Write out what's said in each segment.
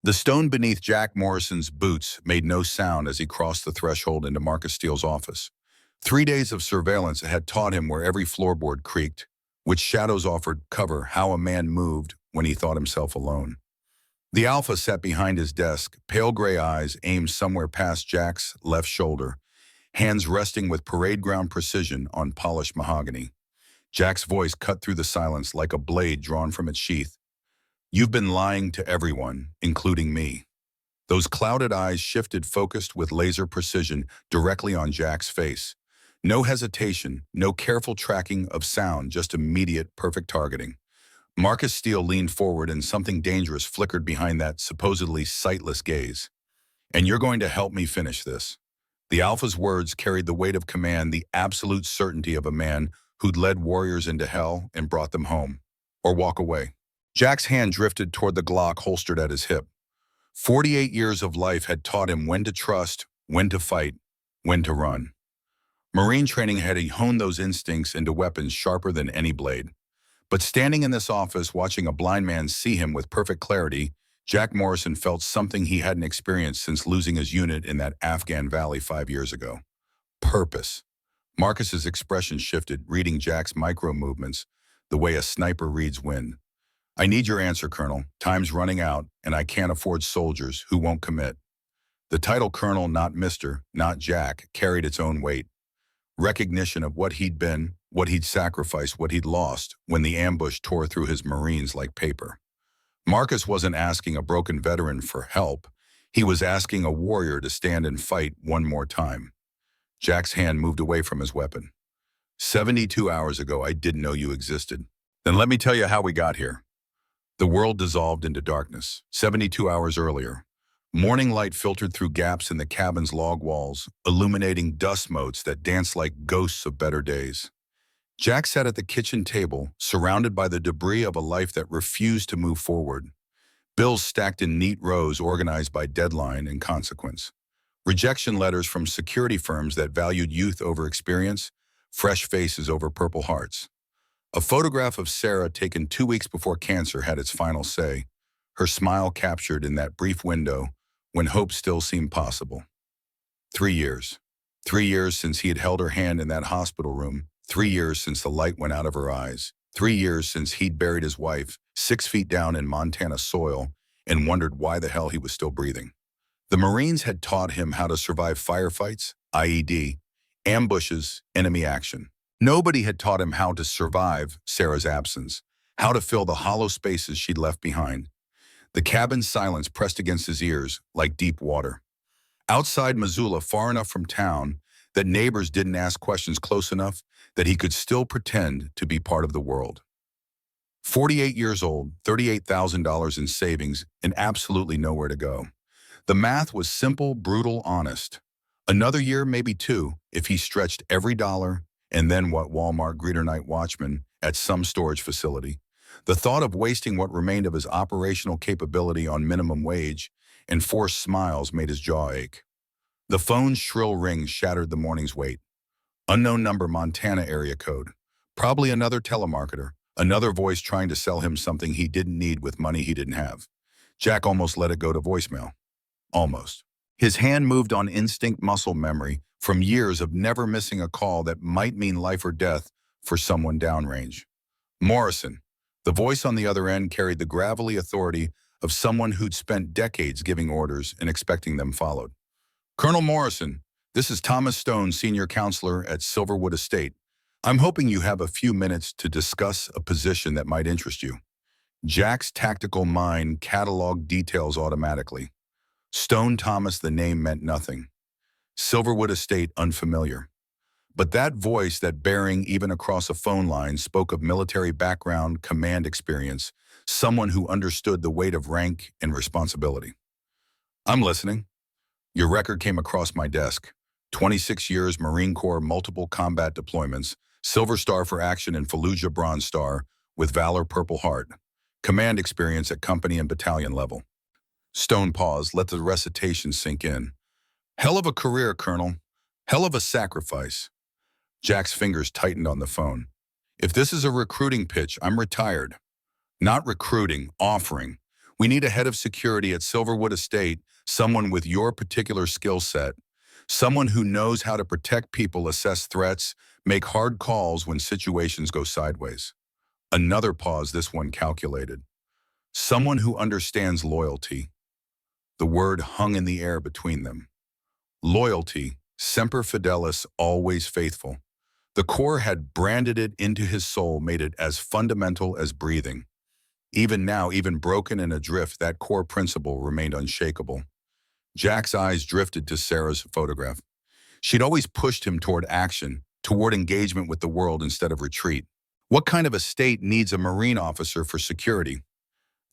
The stone beneath Jack Morrison's boots made no sound as he crossed the threshold into Marcus Steele's office. 3 days of surveillance had taught him where every floorboard creaked, which shadows offered cover, how a man moved when he thought himself alone. The Alpha sat behind his desk, pale gray eyes aimed somewhere past Jack's left shoulder, hands resting with parade ground precision on polished mahogany. Jack's voice cut through the silence like a blade drawn from its sheath. "You've been lying to everyone, including me." Those clouded eyes shifted, focused with laser precision directly on Jack's face. No hesitation, no careful tracking of sound, just immediate, perfect targeting. Marcus Steele leaned forward and something dangerous flickered behind that supposedly sightless gaze. "And you're going to help me finish this." The Alpha's words carried the weight of command, the absolute certainty of a man who'd led warriors into hell and brought them home. Or walk away. Jack's hand drifted toward the Glock holstered at his hip. 48 years of life had taught him when to trust, when to fight, when to run. Marine training had honed those instincts into weapons sharper than any blade. But standing in this office, watching a blind man see him with perfect clarity, Jack Morrison felt something he hadn't experienced since losing his unit in that Afghan valley 5 years ago. Purpose. Marcus's expression shifted, reading Jack's micro-movements the way a sniper reads wind. "I need your answer, Colonel. Time's running out, and I can't afford soldiers who won't commit." The title Colonel, not Mr., not Jack, carried its own weight. Recognition of what he'd been, what he'd sacrificed, what he'd lost when the ambush tore through his Marines like paper. Marcus wasn't asking a broken veteran for help. He was asking a warrior to stand and fight one more time. Jack's hand moved away from his weapon. 72 hours ago, I didn't know you existed." "Then let me tell you how we got here." The world dissolved into darkness. 72 hours earlier, morning light filtered through gaps in the cabin's log walls, illuminating dust motes that danced like ghosts of better days. Jack sat at the kitchen table, surrounded by the debris of a life that refused to move forward. Bills stacked in neat rows organized by deadline and consequence. Rejection letters from security firms that valued youth over experience, fresh faces over purple hearts. A photograph of Sarah taken 2 weeks before cancer had its final say, her smile captured in that brief window when hope still seemed possible. 3 years. 3 years since he had held her hand in that hospital room. 3 years since the light went out of her eyes. 3 years since he'd buried his wife 6 feet down in Montana soil and wondered why the hell he was still breathing. The Marines had taught him how to survive firefights, IED, ambushes, enemy action. Nobody had taught him how to survive Sarah's absence, how to fill the hollow spaces she'd left behind. The cabin's silence pressed against his ears like deep water. Outside Missoula, far enough from town that neighbors didn't ask questions close enough that he could still pretend to be part of the world. 48 years old, $38,000 in savings, and absolutely nowhere to go. The math was simple, brutal, honest. Another year, maybe 2, if he stretched every dollar, and then what Walmart greeter night watchman at some storage facility. The thought of wasting what remained of his operational capability on minimum wage and forced smiles made his jaw ache. The phone's shrill ring shattered the morning's wait. Unknown number, Montana area code. Probably another telemarketer, another voice trying to sell him something he didn't need with money he didn't have. Jack almost let it go to voicemail. Almost. His hand moved on instinct muscle memory from years of never missing a call that might mean life or death for someone downrange. Morrison. The voice on the other end carried the gravelly authority of someone who'd spent decades giving orders and expecting them followed. "Colonel Morrison, this is Thomas Stone, senior counselor at Silverwood Estate. I'm hoping you have a few minutes to discuss a position that might interest you." Jack's tactical mind cataloged details automatically. Stone Thomas, the name meant nothing. Silverwood Estate, unfamiliar. But that voice, that bearing even across a phone line, spoke of military background, command experience, someone who understood the weight of rank and responsibility. "I'm listening." "Your record came across my desk. 26 years, Marine Corps, multiple combat deployments, Silver Star for action in Fallujah, Bronze Star, with Valor, Purple Heart. Command experience at company and battalion level." Stone paused, let the recitation sink in. "Hell of a career, Colonel. Hell of a sacrifice." Jack's fingers tightened on the phone. "If this is a recruiting pitch, I'm retired." "Not recruiting, offering. We need a head of security at Silverwood Estate, someone with your particular skill set, someone who knows how to protect people, assess threats, make hard calls when situations go sideways. Another pause, this one calculated. Someone who understands loyalty. The word hung in the air between them. Loyalty, semper fidelis, always faithful. The core had branded it into his soul, made it as fundamental as breathing. Even now, even broken and adrift, that core principle remained unshakable. Jack's eyes drifted to Sarah's photograph. She'd always pushed him toward action, toward engagement with the world instead of retreat. What kind of a state needs a Marine officer for security?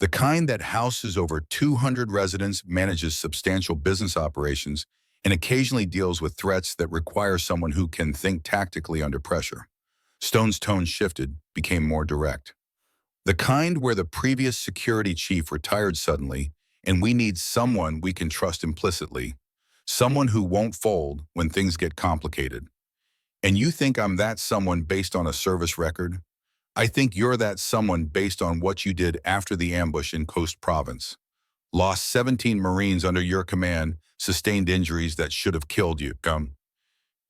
The kind that houses over 200 residents, manages substantial business operations, and occasionally deals with threats that require someone who can think tactically under pressure. Stone's tone shifted, became more direct. The kind where the previous security chief retired suddenly, and we need someone we can trust implicitly, someone who won't fold when things get complicated. And you think I'm that someone based on a service record? I think you're that someone based on what you did after the ambush in Coast Province. Lost 17 Marines under your command, sustained injuries that should have killed you.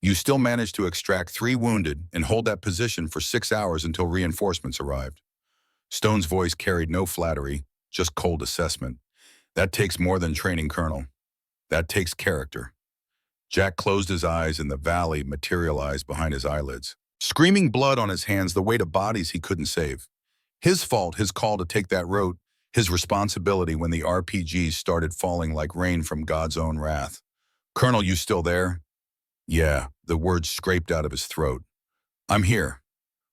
You still managed to extract 3 wounded and hold that position for 6 hours until reinforcements arrived. Stone's voice carried no flattery, just cold assessment. That takes more than training, Colonel. That takes character. Jack closed his eyes and the valley materialized behind his eyelids. Screaming blood on his hands, the weight of bodies he couldn't save. His fault, his call to take that road, his responsibility when the RPGs started falling like rain from God's own wrath. Colonel, you still there? Yeah, the words scraped out of his throat. I'm here.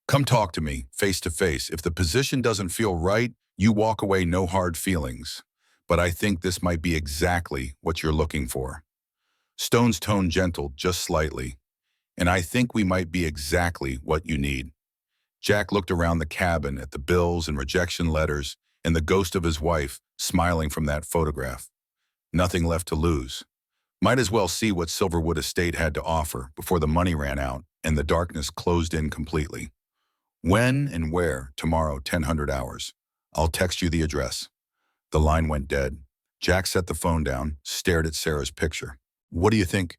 Come talk to me, face to face. If the position doesn't feel right, you walk away, no hard feelings. But I think this might be exactly what you're looking for. Stone's tone gentled just slightly. And I think we might be exactly what you need. Jack looked around the cabin at the bills and rejection letters and the ghost of his wife smiling from that photograph. Nothing left to lose. Might as well see what Silverwood Estate had to offer before the money ran out and the darkness closed in completely. When and where? Tomorrow, 1000 hours. I'll text you the address. The line went dead. Jack set the phone down, stared at Sarah's picture. What do you think?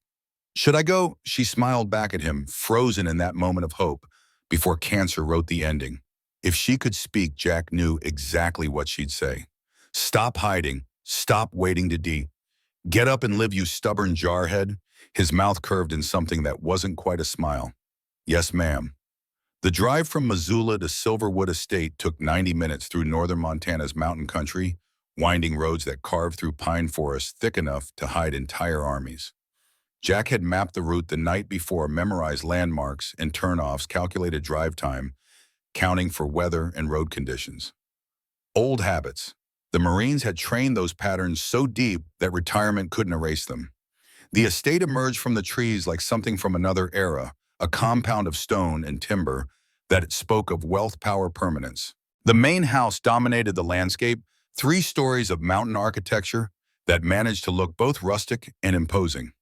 Should I go? She smiled back at him, frozen in that moment of hope, before cancer wrote the ending. If she could speak, Jack knew exactly what she'd say. Stop hiding. Stop waiting to Get up and live, you stubborn jarhead. His mouth curved in something that wasn't quite a smile. Yes, ma'am. The drive from Missoula to Silverwood Estate took 90 minutes through northern Montana's mountain country, winding roads that carved through pine forests thick enough to hide entire armies. Jack had mapped the route the night before, memorized landmarks and turnoffs, calculated drive time, counting for weather and road conditions. Old habits. The Marines had trained those patterns so deep that retirement couldn't erase them. The estate emerged from the trees like something from another era, a compound of stone and timber that spoke of wealth, power, permanence. The main house dominated the landscape, 3 stories of mountain architecture that managed to look both rustic and imposing.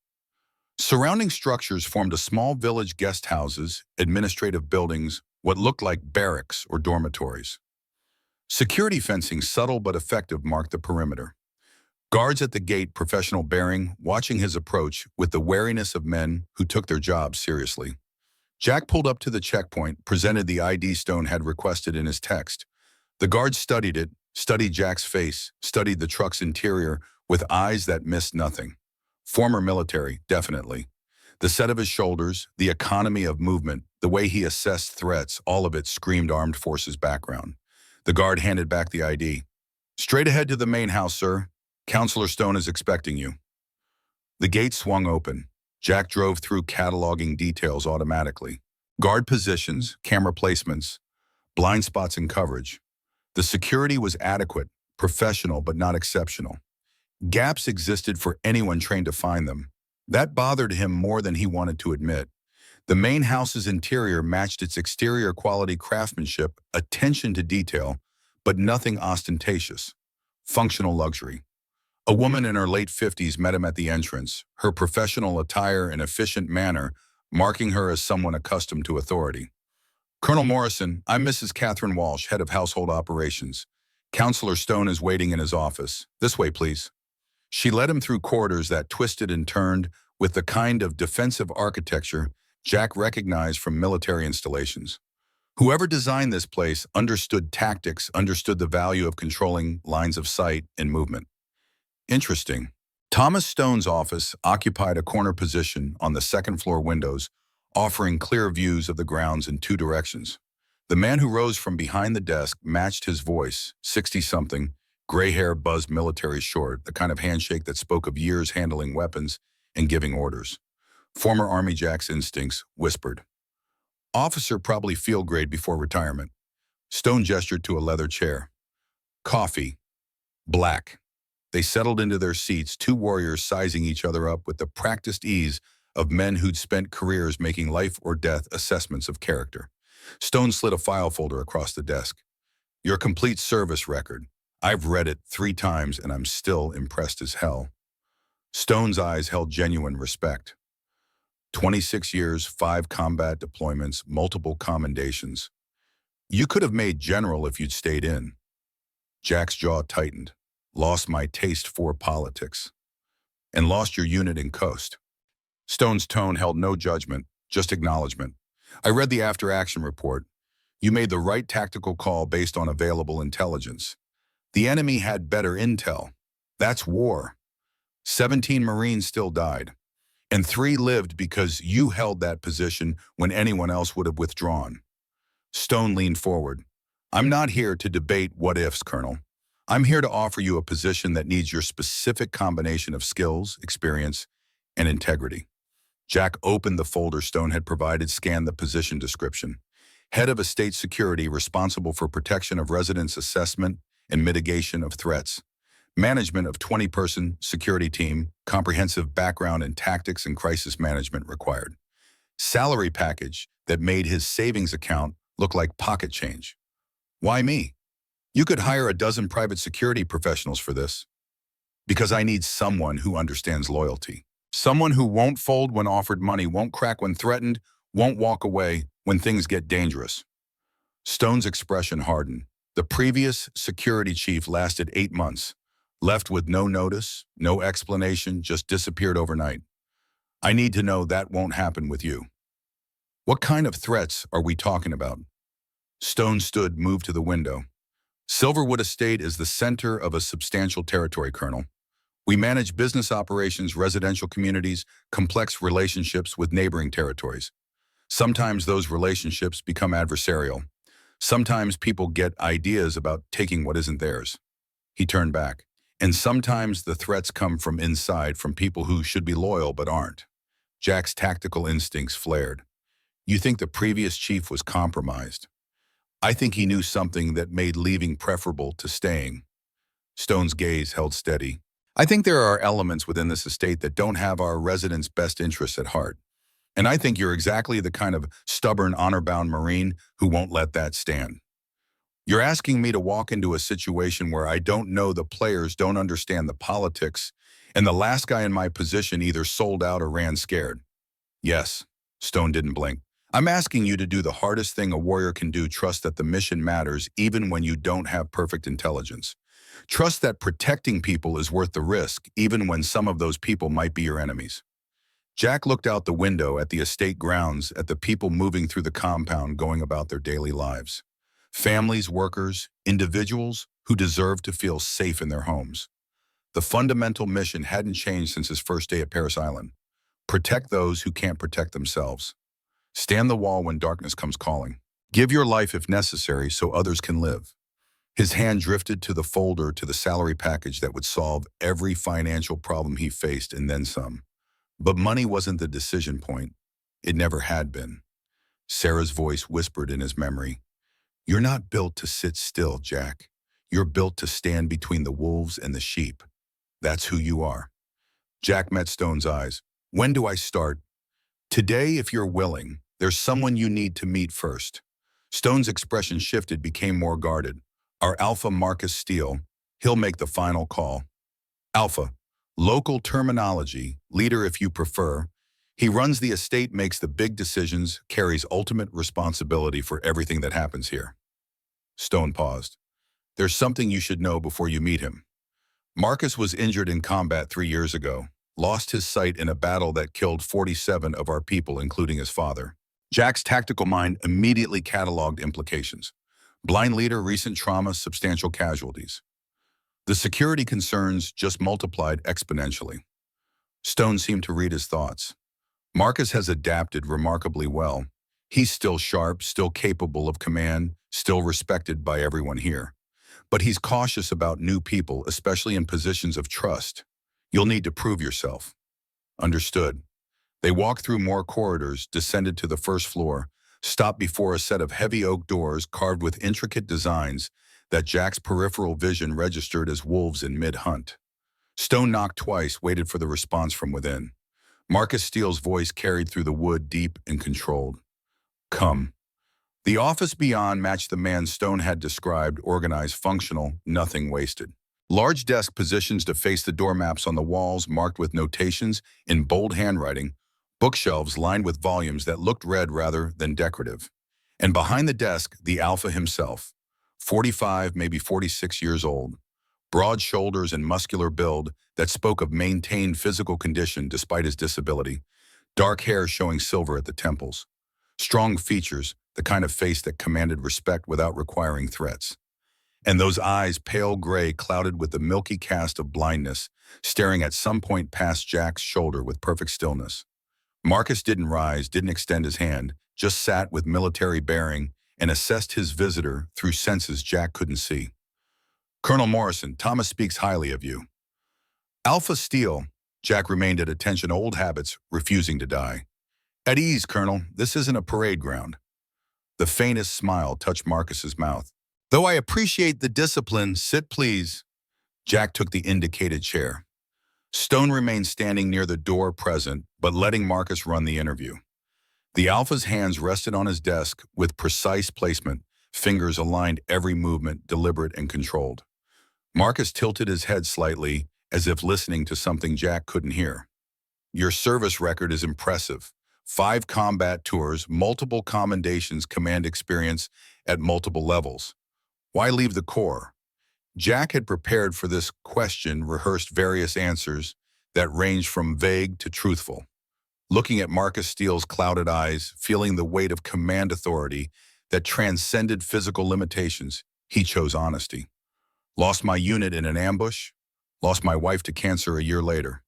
Surrounding structures formed a small village, guest houses, administrative buildings, what looked like barracks or dormitories. Security fencing, subtle but effective, marked the perimeter. Guards at the gate, professional bearing, watching his approach with the wariness of men who took their jobs seriously. Jack pulled up to the checkpoint, presented the ID Stone had requested in his text. The guard studied it, studied Jack's face, studied the truck's interior with eyes that missed nothing. Former military, definitely. The set of his shoulders, the economy of movement, the way he assessed threats, all of it screamed armed forces background. The guard handed back the ID. Straight ahead to the main house, sir. Counselor Stone is expecting you. The gate swung open. Jack drove through, cataloging details automatically. Guard positions, camera placements, blind spots and coverage. The security was adequate, professional but not exceptional. Gaps existed for anyone trained to find them. That bothered him more than he wanted to admit. The main house's interior matched its exterior, quality craftsmanship, attention to detail, but nothing ostentatious. Functional luxury. A woman in her late 50s met him at the entrance, her professional attire and efficient manner marking her as someone accustomed to authority. Colonel Morrison, I'm Mrs. Catherine Walsh, head of household operations. Counselor Stone is waiting in his office. This way, please. She led him through corridors that twisted and turned with the kind of defensive architecture Jack recognized from military installations. Whoever designed this place understood tactics, understood the value of controlling lines of sight and movement. Interesting. Thomas Stone's office occupied a corner position on the second-floor windows, offering clear views of the grounds in two directions. The man who rose from behind the desk matched his voice, 60-something, gray hair buzzed military short, the kind of handshake that spoke of years handling weapons and giving orders. Former Army Jack's instincts whispered. Officer probably field grade before retirement. Stone gestured to a leather chair. Coffee. Black. They settled into their seats, two warriors sizing each other up with the practiced ease of men who'd spent careers making life-or-death assessments of character. Stone slid a file folder across the desk. Your complete service record. I've read it 3 times and I'm still impressed as hell. Stone's eyes held genuine respect. 26 years, 5 combat deployments, multiple commendations. You could have made general if you'd stayed in. Jack's jaw tightened. Lost my taste for politics. And lost your unit in Coast. Stone's tone held no judgment, just acknowledgement. I read the after-action report. You made the right tactical call based on available intelligence. The enemy had better intel. That's war. 17 Marines still died. And 3 lived because you held that position when anyone else would have withdrawn. Stone leaned forward. I'm not here to debate what-ifs, Colonel. I'm here to offer you a position that needs your specific combination of skills, experience, and integrity. Jack opened the folder Stone had provided, scanned the position description. Head of Estate Security responsible for protection of residents' assessment and mitigation of threats. Management of 20-person security team, comprehensive background in tactics and crisis management required. Salary package that made his savings account look like pocket change. Why me? You could hire a dozen private security professionals for this. Because I need someone who understands loyalty. Someone who won't fold when offered money, won't crack when threatened, won't walk away when things get dangerous. Stone's expression hardened. The previous security chief lasted 8 months. Left with no notice, no explanation, just disappeared overnight. I need to know that won't happen with you. What kind of threats are we talking about? Stone stood, moved to the window. Silverwood Estate is the center of a substantial territory, Colonel. We manage business operations, residential communities, complex relationships with neighboring territories. Sometimes those relationships become adversarial. Sometimes people get ideas about taking what isn't theirs. He turned back. And sometimes the threats come from inside, from people who should be loyal but aren't. Jack's tactical instincts flared. You think the previous chief was compromised? I think he knew something that made leaving preferable to staying. Stone's gaze held steady. I think there are elements within this estate that don't have our residents' best interests at heart. And I think you're exactly the kind of stubborn, honor-bound Marine who won't let that stand. You're asking me to walk into a situation where I don't know the players, don't understand the politics, and the last guy in my position either sold out or ran scared. Yes, Stone didn't blink. I'm asking you to do the hardest thing a warrior can do, trust that the mission matters even when you don't have perfect intelligence. Trust that protecting people is worth the risk, even when some of those people might be your enemies. Jack looked out the window at the estate grounds, at the people moving through the compound, going about their daily lives. Families, workers, individuals who deserve to feel safe in their homes. The fundamental mission hadn't changed since his first day at Paris Island. Protect those who can't protect themselves. Stand the wall when darkness comes calling. Give your life if necessary so others can live. His hand drifted to the folder, to the salary package that would solve every financial problem he faced and then some. But money wasn't the decision point. It never had been. Sarah's voice whispered in his memory. You're not built to sit still, Jack. You're built to stand between the wolves and the sheep. That's who you are. Jack met Stone's eyes. When do I start? Today, if you're willing. There's someone you need to meet first. Stone's expression shifted, became more guarded. Our Alpha, Marcus Steele. He'll make the final call. Alpha, local terminology, leader if you prefer. He runs the estate, makes the big decisions, carries ultimate responsibility for everything that happens here. Stone paused. There's something you should know before you meet him. Marcus was injured in combat 3 years ago, lost his sight in a battle that killed 47 of our people, including his father. Jack's tactical mind immediately cataloged implications. Blind leader, recent trauma, substantial casualties. The security concerns just multiplied exponentially. Stone seemed to read his thoughts. Marcus has adapted remarkably well. He's still sharp, still capable of command, still respected by everyone here. But he's cautious about new people, especially in positions of trust. You'll need to prove yourself. Understood. They walked through more corridors, descended to the first floor, stopped before a set of heavy oak doors carved with intricate designs that Jack's peripheral vision registered as wolves in mid-hunt. Stone knocked twice, waited for the response from within. Marcus Steele's voice carried through the wood, deep and controlled. Come. The office beyond matched the man Stone had described, organized, functional, nothing wasted. Large desk positions to face the door, maps on the walls marked with notations in bold handwriting, bookshelves lined with volumes that looked read rather than decorative. And behind the desk, the Alpha himself, 45, maybe 46 years old, broad shoulders and muscular build that spoke of maintained physical condition despite his disability, dark hair showing silver at the temples, strong features, the kind of face that commanded respect without requiring threats. And those eyes, pale gray, clouded with the milky cast of blindness, staring at some point past Jack's shoulder with perfect stillness. Marcus didn't rise, didn't extend his hand, just sat with military bearing and assessed his visitor through senses Jack couldn't see. Colonel Morrison, Thomas speaks highly of you. Alpha Steele, Jack remained at attention, old habits refusing to die. At ease, Colonel, this isn't a parade ground. The faintest smile touched Marcus's mouth. Though I appreciate the discipline, sit please. Jack took the indicated chair. Stone remained standing near the door, present, but letting Marcus run the interview. The Alpha's hands rested on his desk with precise placement, fingers aligned, every movement deliberate and controlled. Marcus tilted his head slightly, as if listening to something Jack couldn't hear. Your service record is impressive. 5 combat tours, multiple commendations, command experience at multiple levels. Why leave the Corps? Jack had prepared for this question, rehearsed various answers that ranged from vague to truthful. Looking at Marcus Steele's clouded eyes, feeling the weight of command authority that transcended physical limitations, he chose honesty. Lost my unit in an ambush, lost my wife to cancer a year later.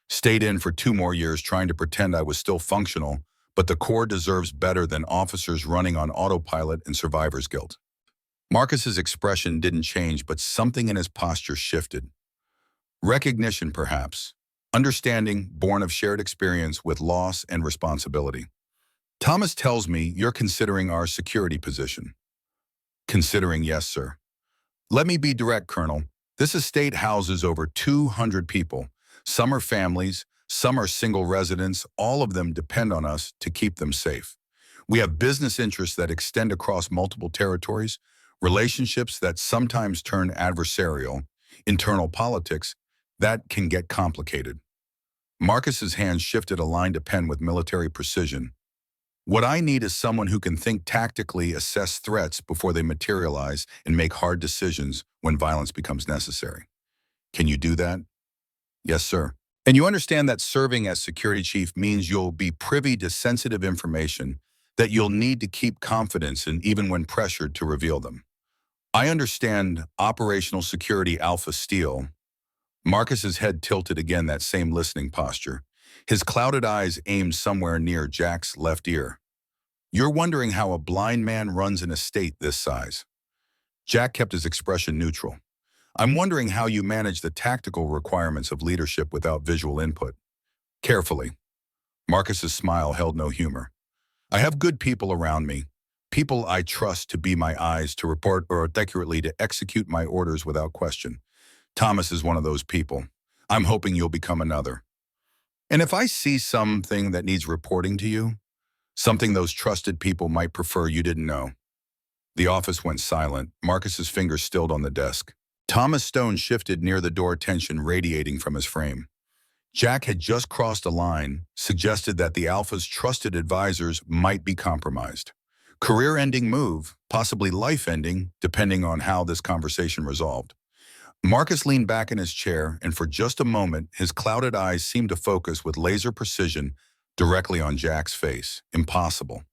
Stayed in for 2 more years trying to pretend I was still functional, but the Corps deserves better than officers running on autopilot and survivor's guilt. Marcus's expression didn't change, but something in his posture shifted. Recognition, perhaps. Understanding, born of shared experience with loss and responsibility. Thomas tells me you're considering our security position. Considering, yes, sir. Let me be direct, Colonel. This estate houses over 200 people. Some are families, some are single residents. All of them depend on us to keep them safe. We have business interests that extend across multiple territories, relationships that sometimes turn adversarial, internal politics that can get complicated. Marcus's hand shifted, aligned a pen with military precision. What I need is someone who can think tactically, assess threats before they materialize, and make hard decisions when violence becomes necessary. Can you do that? Yes, sir. And you understand that serving as security chief means you'll be privy to sensitive information that you'll need to keep confidence in even when pressured to reveal them. I understand operational security, Alpha Steele. Marcus's head tilted again, that same listening posture. His clouded eyes aimed somewhere near Jack's left ear. You're wondering how a blind man runs an estate this size. Jack kept his expression neutral. I'm wondering how you manage the tactical requirements of leadership without visual input. Carefully. Marcus's smile held no humor. I have good people around me, people I trust to be my eyes, to report or accurately to execute my orders without question. Thomas is one of those people. I'm hoping you'll become another. And if I see something that needs reporting to you, something those trusted people might prefer you didn't know. The office went silent, Marcus's fingers stilled on the desk. Thomas Stone shifted near the door, tension radiating from his frame. Jack had just crossed a line, suggested that the Alpha's trusted advisors might be compromised. Career-ending move, possibly life-ending, depending on how this conversation resolved. Marcus leaned back in his chair, and for just a moment, his clouded eyes seemed to focus with laser precision directly on Jack's face. Impossible.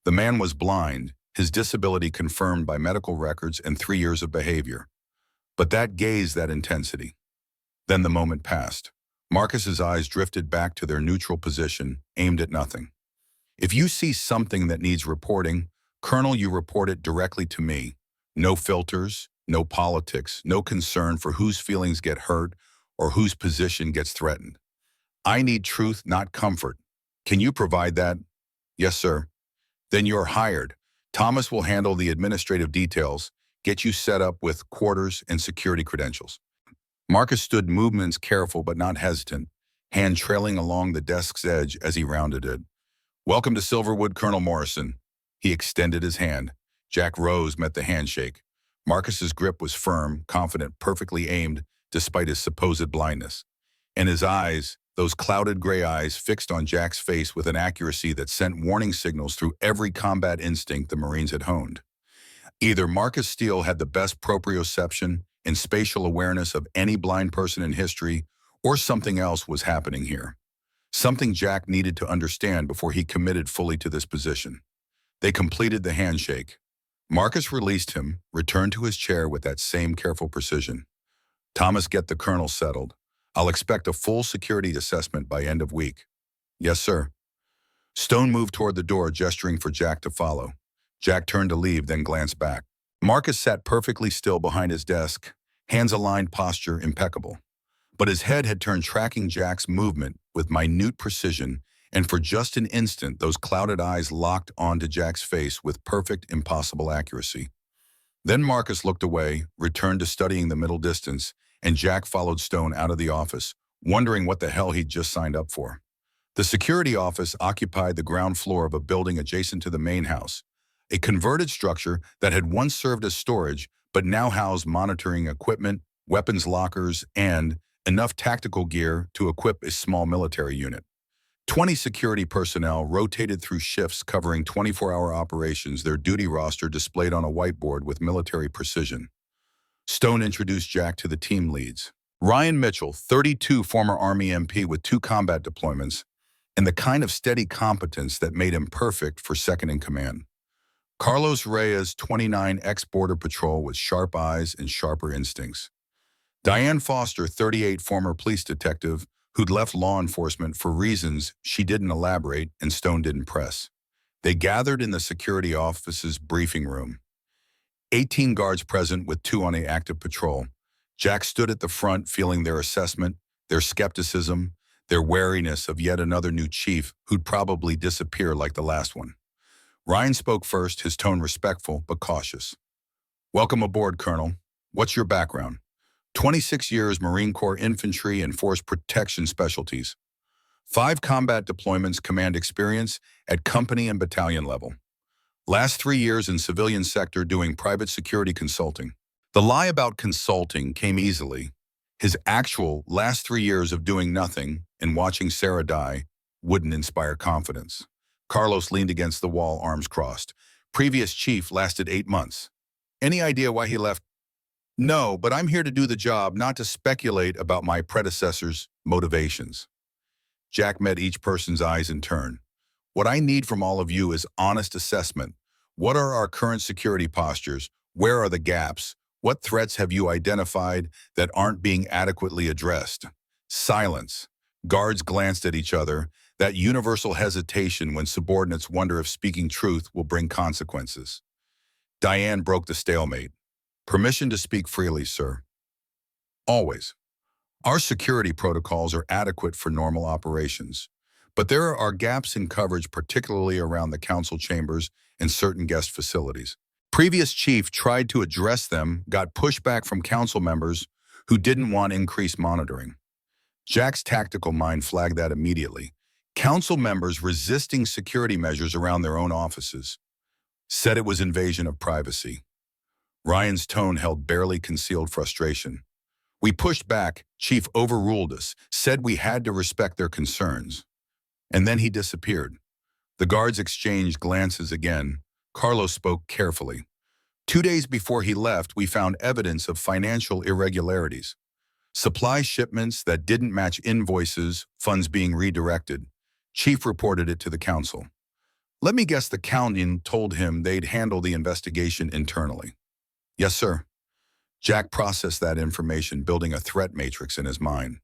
The man was blind, his disability confirmed by medical records and 3 years of behavior. But that gaze, that intensity. Then the moment passed. Marcus's eyes drifted back to their neutral position, aimed at nothing. If you see something that needs reporting, Colonel, you report it directly to me. No filters, no politics, no concern for whose feelings get hurt or whose position gets threatened. I need truth, not comfort. Can you provide that? Yes, sir. Then you're hired. Thomas will handle the administrative details, get you set up with quarters and security credentials. Marcus stood movements careful but not hesitant, hand trailing along the desk's edge as he rounded it. Welcome to Silverwood, Colonel Morrison. He extended his hand. Jack rose, met the handshake. Marcus's grip was firm, confident, perfectly aimed, despite his supposed blindness. And his eyes, those clouded gray eyes, fixed on Jack's face with an accuracy that sent warning signals through every combat instinct the Marines had honed. Either Marcus Steele had the best proprioception and spatial awareness of any blind person in history, or something else was happening here. Something Jack needed to understand before he committed fully to this position. They completed the handshake. Marcus released him, returned to his chair with that same careful precision. Thomas, get the colonel settled. I'll expect a full security assessment by end of week. Yes, sir. Stone moved toward the door, gesturing for Jack to follow. Jack turned to leave, then glanced back. Marcus sat perfectly still behind his desk, hands aligned, posture impeccable. But his head had turned, tracking Jack's movement with minute precision, and for just an instant those clouded eyes locked onto Jack's face with perfect, impossible accuracy. Then Marcus looked away, returned to studying the middle distance, and Jack followed Stone out of the office, wondering what the hell he'd just signed up for. The security office occupied the ground floor of a building adjacent to the main house, a converted structure that had once served as storage, but now housed monitoring equipment, weapons lockers, and enough tactical gear to equip a small military unit. 20 security personnel rotated through shifts covering 24-hour operations, their duty roster displayed on a whiteboard with military precision. Stone introduced Jack to the team leads. Ryan Mitchell, 32, former Army MP with 2 combat deployments, and the kind of steady competence that made him perfect for second-in-command. Carlos Reyes, 29, ex-Border Patrol with sharp eyes and sharper instincts. Diane Foster, 38, former police detective, who'd left law enforcement for reasons she didn't elaborate and Stone didn't press. They gathered in the security office's briefing room. 18 guards present with 2 on an active patrol. Jack stood at the front, feeling their assessment, their skepticism, their wariness of yet another new chief who'd probably disappear like the last one. Ryan spoke first, his tone respectful but cautious. Welcome aboard, Colonel. What's your background? 26 years Marine Corps Infantry and Force Protection Specialties. 5 combat deployments, command experience at company and battalion level. Last 3 years in civilian sector doing private security consulting. The lie about consulting came easily. His actual last 3 years of doing nothing and watching Sarah die wouldn't inspire confidence. Carlos leaned against the wall, arms crossed. Previous chief lasted 8 months. Any idea why he left? No, but I'm here to do the job, not to speculate about my predecessor's motivations. Jack met each person's eyes in turn. What I need from all of you is honest assessment. What are our current security postures? Where are the gaps? What threats have you identified that aren't being adequately addressed? Silence. Guards glanced at each other, that universal hesitation when subordinates wonder if speaking truth will bring consequences. Diane broke the stalemate. Permission to speak freely, sir. Always. Our security protocols are adequate for normal operations, but there are gaps in coverage, particularly around the council chambers and certain guest facilities. Previous chief tried to address them, got pushback from council members who didn't want increased monitoring. Jack's tactical mind flagged that immediately. Council members resisting security measures around their own offices said it was invasion of privacy. Ryan's tone held barely concealed frustration. We pushed back, chief overruled us, said we had to respect their concerns. And then he disappeared. The guards exchanged glances again, Carlos spoke carefully. 2 days before he left, we found evidence of financial irregularities. Supply shipments that didn't match invoices, funds being redirected. Chief reported it to the council. Let me guess the accountant told him they'd handle the investigation internally. Yes, sir. Jack processed that information, building a threat matrix in his mind.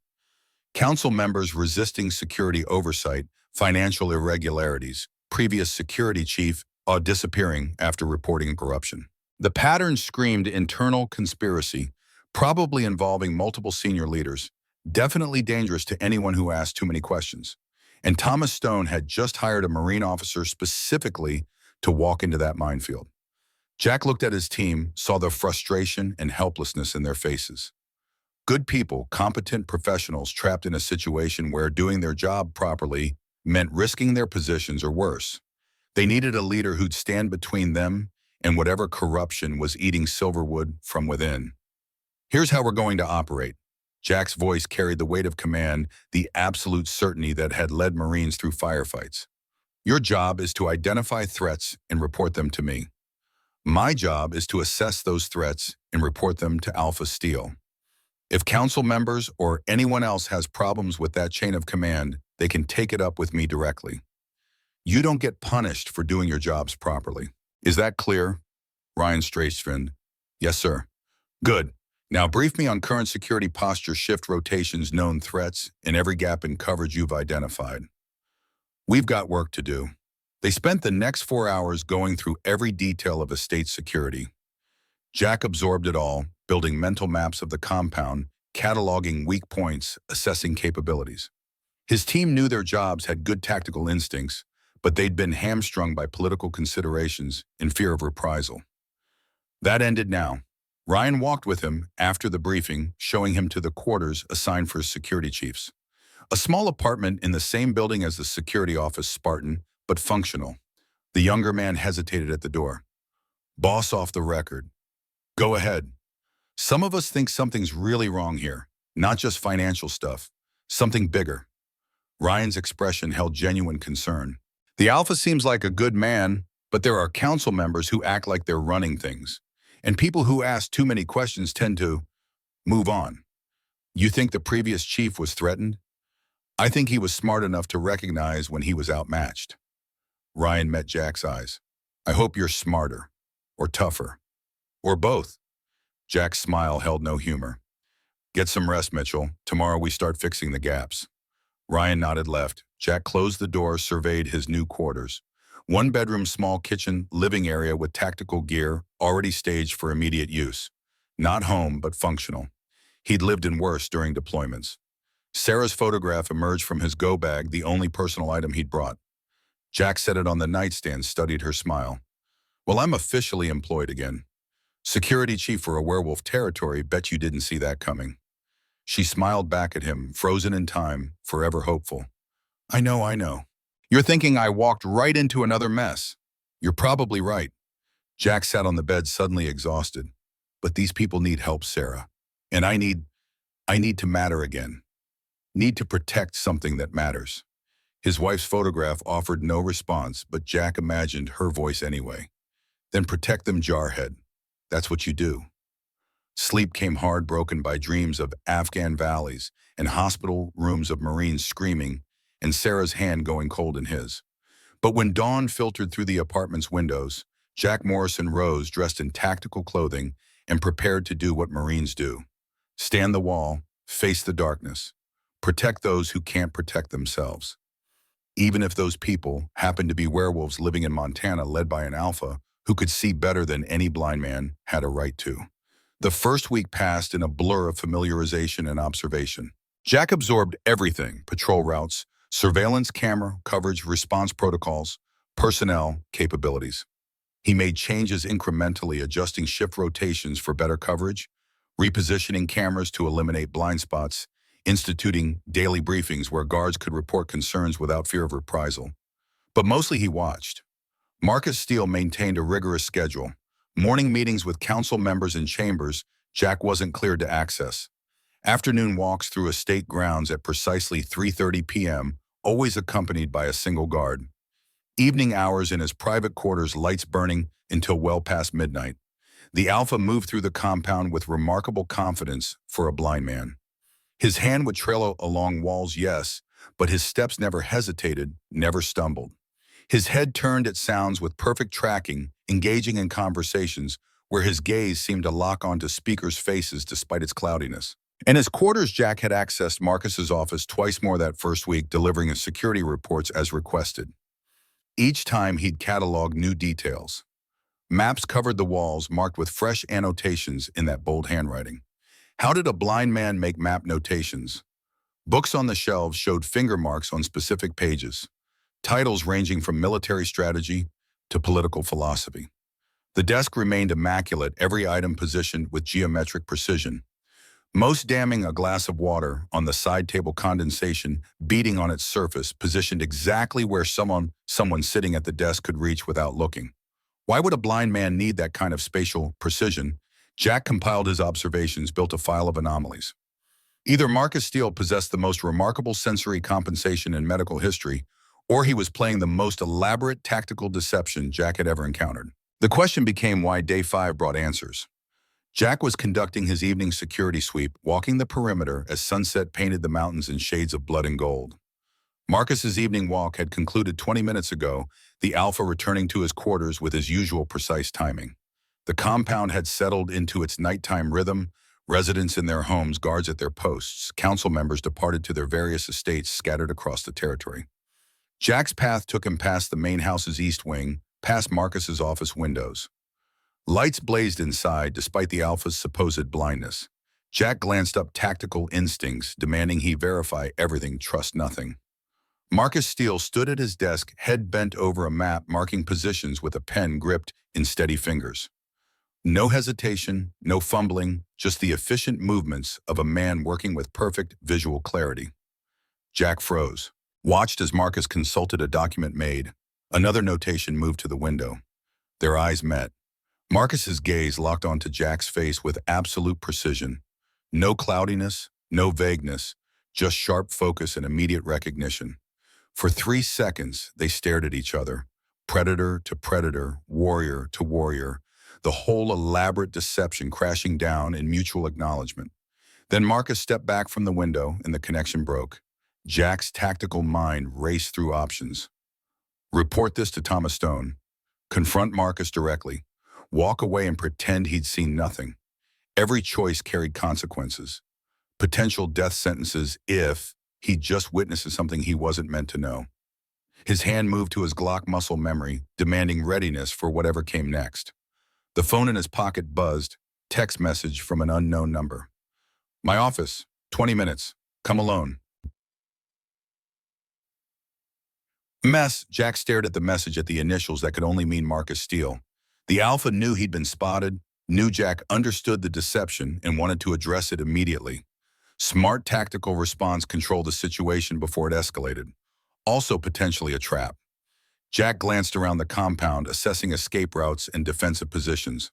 Council members resisting security oversight, financial irregularities, previous security chief disappearing after reporting corruption. The pattern screamed internal conspiracy, probably involving multiple senior leaders, definitely dangerous to anyone who asked too many questions. And Thomas Stone had just hired a Marine officer specifically to walk into that minefield. Jack looked at his team, saw the frustration and helplessness in their faces. Good people, competent professionals trapped in a situation where doing their job properly meant risking their positions or worse. They needed a leader who'd stand between them and whatever corruption was eating Silverwood from within. Here's how we're going to operate. Jack's voice carried the weight of command, the absolute certainty that had led Marines through firefights. Your job is to identify threats and report them to me. My job is to assess those threats and report them to Alpha Steel. If council members or anyone else has problems with that chain of command, they can take it up with me directly. You don't get punished for doing your jobs properly. Is that clear? Ryan straight-finned. Yes, sir. Good. Now brief me on current security posture, shift rotations, known threats, and every gap in coverage you've identified. We've got work to do. They spent the next 4 hours going through every detail of estate security. Jack absorbed it all, building mental maps of the compound, cataloging weak points, assessing capabilities. His team knew their jobs, had good tactical instincts, but they'd been hamstrung by political considerations and fear of reprisal. That ended now. Ryan walked with him after the briefing, showing him to the quarters assigned for security chiefs. A small apartment in the same building as the security office, Spartan, but functional. The younger man hesitated at the door. Boss off the record. Go ahead. Some of us think something's really wrong here, not just financial stuff, something bigger. Ryan's expression held genuine concern. The Alpha seems like a good man, but there are council members who act like they're running things. And people who ask too many questions tend to move on. You think the previous chief was threatened? I think he was smart enough to recognize when he was outmatched. Ryan met Jack's eyes. I hope you're smarter, or tougher, or both. Jack's smile held no humor. Get some rest, Mitchell. Tomorrow we start fixing the gaps. Ryan nodded left. Jack closed the door, surveyed his new quarters. 1-bedroom, small kitchen, living area with tactical gear, already staged for immediate use. Not home, but functional. He'd lived in worse during deployments. Sarah's photograph emerged from his go bag, the only personal item he'd brought. Jack set it on the nightstand, studied her smile. Well, I'm officially employed again. Security chief for a werewolf territory, bet you didn't see that coming. She smiled back at him, frozen in time, forever hopeful. I know. You're thinking I walked right into another mess. You're probably right. Jack sat on the bed, suddenly exhausted. But these people need help, Sarah. And I need to matter again. Need to protect something that matters. His wife's photograph offered no response, but Jack imagined her voice anyway. Then protect them, Jarhead. That's what you do. Sleep came hard, broken by dreams of Afghan valleys and hospital rooms of Marines screaming, and Sarah's hand going cold in his. But when dawn filtered through the apartment's windows, Jack Morrison rose, dressed in tactical clothing, and prepared to do what Marines do. Stand the wall, face the darkness, protect those who can't protect themselves. Even if those people happened to be werewolves living in Montana, led by an alpha who could see better than any blind man had a right to. The first week passed in a blur of familiarization and observation. Jack absorbed everything: patrol routes, surveillance camera coverage, response protocols, personnel, capabilities. He made changes incrementally, adjusting shift rotations for better coverage, repositioning cameras to eliminate blind spots, instituting daily briefings where guards could report concerns without fear of reprisal. But mostly he watched. Marcus Steele maintained a rigorous schedule. Morning meetings with council members in chambers Jack wasn't cleared to access. Afternoon walks through estate grounds at precisely 3:30 p.m., always accompanied by a single guard. Evening hours in his private quarters, lights burning until well past midnight. The Alpha moved through the compound with remarkable confidence for a blind man. His hand would trail along walls, yes, but his steps never hesitated, never stumbled. His head turned at sounds with perfect tracking, engaging in conversations where his gaze seemed to lock onto speakers' faces despite its cloudiness. In his quarters, Jack had accessed Marcus's office twice more that first week, delivering his security reports as requested. Each time he'd cataloged new details. Maps covered the walls, marked with fresh annotations in that bold handwriting. How did a blind man make map notations? Books on the shelves showed finger marks on specific pages, titles ranging from military strategy to political philosophy. The desk remained immaculate, every item positioned with geometric precision. Most damning, a glass of water on the side table, condensation beating on its surface, positioned exactly where someone sitting at the desk could reach without looking. Why would a blind man need that kind of spatial precision? Jack compiled his observations, built a file of anomalies. Either Marcus Steele possessed the most remarkable sensory compensation in medical history, or he was playing the most elaborate tactical deception Jack had ever encountered. The question became why day 5 brought answers. Jack was conducting his evening security sweep, walking the perimeter as sunset painted the mountains in shades of blood and gold. Marcus's evening walk had concluded 20 minutes ago, the Alpha returning to his quarters with his usual precise timing. The compound had settled into its nighttime rhythm, residents in their homes, guards at their posts, council members departed to their various estates scattered across the territory. Jack's path took him past the main house's east wing, past Marcus's office windows. Lights blazed inside despite the Alpha's supposed blindness. Jack glanced up, tactical instincts demanding he verify everything, trust nothing. Marcus Steele stood at his desk, head bent over a map, marking positions with a pen gripped in steady fingers. No hesitation, no fumbling, just the efficient movements of a man working with perfect visual clarity. Jack froze, watched as Marcus consulted a document Maid. Another notation moved to the window. Their eyes met. Marcus's gaze locked onto Jack's face with absolute precision. No cloudiness, no vagueness, just sharp focus and immediate recognition. For 3 seconds, they stared at each other, predator to predator, warrior to warrior, the whole elaborate deception crashing down in mutual acknowledgement. Then Marcus stepped back from the window and the connection broke. Jack's tactical mind raced through options. Report this to Thomas Stone. Confront Marcus directly. Walk away and pretend he'd seen nothing. Every choice carried consequences. Potential death sentences if he just witnessed something he wasn't meant to know. His hand moved to his Glock muscle memory, demanding readiness for whatever came next. The phone in his pocket buzzed, text message from an unknown number. My office, 20 minutes, come alone. Mess, Jack stared at the message at the initials that could only mean Marcus Steele. The Alpha knew he'd been spotted, knew Jack understood the deception and wanted to address it immediately. Smart tactical response controlled the situation before it escalated. Also potentially a trap. Jack glanced around the compound, assessing escape routes and defensive positions.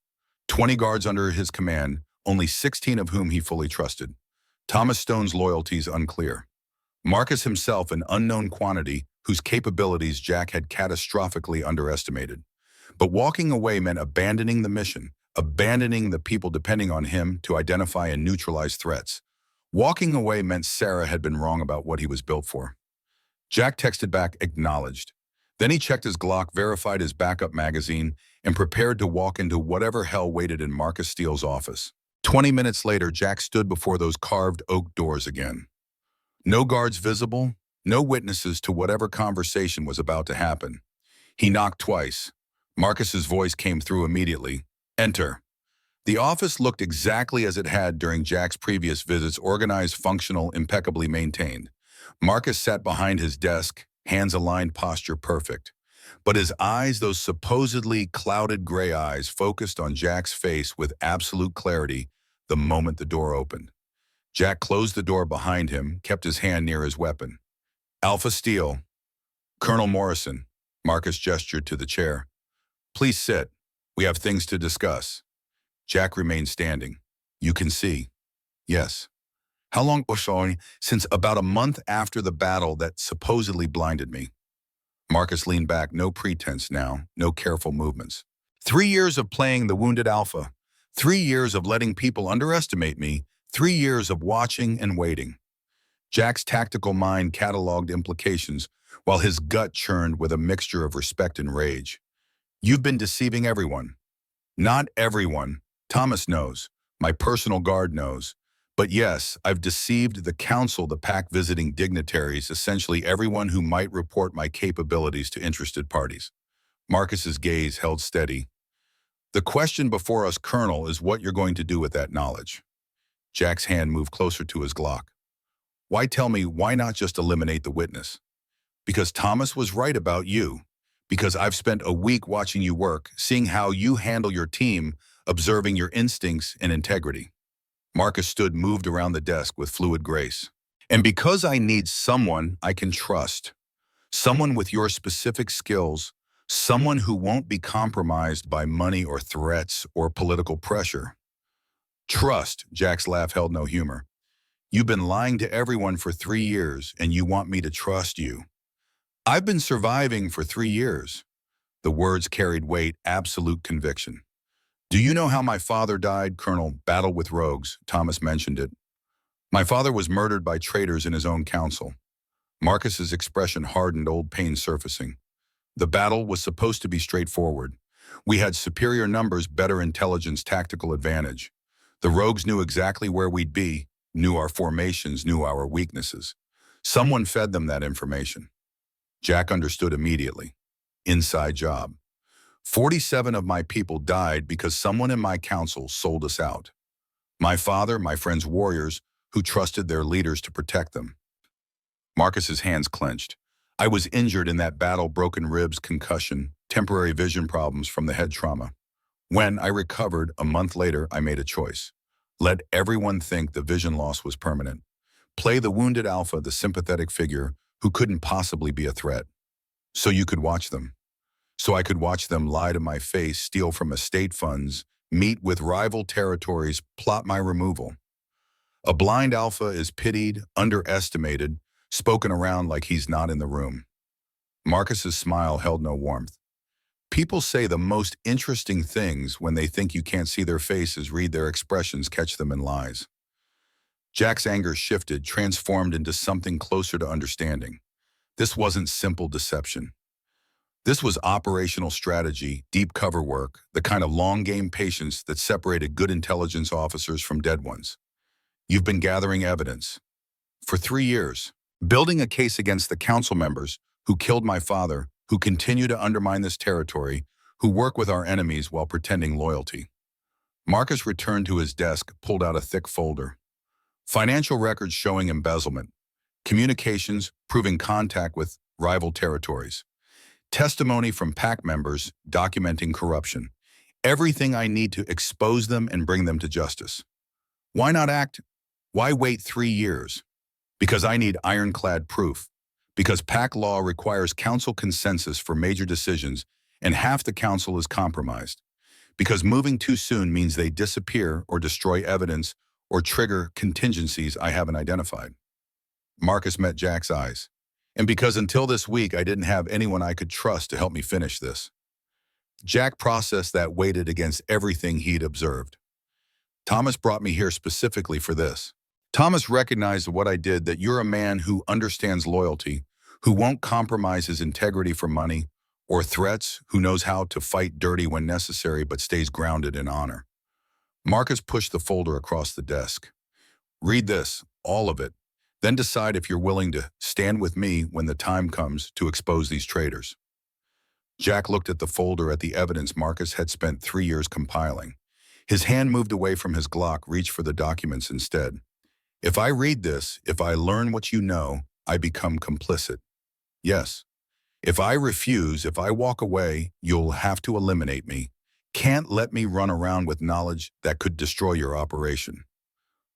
20 guards under his command, only 16 of whom he fully trusted. Thomas Stone's loyalties unclear. Marcus himself an unknown quantity whose capabilities Jack had catastrophically underestimated. But walking away meant abandoning the mission, abandoning the people depending on him to identify and neutralize threats. Walking away meant Sarah had been wrong about what he was built for. Jack texted back, acknowledged. Then he checked his Glock, verified his backup magazine, and prepared to walk into whatever hell waited in Marcus Steele's office. 20 minutes later, Jack stood before those carved oak doors again. No guards visible, no witnesses to whatever conversation was about to happen. He knocked twice. Marcus's voice came through immediately. Enter. The office looked exactly as it had during Jack's previous visits, organized, functional, impeccably maintained. Marcus sat behind his desk, hands aligned, posture perfect. But his eyes, those supposedly clouded gray eyes, focused on Jack's face with absolute clarity the moment the door opened. Jack closed the door behind him, kept his hand near his weapon. Alpha Steele. Colonel Morrison. Marcus gestured to the chair. Please sit. We have things to discuss. Jack remained standing. You can see. Yes. How long was showing? Since about a month after the battle that supposedly blinded me. Marcus leaned back, no pretense now, no careful movements. 3 years of playing the wounded alpha. 3 years of letting people underestimate me. 3 years of watching and waiting. Jack's tactical mind cataloged implications, while his gut churned with a mixture of respect and rage. You've been deceiving everyone. Not everyone. Thomas knows. My personal guard knows. But yes, I've deceived the council, the pack visiting dignitaries, essentially everyone who might report my capabilities to interested parties. Marcus's gaze held steady. The question before us, Colonel, is what you're going to do with that knowledge. Jack's hand moved closer to his Glock. Why tell me, why not just eliminate the witness? Because Thomas was right about you. Because I've spent a week watching you work, seeing how you handle your team, observing your instincts and integrity. Marcus stood, moved around the desk with fluid grace. And because I need someone I can trust, someone with your specific skills, someone who won't be compromised by money or threats or political pressure. Trust, Jack's laugh held no humor. You've been lying to everyone for 3 years, and you want me to trust you. I've been surviving for 3 years. The words carried weight, absolute conviction. Do you know how my father died, Colonel? Battle with rogues, Thomas mentioned it. My father was murdered by traitors in his own council. Marcus's expression hardened, old pain surfacing. The battle was supposed to be straightforward. We had superior numbers, better intelligence, tactical advantage. The rogues knew exactly where we'd be, knew our formations, knew our weaknesses. Someone fed them that information. Jack understood immediately. Inside job. 47 of my people died because someone in my council sold us out. My father, my friends' warriors, who trusted their leaders to protect them. Marcus's hands clenched. I was injured in that battle, broken ribs, concussion, temporary vision problems from the head trauma. When I recovered, a month later, I made a choice. Let everyone think the vision loss was permanent. Play the wounded alpha, the sympathetic figure who couldn't possibly be a threat. So you could watch them. So I could watch them lie to my face, steal from estate funds, meet with rival territories, plot my removal. A blind alpha is pitied, underestimated, spoken around like he's not in the room. Marcus's smile held no warmth. People say the most interesting things when they think you can't see their faces, read their expressions, catch them in lies. Jack's anger shifted, transformed into something closer to understanding. This wasn't simple deception. This was operational strategy, deep cover work, the kind of long-game patience that separated good intelligence officers from dead ones. You've been gathering evidence. For 3 years, building a case against the council members who killed my father, who continue to undermine this territory, who work with our enemies while pretending loyalty. Marcus returned to his desk, pulled out a thick folder. Financial records showing embezzlement. Communications proving contact with rival territories. Testimony from PAC members documenting corruption. Everything I need to expose them and bring them to justice. Why not act? Why wait 3 years? Because I need ironclad proof. Because PAC law requires council consensus for major decisions, and half the council is compromised. Because moving too soon means they disappear or destroy evidence or trigger contingencies I haven't identified. Marcus met Jack's eyes. And because until this week I didn't have anyone I could trust to help me finish this. Jack processed that, weighted against everything he'd observed. Thomas brought me here specifically for this. Thomas recognized what I did, that you're a man who understands loyalty, who won't compromise his integrity for money or threats, who knows how to fight dirty when necessary but stays grounded in honor. Marcus pushed the folder across the desk. Read this, all of it. Then decide if you're willing to stand with me when the time comes to expose these traitors. Jack looked at the folder, at the evidence Marcus had spent 3 years compiling. His hand moved away from his Glock, reached for the documents instead. If I read this, if I learn what you know, I become complicit. Yes. If I refuse, if I walk away, you'll have to eliminate me. Can't let me run around with knowledge that could destroy your operation.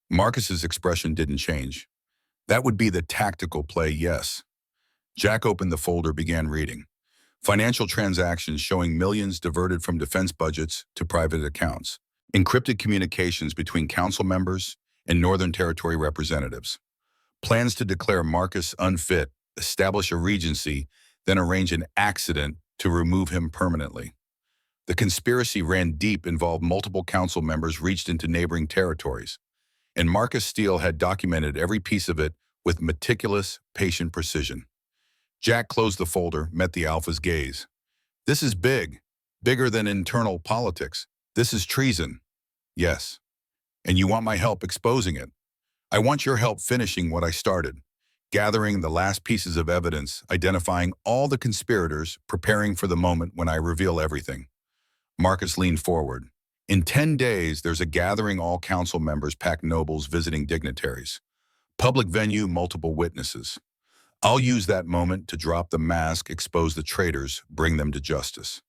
Marcus's expression didn't change. That would be the tactical play, yes. Jack opened the folder, began reading. Financial transactions showing millions diverted from defense budgets to private accounts. Encrypted communications between council members and Northern Territory representatives. Plans to declare Marcus unfit, establish a regency, then arrange an accident to remove him permanently. The conspiracy ran deep, involved multiple council members, reached into neighboring territories, and Marcus Steele had documented every piece of it with meticulous, patient precision. Jack closed the folder, met the Alpha's gaze. This is big, bigger than internal politics. This is treason. Yes. And you want my help exposing it. I want your help finishing what I started, gathering the last pieces of evidence, identifying all the conspirators, preparing for the moment when I reveal everything. Marcus leaned forward. In 10 days, there's a gathering, all council members, packed nobles, visiting dignitaries. Public venue, multiple witnesses. I'll use that moment to drop the mask, expose the traitors, bring them to justice.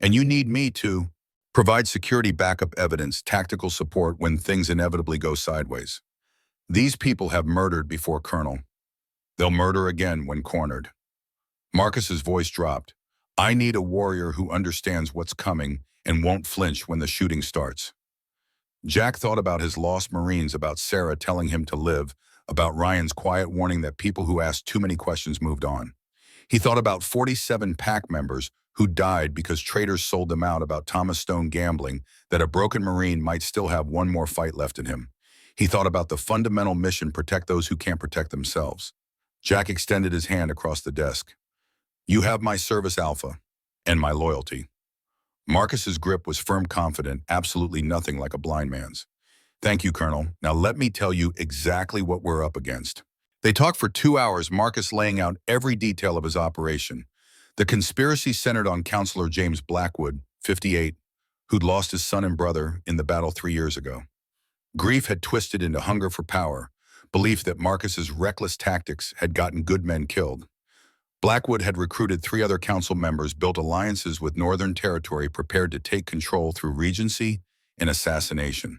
And you need me to provide security, backup evidence, tactical support when things inevitably go sideways. These people have murdered before, Colonel. They'll murder again when cornered. Marcus's voice dropped. I need a warrior who understands what's coming and won't flinch when the shooting starts. Jack thought about his lost Marines, about Sarah telling him to live, about Ryan's quiet warning that people who asked too many questions moved on. He thought about 47 pack members who died because traitors sold them out, about Thomas Stone gambling, that a broken Marine might still have one more fight left in him. He thought about the fundamental mission: protect those who can't protect themselves. Jack extended his hand across the desk. You have my service, Alpha, and my loyalty. Marcus's grip was firm, confident, absolutely nothing like a blind man's. Thank you, Colonel. Now let me tell you exactly what we're up against. They talked for 2 hours, Marcus laying out every detail of his operation. The conspiracy centered on Counselor James Blackwood, 58, who'd lost his son and brother in the battle 3 years ago. Grief had twisted into hunger for power, belief that Marcus's reckless tactics had gotten good men killed. Blackwood had recruited 3 other council members, built alliances with Northern Territory, prepared to take control through regency and assassination.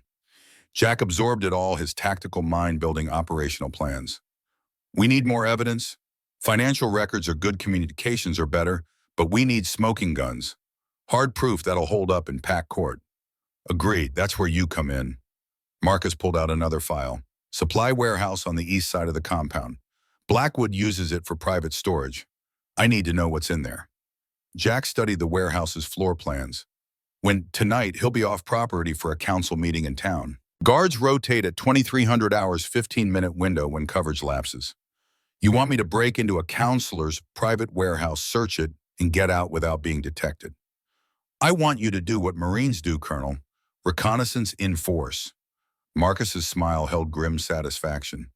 Jack absorbed it all, his tactical mind building operational plans. We need more evidence. Financial records are good, communications are better, but we need smoking guns. Hard proof that'll hold up in pack court. Agreed, that's where you come in. Marcus pulled out another file. Supply warehouse on the east side of the compound. Blackwood uses it for private storage. I need to know what's in there. Jack studied the warehouse's floor plans. Tonight, he'll be off property for a council meeting in town. Guards rotate at 2300 hours, 15-minute window when coverage lapses. You want me to break into a counselor's private warehouse, search it, and get out without being detected. I want you to do what Marines do, Colonel. Reconnaissance in force. Marcus's smile held grim satisfaction.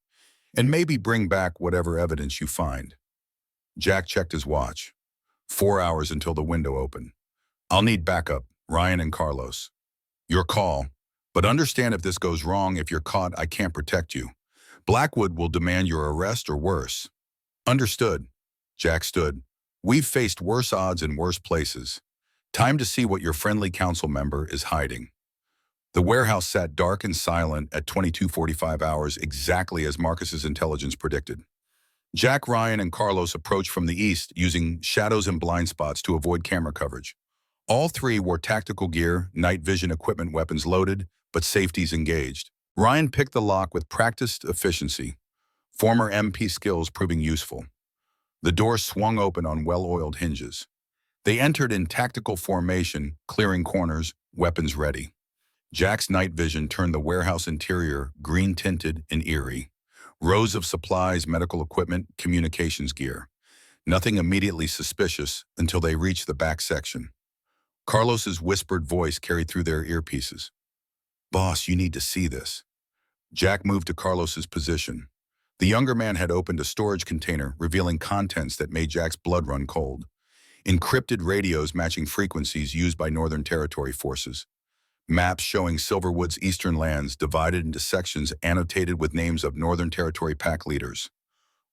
And maybe bring back whatever evidence you find. Jack checked his watch. 4 hours until the window opened. I'll need backup, Ryan and Carlos. Your call. But understand, if this goes wrong, if you're caught, I can't protect you. Blackwood will demand your arrest or worse. Understood. Jack stood. We've faced worse odds in worse places. Time to see what your friendly council member is hiding. The warehouse sat dark and silent at 22:45 hours, exactly as Marcus's intelligence predicted. Jack, Ryan, and Carlos approached from the east, using shadows and blind spots to avoid camera coverage. All 3 wore tactical gear, night vision equipment, weapons loaded, but safeties engaged. Ryan picked the lock with practiced efficiency, former MP skills proving useful. The door swung open on well-oiled hinges. They entered in tactical formation, clearing corners, weapons ready. Jack's night vision turned the warehouse interior green-tinted and eerie. Rows of supplies, medical equipment, communications gear. Nothing immediately suspicious until they reached the back section. Carlos's whispered voice carried through their earpieces. Boss, you need to see this. Jack moved to Carlos's position. The younger man had opened a storage container, revealing contents that made Jack's blood run cold. Encrypted radios matching frequencies used by Northern Territory forces. Maps showing Silverwood's eastern lands divided into sections annotated with names of Northern Territory pack leaders.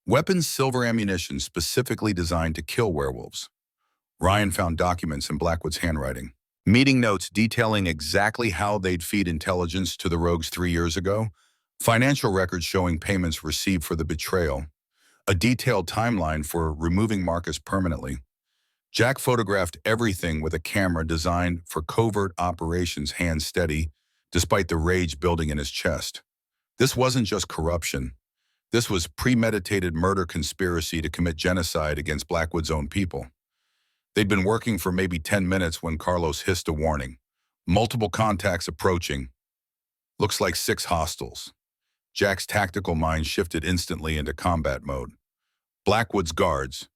Weapons, silver ammunition specifically designed to kill werewolves. Ryan found documents in Blackwood's handwriting. Meeting notes detailing exactly how they'd feed intelligence to the rogues 3 years ago. Financial records showing payments received for the betrayal. A detailed timeline for removing Marcus permanently. Jack photographed everything with a camera designed for covert operations, hands steady, despite the rage building in his chest. This wasn't just corruption. This was premeditated murder conspiracy to commit genocide against Blackwood's own people. They'd been working for maybe 10 minutes when Carlos hissed a warning. Multiple contacts approaching. Looks like 6 hostiles. Jack's tactical mind shifted instantly into combat mode. Blackwood's guards.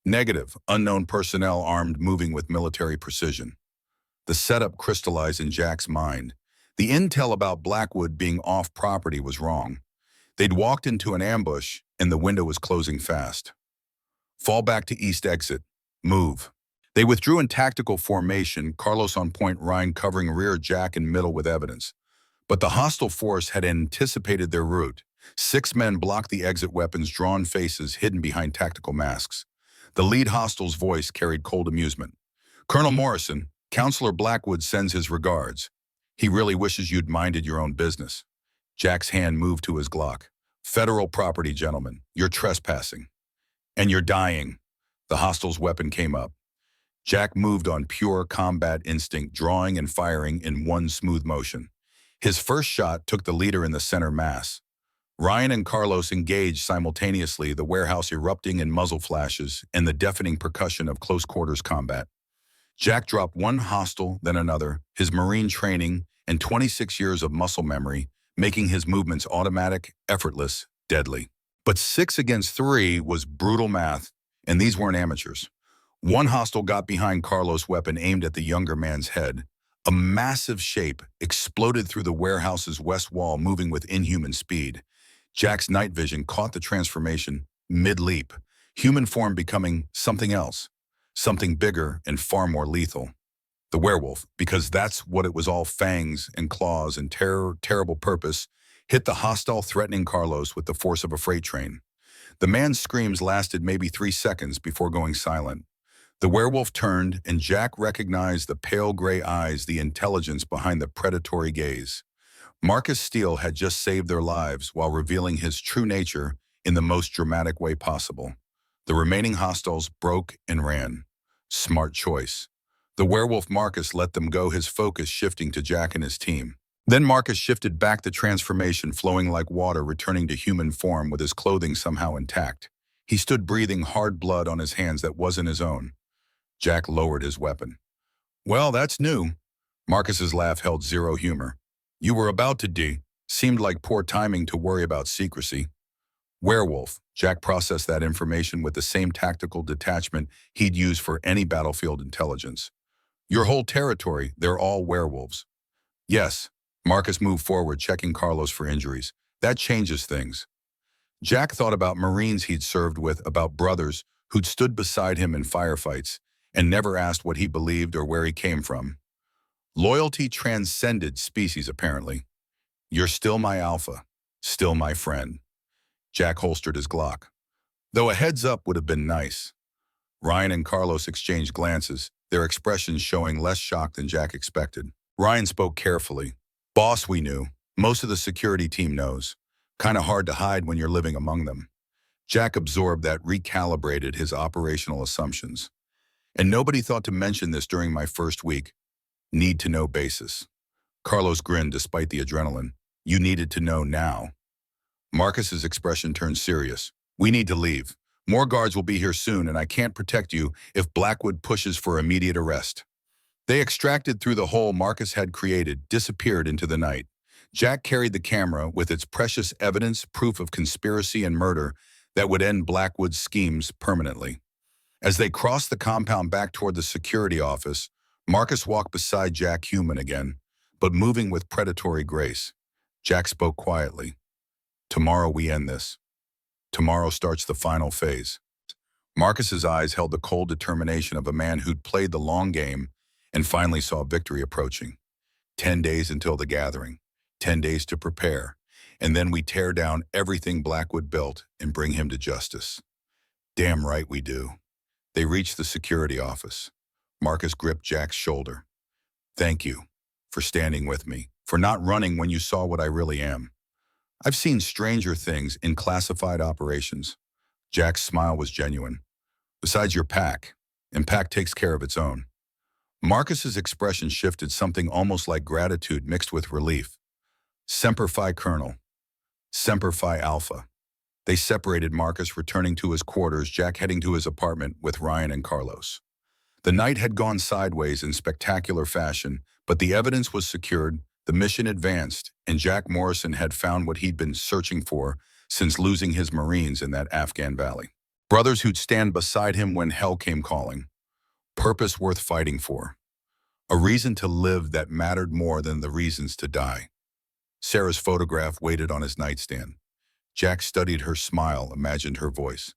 Negative, unknown personnel armed moving with military precision. The setup crystallized in Jack's mind. The intel about Blackwood being off-property was wrong. They'd walked into an ambush, and the window was closing fast. Fall back to east exit. Move. They withdrew in tactical formation, Carlos on point, Ryan covering rear, Jack in middle with evidence. But the hostile force had anticipated their route. 6 men blocked the exit, weapons drawn, faces hidden behind tactical masks. The lead hostile's voice carried cold amusement. "Colonel Morrison, Counselor Blackwood sends his regards. He really wishes you'd minded your own business." Jack's hand moved to his Glock. "Federal property, gentlemen. You're trespassing. And you're dying." The hostile's weapon came up. Jack moved on pure combat instinct, drawing and firing in one smooth motion. His first shot took the leader in the center mass. Ryan and Carlos engaged simultaneously, the warehouse erupting in muzzle flashes and the deafening percussion of close-quarters combat. Jack dropped one hostile, then another, his Marine training and 26 years of muscle memory, making his movements automatic, effortless, deadly. But 6 against 3 was brutal math, and these weren't amateurs. One hostile got behind Carlos' weapon aimed at the younger man's head. A massive shape exploded through the warehouse's west wall, moving with inhuman speed. Jack's night vision caught the transformation mid-leap, human form becoming something else, something bigger and far more lethal. The werewolf, because that's what it was, all fangs and claws and terrible purpose, hit the hostile, threatening Carlos with the force of a freight train. The man's screams lasted maybe 3 seconds before going silent. The werewolf turned, and Jack recognized the pale gray eyes, the intelligence behind the predatory gaze. Marcus Steele had just saved their lives while revealing his true nature in the most dramatic way possible. The remaining hostiles broke and ran. Smart choice. The werewolf Marcus let them go, his focus shifting to Jack and his team. Then Marcus shifted back, the transformation flowing like water, returning to human form with his clothing somehow intact. He stood breathing hard blood on his hands that wasn't his own. Jack lowered his weapon. "Well, that's new." Marcus's laugh held zero humor. "You were about to Seemed like poor timing to worry about secrecy." "Werewolf." Jack processed that information with the same tactical detachment he'd use for any battlefield intelligence. "Your whole territory, they're all werewolves." "Yes." Marcus moved forward, checking Carlos for injuries. "That changes things." Jack thought about Marines he'd served with, about brothers who'd stood beside him in firefights and never asked what he believed or where he came from. Loyalty transcended species, apparently. "You're still my alpha, still my friend." Jack holstered his Glock. Though a heads up would have been nice. Ryan and Carlos exchanged glances, their expressions showing less shock than Jack expected. Ryan spoke carefully. "Boss, we knew. Most of the security team knows. Kinda hard to hide when you're living among them." Jack absorbed that, recalibrated his operational assumptions. "And nobody thought to mention this during my first week. Need-to-know basis." Carlos grinned despite the adrenaline. "You needed to know now." Marcus's expression turned serious. "We need to leave. More guards will be here soon, and I can't protect you if Blackwood pushes for immediate arrest." They extracted through the hole Marcus had created, disappeared into the night. Jack carried the camera with its precious evidence, proof of conspiracy and murder that would end Blackwood's schemes permanently. As they crossed the compound back toward the security office, Marcus walked beside Jack, human again, but moving with predatory grace. Jack spoke quietly. "Tomorrow we end this. Tomorrow starts the final phase." Marcus's eyes held the cold determination of a man who'd played the long game and finally saw victory approaching. 10 days until the gathering, 10 days to prepare, and then we tear down everything Blackwood built and bring him to justice. "Damn right we do." They reached the security office. Marcus gripped Jack's shoulder. "Thank you for standing with me, for not running when you saw what I really am. I've seen stranger things in classified operations." Jack's smile was genuine. "Besides your pack, and pack takes care of its own." Marcus's expression shifted, something almost like gratitude mixed with relief. "Semper Fi, Colonel. Semper Fi, Alpha." They separated, Marcus returning to his quarters, Jack heading to his apartment with Ryan and Carlos. The night had gone sideways in spectacular fashion, but the evidence was secured, the mission advanced, and Jack Morrison had found what he'd been searching for since losing his Marines in that Afghan valley. Brothers who'd stand beside him when hell came calling. Purpose worth fighting for. A reason to live that mattered more than the reasons to die. Sarah's photograph waited on his nightstand. Jack studied her smile, imagined her voice.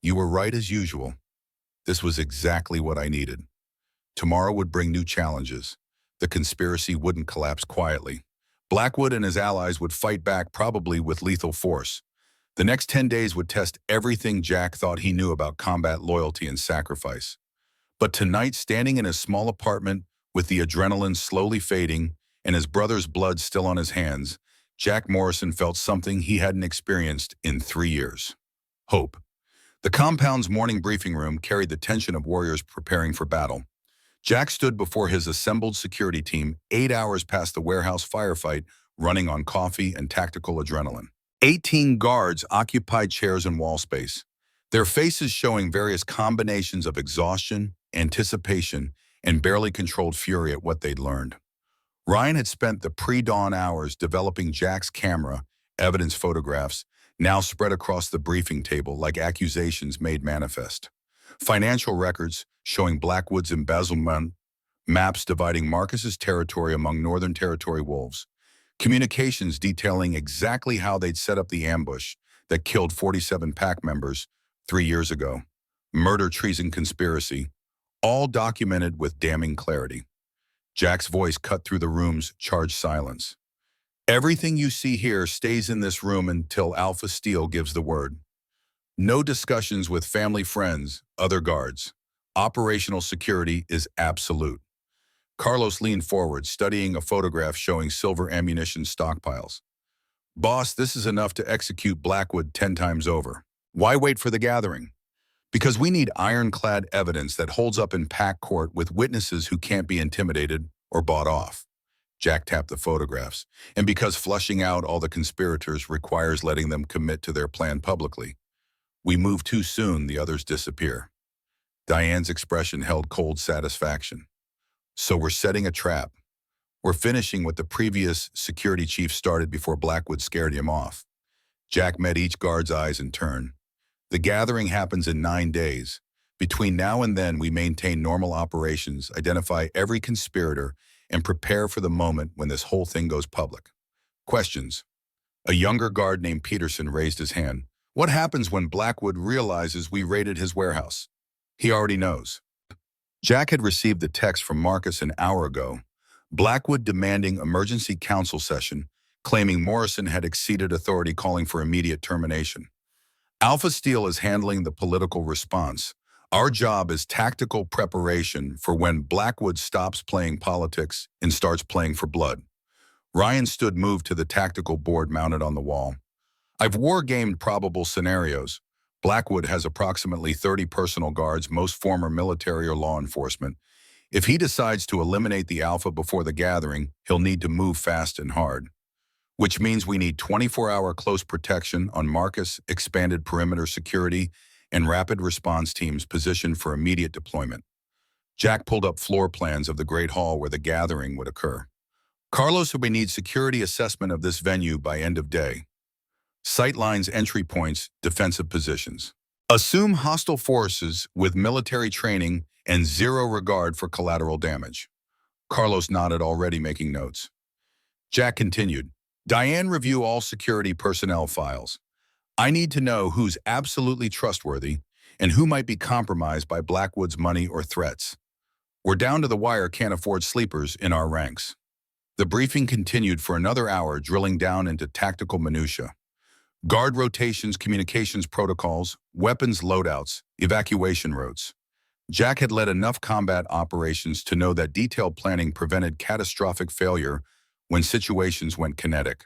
You were right as usual. This was exactly what I needed. Tomorrow would bring new challenges. The conspiracy wouldn't collapse quietly. Blackwood and his allies would fight back, probably with lethal force. The next 10 days would test everything Jack thought he knew about combat loyalty and sacrifice. But tonight, standing in his small apartment with the adrenaline slowly fading and his brother's blood still on his hands, Jack Morrison felt something he hadn't experienced in 3 years. Hope. The compound's morning briefing room carried the tension of warriors preparing for battle. Jack stood before his assembled security team 8 hours past the warehouse firefight, running on coffee and tactical adrenaline. 18 guards occupied chairs and wall space, their faces showing various combinations of exhaustion, anticipation, and barely controlled fury at what they'd learned. Ryan had spent the pre-dawn hours developing Jack's camera, evidence photographs, now spread across the briefing table like accusations made manifest. Financial records showing Blackwood's embezzlement, maps dividing Marcus's territory among Northern Territory wolves, communications detailing exactly how they'd set up the ambush that killed 47 pack members 3 years ago, murder, treason, conspiracy, all documented with damning clarity. Jack's voice cut through the room's charged silence. Everything you see here stays in this room until Alpha Steel gives the word. No discussions with family, friends, other guards. Operational security is absolute. Carlos leaned forward, studying a photograph showing silver ammunition stockpiles. Boss, this is enough to execute Blackwood 10 times over. Why wait for the gathering? Because we need ironclad evidence that holds up in pack court with witnesses who can't be intimidated or bought off. Jack tapped the photographs, and because flushing out all the conspirators requires letting them commit to their plan publicly. We move too soon, the others disappear. Diane's expression held cold satisfaction. So we're setting a trap. We're finishing what the previous security chief started before Blackwood scared him off. Jack met each guard's eyes in turn. The gathering happens in 9 days. Between now and then, we maintain normal operations, identify every conspirator, and prepare for the moment when this whole thing goes public. Questions. A younger guard named Peterson raised his hand. What happens when Blackwood realizes we raided his warehouse? He already knows. Jack had received a text from Marcus an hour ago. Blackwood demanding emergency council session, claiming Morrison had exceeded authority, calling for immediate termination. Alpha Steel is handling the political response. Our job is tactical preparation for when Blackwood stops playing politics and starts playing for blood. Ryan stood moved to the tactical board mounted on the wall. I've war-gamed probable scenarios. Blackwood has approximately 30 personal guards, most former military or law enforcement. If he decides to eliminate the Alpha before the gathering, he'll need to move fast and hard. Which means we need 24-hour close protection on Marcus, expanded perimeter security, and rapid response teams positioned for immediate deployment. Jack pulled up floor plans of the Great Hall where the gathering would occur. Carlos, we need security assessment of this venue by end of day. Sightlines, entry points, defensive positions. Assume hostile forces with military training and zero regard for collateral damage. Carlos nodded, already making notes. Jack continued. Diane, review all security personnel files. I need to know who's absolutely trustworthy and who might be compromised by Blackwood's money or threats. We're down to the wire, can't afford sleepers in our ranks. The briefing continued for another hour, drilling down into tactical minutia. Guard rotations, communications protocols, weapons loadouts, evacuation routes. Jack had led enough combat operations to know that detailed planning prevented catastrophic failure when situations went kinetic.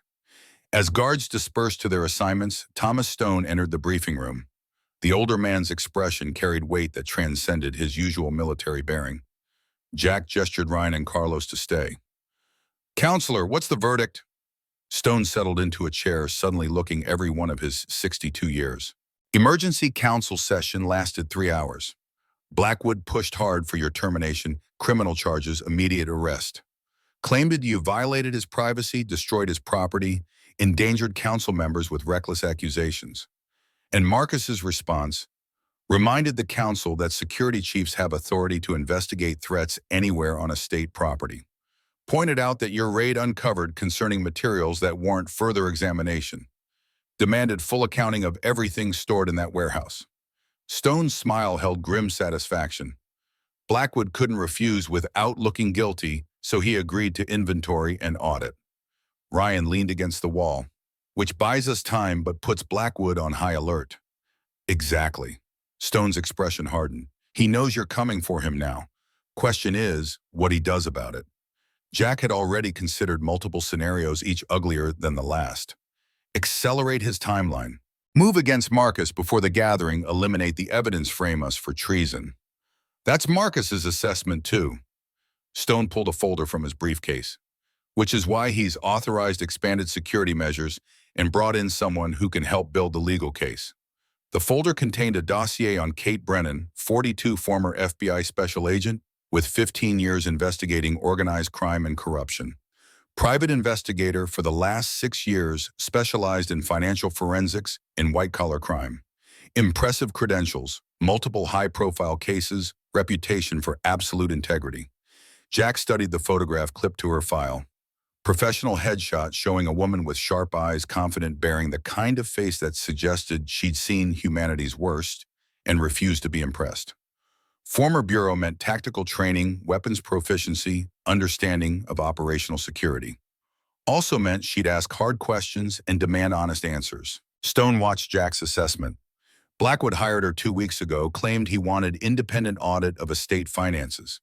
As guards dispersed to their assignments, Thomas Stone entered the briefing room. The older man's expression carried weight that transcended his usual military bearing. Jack gestured Ryan and Carlos to stay. Counselor, what's the verdict? Stone settled into a chair, suddenly looking every one of his 62 years. Emergency council session lasted 3 hours. Blackwood pushed hard for your termination, criminal charges, immediate arrest. Claimed you violated his privacy, destroyed his property, endangered council members with reckless accusations. And Marcus's response reminded the council that security chiefs have authority to investigate threats anywhere on a state property. Pointed out that your raid uncovered concerning materials that warrant further examination. Demanded full accounting of everything stored in that warehouse. Stone's smile held grim satisfaction. Blackwood couldn't refuse without looking guilty, so he agreed to inventory and audit. Ryan leaned against the wall, which buys us time but puts Blackwood on high alert. Exactly. Stone's expression hardened. He knows you're coming for him now. Question is, what he does about it. Jack had already considered multiple scenarios, each uglier than the last. Accelerate his timeline. Move against Marcus before the gathering, eliminate the evidence, frame us for treason. That's Marcus's assessment too. Stone pulled a folder from his briefcase, which is why he's authorized expanded security measures and brought in someone who can help build the legal case. The folder contained a dossier on Kate Brennan, 42, former FBI special agent, with 15 years investigating organized crime and corruption. Private investigator for the last 6 years, specialized in financial forensics and white-collar crime. Impressive credentials, multiple high-profile cases, reputation for absolute integrity. Jack studied the photograph clipped to her file. Professional headshot showing a woman with sharp eyes, confident, bearing the kind of face that suggested she'd seen humanity's worst and refused to be impressed. Former bureau meant tactical training, weapons proficiency, understanding of operational security. Also meant she'd ask hard questions and demand honest answers. Stone watched Jack's assessment. Blackwood hired her 2 weeks ago, claimed he wanted independent audit of estate finances.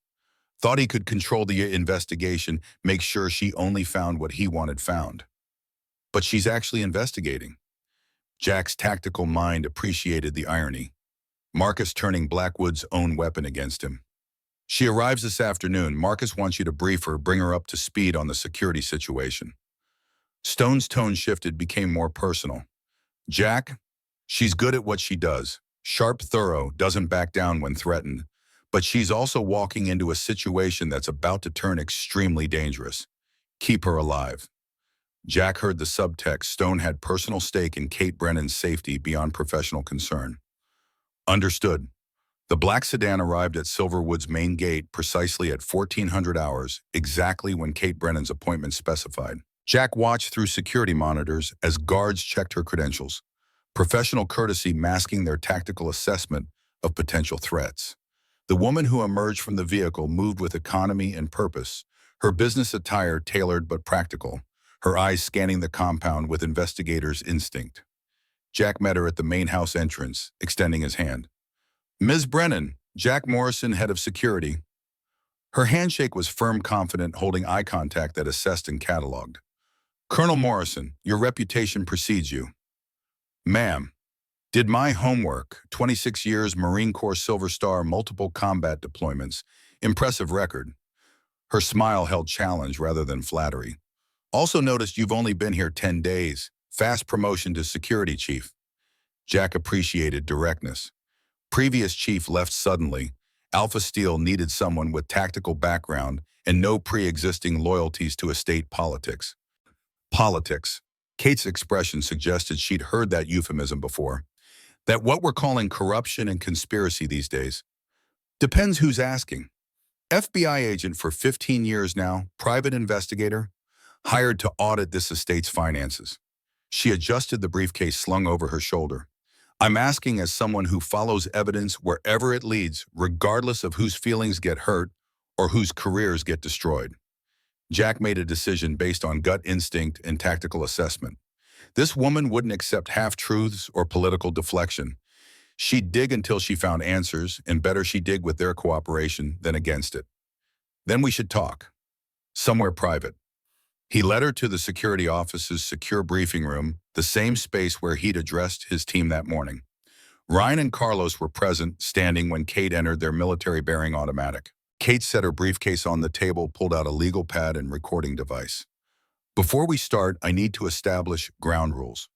Thought he could control the investigation, make sure she only found what he wanted found. But she's actually investigating. Jack's tactical mind appreciated the irony. Marcus turning Blackwood's own weapon against him. She arrives this afternoon. Marcus wants you to brief her, bring her up to speed on the security situation. Stone's tone shifted, became more personal. Jack, she's good at what she does. Sharp, thorough, doesn't back down when threatened. But she's also walking into a situation that's about to turn extremely dangerous. Keep her alive. Jack heard the subtext. Stone had personal stake in Kate Brennan's safety beyond professional concern. Understood. The black sedan arrived at Silverwood's main gate precisely at 1400 hours, exactly when Kate Brennan's appointment specified. Jack watched through security monitors as guards checked her credentials, professional courtesy masking their tactical assessment of potential threats. The woman who emerged from the vehicle moved with economy and purpose, her business attire tailored but practical, her eyes scanning the compound with investigator's instinct. Jack met her at the main house entrance, extending his hand. Ms. Brennan, Jack Morrison, head of security. Her handshake was firm, confident, holding eye contact that assessed and cataloged. Colonel Morrison, your reputation precedes you. Ma'am, did my homework, 26 years, Marine Corps Silver Star, multiple combat deployments, impressive record. Her smile held challenge rather than flattery. Also noticed you've only been here 10 days, fast promotion to security chief. Jack appreciated directness. Previous chief left suddenly. Alpha Steel needed someone with tactical background and no pre-existing loyalties to estate politics. Politics. Kate's expression suggested she'd heard that euphemism before. That what we're calling corruption and conspiracy these days. Depends who's asking. FBI agent for 15 years now, private investigator, hired to audit this estate's finances. She adjusted the briefcase slung over her shoulder. I'm asking as someone who follows evidence wherever it leads, regardless of whose feelings get hurt or whose careers get destroyed. Jack made a decision based on gut instinct and tactical assessment. This woman wouldn't accept half-truths or political deflection. She'd dig until she found answers, and better she dig with their cooperation than against it. Then we should talk. Somewhere private. He led her to the security office's secure briefing room, the same space where he'd addressed his team that morning. Ryan and Carlos were present, standing when Kate entered their military-bearing automatic. Kate set her briefcase on the table, pulled out a legal pad and recording device. Before we start, I need to establish ground rules.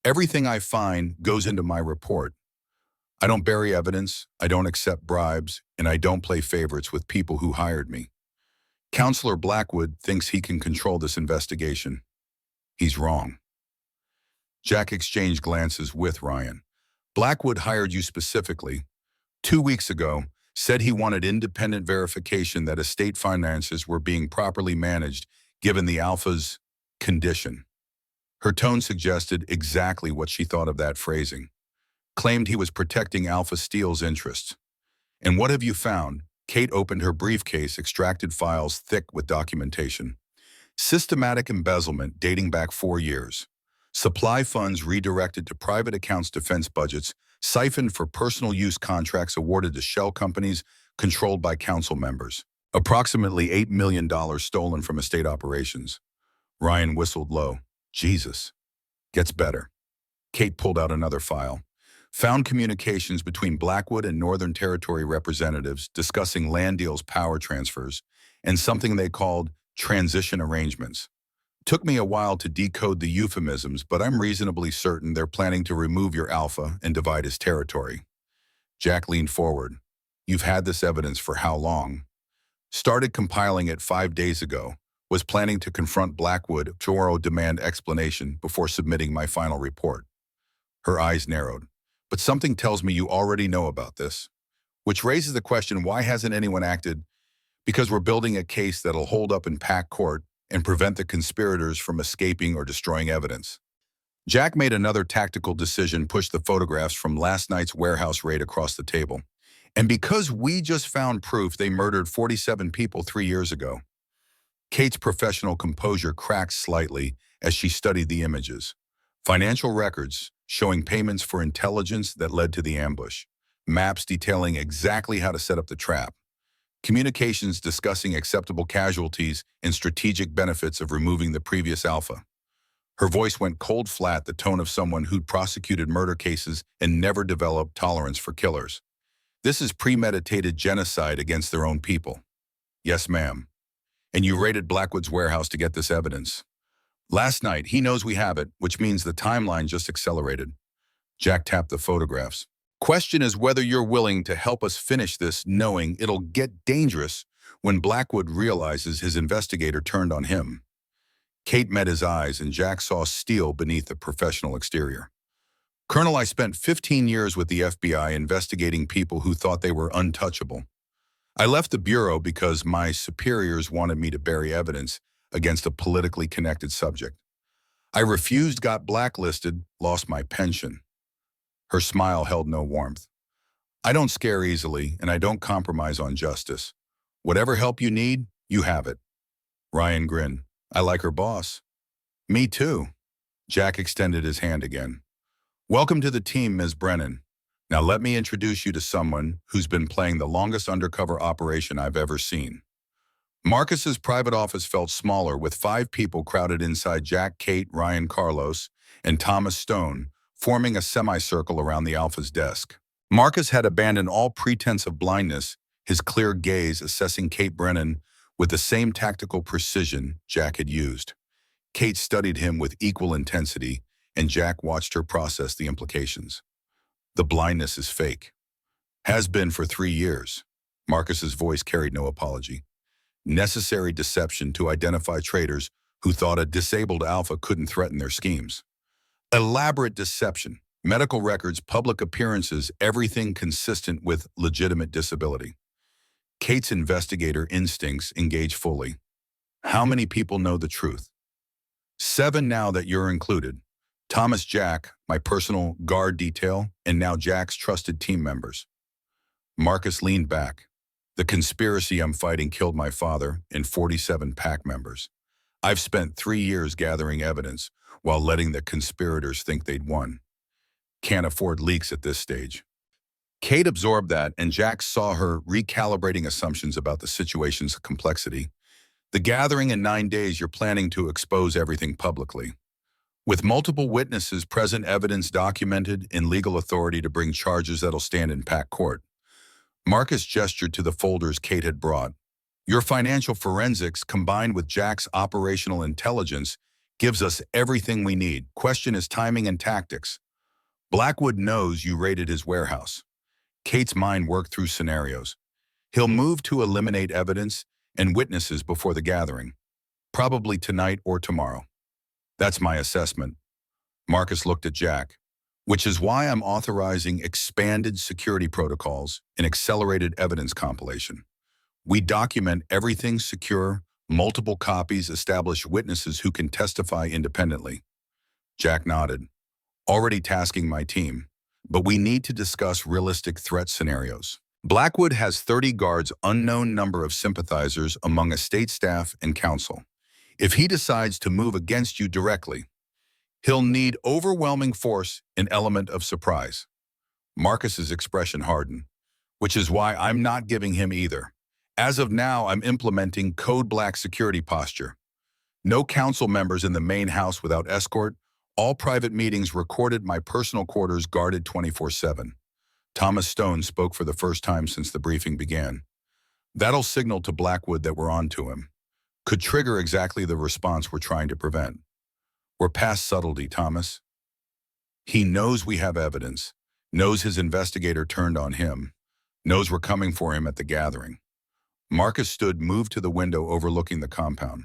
Everything I find goes into my report. I don't bury evidence, I don't accept bribes, and I don't play favorites with people who hired me. Counselor Blackwood thinks he can control this investigation. He's wrong. Jack exchanged glances with Ryan. Blackwood hired you specifically, 2 weeks ago, said he wanted independent verification that estate finances were being properly managed given the Alpha's condition. Her tone suggested exactly what she thought of that phrasing. Claimed he was protecting Alpha Steel's interests. And what have you found? Kate opened her briefcase, extracted files thick with documentation. Systematic embezzlement dating back 4 years. Supply funds redirected to private accounts defense budgets, siphoned for personal use contracts awarded to shell companies controlled by council members. Approximately $8 million stolen from estate operations. Ryan whistled low. Jesus. Gets better. Kate pulled out another file. Found communications between Blackwood and Northern Territory representatives discussing land deals, power transfers, and something they called transition arrangements. Took me a while to decode the euphemisms, but I'm reasonably certain they're planning to remove your Alpha and divide his territory. Jack leaned forward. You've had this evidence for how long? Started compiling it 5 days ago. Was planning to confront Blackwood, thorough demand explanation before submitting my final report. Her eyes narrowed. But something tells me you already know about this. Which raises the question, why hasn't anyone acted? Because we're building a case that'll hold up in packed court and prevent the conspirators from escaping or destroying evidence. Jack made another tactical decision, pushed the photographs from last night's warehouse raid across the table. And because we just found proof they murdered 47 people 3 years ago. Kate's professional composure cracked slightly as she studied the images. Financial records showing payments for intelligence that led to the ambush. Maps detailing exactly how to set up the trap. Communications discussing acceptable casualties and strategic benefits of removing the previous Alpha. Her voice went cold flat, the tone of someone who'd prosecuted murder cases and never developed tolerance for killers. This is premeditated genocide against their own people. Yes, ma'am. And you raided Blackwood's warehouse to get this evidence. Last night, he knows we have it, which means the timeline just accelerated. Jack tapped the photographs. Question is whether you're willing to help us finish this, knowing it'll get dangerous when Blackwood realizes his investigator turned on him. Kate met his eyes, and Jack saw steel beneath the professional exterior. Colonel, I spent 15 years with the FBI investigating people who thought they were untouchable. I left the Bureau because my superiors wanted me to bury evidence against a politically connected subject. I refused, got blacklisted, lost my pension. Her smile held no warmth. I don't scare easily, and I don't compromise on justice. Whatever help you need, you have it. Ryan grinned. I like her boss. Me too. Jack extended his hand again. Welcome to the team, Ms. Brennan. Now let me introduce you to someone who's been playing the longest undercover operation I've ever seen. Marcus's private office felt smaller, with 5 people crowded inside: Jack, Kate, Ryan, Carlos, and Thomas Stone, forming a semicircle around the Alpha's desk. Marcus had abandoned all pretense of blindness, his clear gaze assessing Kate Brennan with the same tactical precision Jack had used. Kate studied him with equal intensity, and Jack watched her process the implications. The blindness is fake. Has been for 3 years. Marcus's voice carried no apology. Necessary deception to identify traitors who thought a disabled Alpha couldn't threaten their schemes. Elaborate deception, medical records, public appearances, everything consistent with legitimate disability. Kate's investigator instincts engage fully. How many people know the truth? 7 now that you're included. Thomas, Jack, my personal guard detail, and now Jack's trusted team members. Marcus leaned back. The conspiracy I'm fighting killed my father and 47 pack members. I've spent 3 years gathering evidence while letting the conspirators think they'd won. Can't afford leaks at this stage. Kate absorbed that, and Jack saw her recalibrating assumptions about the situation's complexity. The gathering in 9 days, you're planning to expose everything publicly. With multiple witnesses present, evidence documented, and legal authority to bring charges that'll stand in packed court. Marcus gestured to the folders Kate had brought. Your financial forensics combined with Jack's operational intelligence gives us everything we need. Question is timing and tactics. Blackwood knows you raided his warehouse. Kate's mind worked through scenarios. He'll move to eliminate evidence and witnesses before the gathering, probably tonight or tomorrow. That's my assessment. Marcus looked at Jack, which is why I'm authorizing expanded security protocols and accelerated evidence compilation. We document everything secure, multiple copies, establish witnesses who can testify independently. Jack nodded. Already tasking my team, but we need to discuss realistic threat scenarios. Blackwood has 30 guards, unknown number of sympathizers among estate staff and council. If he decides to move against you directly, he'll need overwhelming force, an element of surprise. Marcus's expression hardened, which is why I'm not giving him either. As of now, I'm implementing Code Black security posture. No council members in the main house without escort. All private meetings recorded, my personal quarters guarded 24/7. Thomas Stone spoke for the first time since the briefing began. That'll signal to Blackwood that we're on to him. Could trigger exactly the response we're trying to prevent. We're past subtlety, Thomas. He knows we have evidence, knows his investigator turned on him, knows we're coming for him at the gathering. Marcus stood, moved to the window overlooking the compound.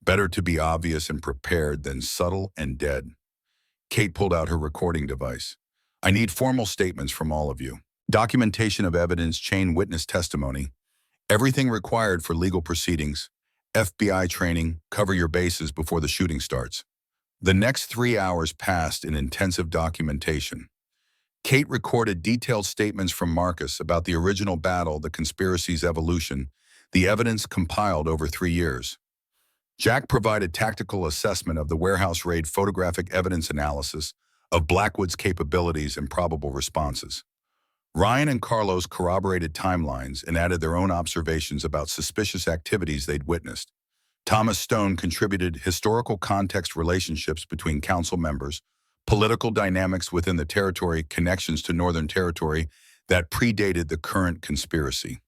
Better to be obvious and prepared than subtle and dead. Kate pulled out her recording device. I need formal statements from all of you. Documentation of evidence, chain witness testimony, everything required for legal proceedings, FBI training, cover your bases before the shooting starts. The next 3 hours passed in intensive documentation. Kate recorded detailed statements from Marcus about the original battle, the conspiracy's evolution, the evidence compiled over 3 years. Jack provided tactical assessment of the warehouse raid, photographic evidence analysis of Blackwood's capabilities and probable responses. Ryan and Carlos corroborated timelines and added their own observations about suspicious activities they'd witnessed. Thomas Stone contributed historical context, relationships between council members, political dynamics within the territory, connections to Northern Territory that predated the current conspiracy.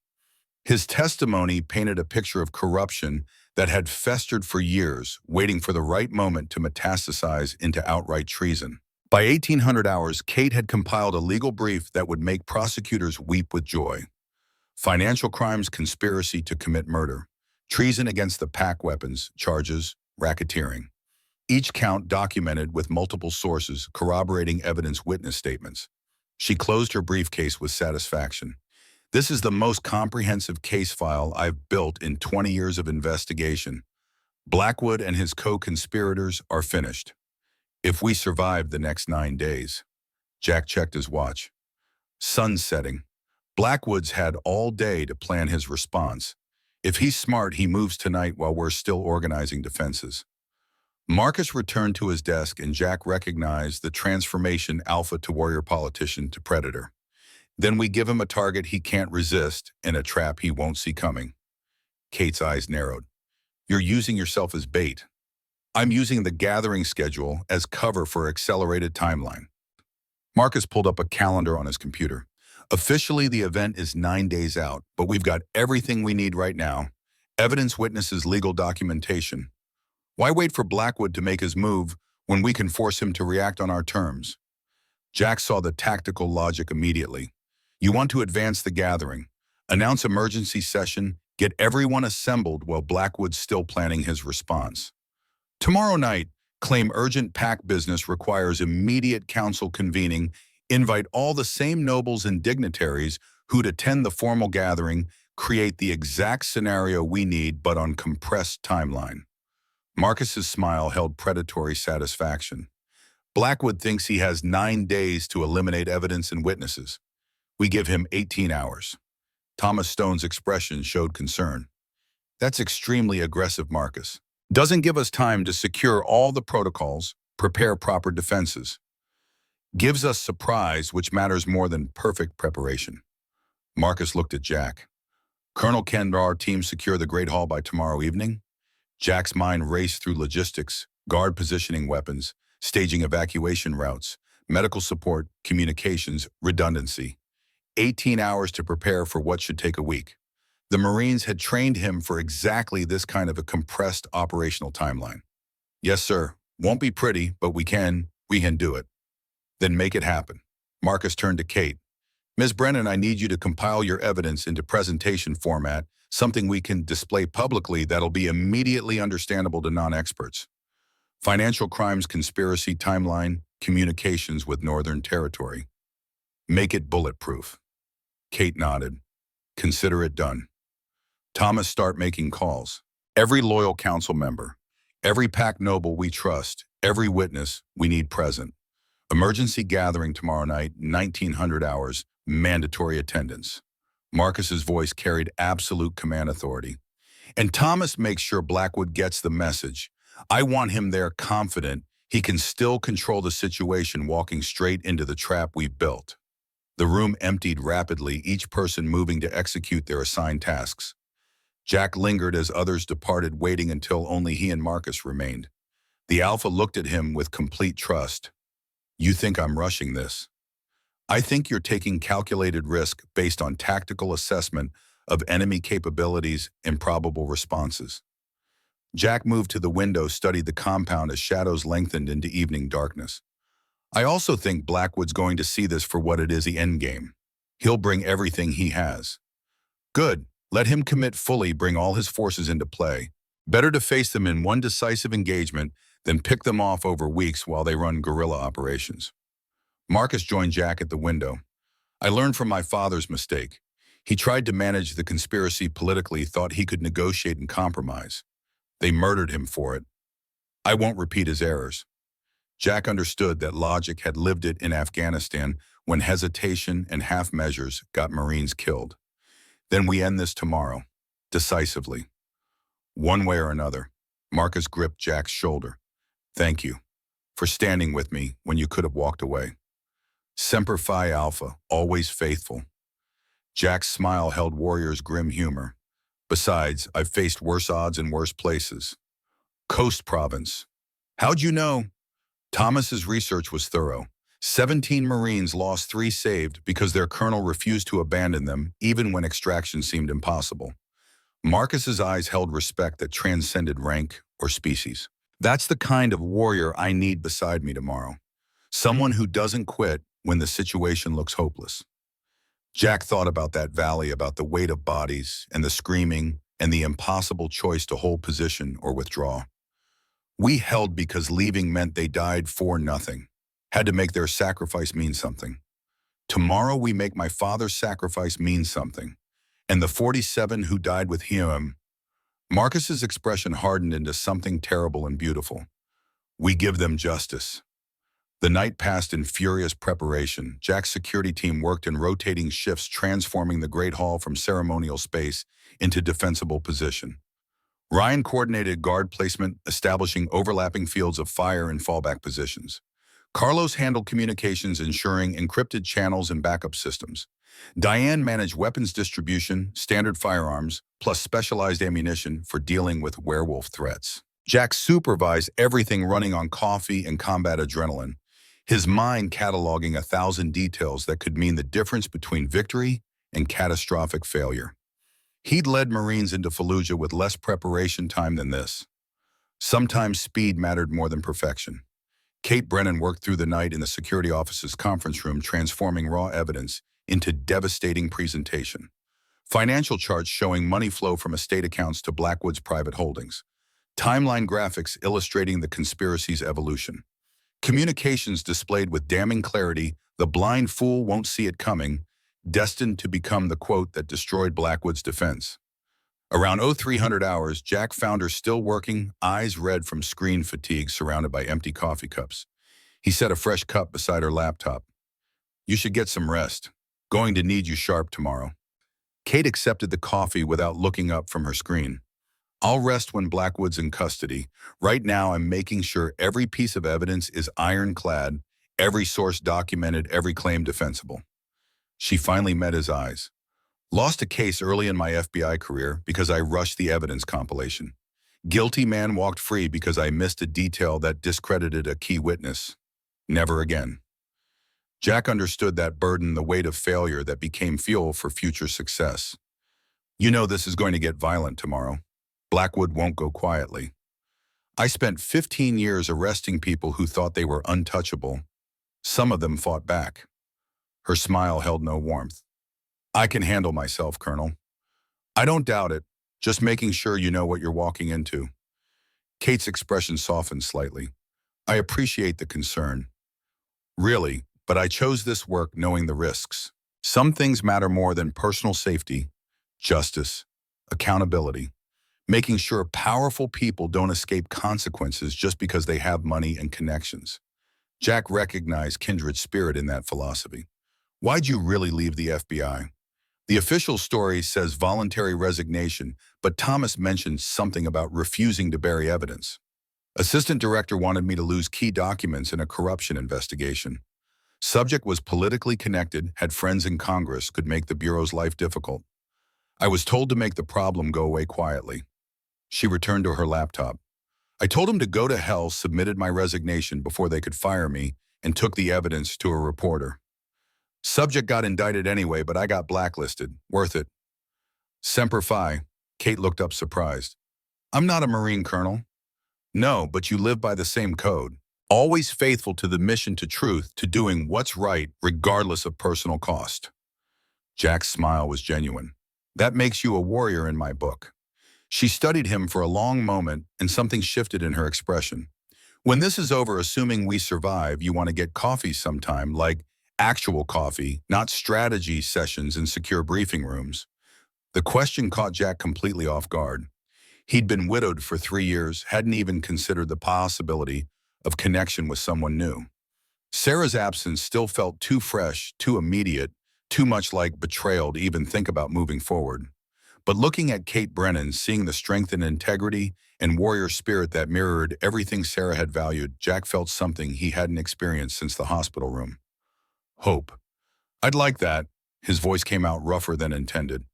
His testimony painted a picture of corruption that had festered for years, waiting for the right moment to metastasize into outright treason. By 1800 hours, Kate had compiled a legal brief that would make prosecutors weep with joy. Financial crimes, conspiracy to commit murder, treason against the pack, weapons charges, racketeering. Each count documented with multiple sources, corroborating evidence, witness statements. She closed her briefcase with satisfaction. This is the most comprehensive case file I've built in 20 years of investigation. Blackwood and his co-conspirators are finished. If we survive the next 9 days. Jack checked his watch. Sun setting. Blackwood's had all day to plan his response. If he's smart, he moves tonight while we're still organizing defenses. Marcus returned to his desk and Jack recognized the transformation, alpha to warrior, politician to predator. Then we give him a target he can't resist and a trap he won't see coming. Kate's eyes narrowed. You're using yourself as bait. I'm using the gathering schedule as cover for accelerated timeline. Marcus pulled up a calendar on his computer. Officially, the event is 9 days out, but we've got everything we need right now. Evidence, witnesses, legal documentation. Why wait for Blackwood to make his move when we can force him to react on our terms? Jack saw the tactical logic immediately. You want to advance the gathering, announce emergency session, get everyone assembled while Blackwood's still planning his response. Tomorrow night, claim urgent pack business requires immediate council convening, invite all the same nobles and dignitaries who'd attend the formal gathering, create the exact scenario we need but on compressed timeline. Marcus's smile held predatory satisfaction. Blackwood thinks he has 9 days to eliminate evidence and witnesses. We give him 18 hours. Thomas Stone's expression showed concern. That's extremely aggressive, Marcus. Doesn't give us time to secure all the protocols, prepare proper defenses. Gives us surprise, which matters more than perfect preparation. Marcus looked at Jack. Colonel, can our team secure the Great Hall by tomorrow evening? Jack's mind raced through logistics, guard positioning weapons, staging evacuation routes, medical support, communications, redundancy. 18 hours to prepare for what should take a week. The Marines had trained him for exactly this kind of a compressed operational timeline. Yes, sir. Won't be pretty, but we can do it. Then make it happen. Marcus turned to Kate. Ms. Brennan, I need you to compile your evidence into presentation format, something we can display publicly that'll be immediately understandable to non-experts. Financial crimes conspiracy timeline, communications with Northern Territory. Make it bulletproof. Kate nodded. Consider it done. Thomas, start making calls. Every loyal council member, every pack noble we trust, every witness we need present. Emergency gathering tomorrow night, 1900 hours, mandatory attendance. Marcus's voice carried absolute command authority. And Thomas makes sure Blackwood gets the message. I want him there confident he can still control the situation, walking straight into the trap we've built. The room emptied rapidly, each person moving to execute their assigned tasks. Jack lingered as others departed, waiting until only he and Marcus remained. The Alpha looked at him with complete trust. You think I'm rushing this? I think you're taking calculated risk based on tactical assessment of enemy capabilities and probable responses. Jack moved to the window, studied the compound as shadows lengthened into evening darkness. I also think Blackwood's going to see this for what it is, the endgame. He'll bring everything he has. Good. Let him commit fully, bring all his forces into play. Better to face them in one decisive engagement than pick them off over weeks while they run guerrilla operations. Marcus joined Jack at the window. I learned from my father's mistake. He tried to manage the conspiracy politically, thought he could negotiate and compromise. They murdered him for it. I won't repeat his errors. Jack understood that logic had lived it in Afghanistan when hesitation and half measures got Marines killed. Then we end this tomorrow, decisively. One way or another. Marcus gripped Jack's shoulder. Thank you for standing with me when you could have walked away. Semper Fi Alpha, always faithful. Jack's smile held Warrior's grim humor. Besides, I've faced worse odds in worse places. Coast Province. How'd you know? Thomas's research was thorough. 17 Marines lost, 3 saved because their colonel refused to abandon them, even when extraction seemed impossible. Marcus's eyes held respect that transcended rank or species. That's the kind of warrior I need beside me tomorrow. Someone who doesn't quit when the situation looks hopeless. Jack thought about that valley, about the weight of bodies and the screaming and the impossible choice to hold position or withdraw. We held because leaving meant they died for nothing. Had to make their sacrifice mean something. Tomorrow we make my father's sacrifice mean something. And the 47 who died with him. Marcus's expression hardened into something terrible and beautiful. We give them justice. The night passed in furious preparation. Jack's security team worked in rotating shifts, transforming the Great Hall from ceremonial space into defensible position. Ryan coordinated guard placement, establishing overlapping fields of fire and fallback positions. Carlos handled communications, ensuring encrypted channels and backup systems. Diane managed weapons distribution, standard firearms, plus specialized ammunition for dealing with werewolf threats. Jack supervised everything, running on coffee and combat adrenaline, his mind cataloging 1,000 details that could mean the difference between victory and catastrophic failure. He'd led Marines into Fallujah with less preparation time than this. Sometimes speed mattered more than perfection. Kate Brennan worked through the night in the security office's conference room, transforming raw evidence into devastating presentation. Financial charts showing money flow from estate accounts to Blackwood's private holdings. Timeline graphics illustrating the conspiracy's evolution. Communications displayed with damning clarity, the blind fool won't see it coming, destined to become the quote that destroyed Blackwood's defense. Around 0300 hours, Jack found her still working, eyes red from screen fatigue, surrounded by empty coffee cups. He set a fresh cup beside her laptop. You should get some rest. Going to need you sharp tomorrow. Kate accepted the coffee without looking up from her screen. I'll rest when Blackwood's in custody. Right now, I'm making sure every piece of evidence is ironclad, every source documented, every claim defensible. She finally met his eyes. Lost a case early in my FBI career because I rushed the evidence compilation. Guilty man walked free because I missed a detail that discredited a key witness. Never again. Jack understood that burden, the weight of failure that became fuel for future success. You know this is going to get violent tomorrow. Blackwood won't go quietly. I spent 15 years arresting people who thought they were untouchable. Some of them fought back. Her smile held no warmth. I can handle myself, Colonel. I don't doubt it, just making sure you know what you're walking into. Kate's expression softened slightly. I appreciate the concern. Really, but I chose this work knowing the risks. Some things matter more than personal safety, justice, accountability, making sure powerful people don't escape consequences just because they have money and connections. Jack recognized kindred spirit in that philosophy. Why'd you really leave the FBI? The official story says voluntary resignation, but Thomas mentioned something about refusing to bury evidence. Assistant director wanted me to lose key documents in a corruption investigation. Subject was politically connected, had friends in Congress, could make the Bureau's life difficult. I was told to make the problem go away quietly. She returned to her laptop. I told him to go to hell, submitted my resignation before they could fire me, and took the evidence to a reporter. Subject got indicted anyway, but I got blacklisted. Worth it. Semper Fi. Kate looked up surprised. I'm not a Marine, Colonel. No, but you live by the same code. Always faithful to the mission, to truth, to doing what's right, regardless of personal cost. Jack's smile was genuine. That makes you a warrior in my book. She studied him for a long moment, and something shifted in her expression. When this is over, assuming we survive, you want to get coffee sometime, like actual coffee, not strategy sessions in secure briefing rooms. The question caught Jack completely off guard. He'd been widowed for 3 years, hadn't even considered the possibility of connection with someone new. Sarah's absence still felt too fresh, too immediate, too much like betrayal to even think about moving forward. But looking at Kate Brennan, seeing the strength and integrity and warrior spirit that mirrored everything Sarah had valued, Jack felt something he hadn't experienced since the hospital room. Hope. I'd like that. His voice came out rougher than intended.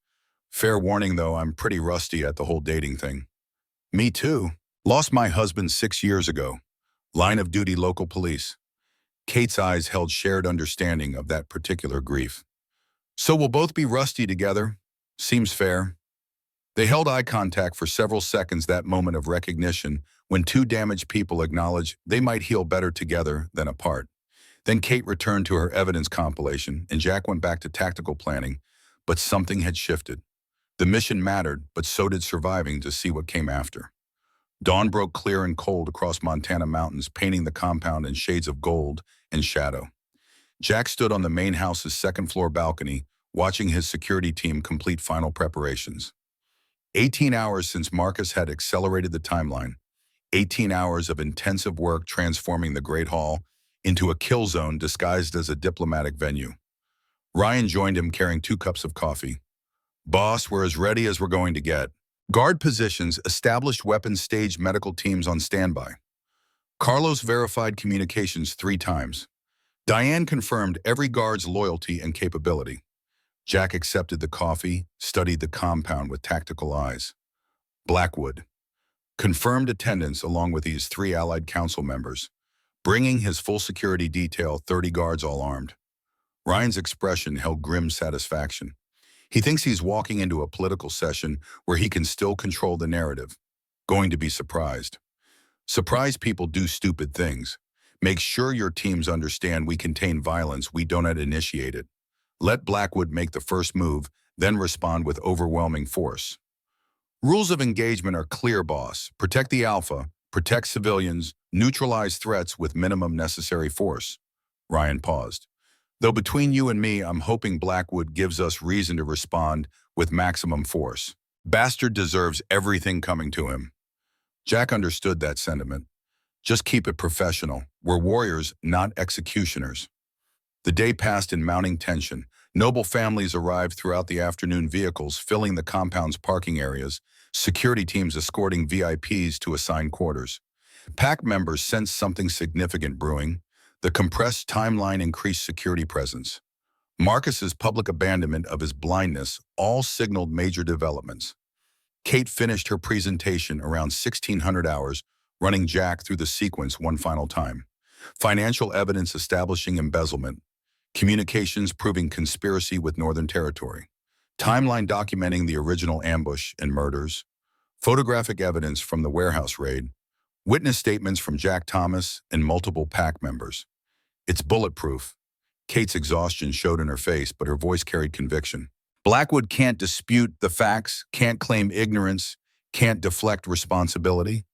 Fair warning, though, I'm pretty rusty at the whole dating thing. Me too. Lost my husband 6 years ago. Line of duty local police. Kate's eyes held shared understanding of that particular grief. So we'll both be rusty together. Seems fair. They held eye contact for several seconds, that moment of recognition when two damaged people acknowledge they might heal better together than apart. Then Kate returned to her evidence compilation, and Jack went back to tactical planning, but something had shifted. The mission mattered, but so did surviving to see what came after. Dawn broke clear and cold across Montana mountains, painting the compound in shades of gold and shadow. Jack stood on the main house's second-floor balcony, watching his security team complete final preparations. 18 hours since Marcus had accelerated the timeline. 18 hours of intensive work transforming the Great Hall into a kill zone disguised as a diplomatic venue. Ryan joined him carrying 2 cups of coffee. Boss, we're as ready as we're going to get. Guard positions, established weapons, staged medical teams on standby. Carlos verified communications 3 times. Diane confirmed every guard's loyalty and capability. Jack accepted the coffee, studied the compound with tactical eyes. Blackwood. Confirmed attendance along with these 3 allied council members, bringing his full security detail, 30 guards all armed. Ryan's expression held grim satisfaction. He thinks he's walking into a political session where he can still control the narrative. Going to be surprised. Surprised people do stupid things. Make sure your teams understand we contain violence, we don't initiate it. Let Blackwood make the first move, then respond with overwhelming force. Rules of engagement are clear, boss. Protect the Alpha, protect civilians, neutralize threats with minimum necessary force. Ryan paused. Though between you and me, I'm hoping Blackwood gives us reason to respond with maximum force. Bastard deserves everything coming to him. Jack understood that sentiment. Just keep it professional. We're warriors, not executioners. The day passed in mounting tension. Noble families arrived throughout the afternoon, vehicles filling the compound's parking areas, security teams escorting VIPs to assigned quarters. PAC members sensed something significant brewing. The compressed timeline increased security presence. Marcus's public abandonment of his blindness all signaled major developments. Kate finished her presentation around 1600 hours, running Jack through the sequence one final time. Financial evidence establishing embezzlement. Communications proving conspiracy with Northern Territory. timeline documenting the original ambush and murders, photographic evidence from the warehouse raid, witness statements from Jack Thomas and multiple pack members. It's bulletproof. Kate's exhaustion showed in her face, but her voice carried conviction. Blackwood can't dispute the facts, can't claim ignorance, can't deflect responsibility.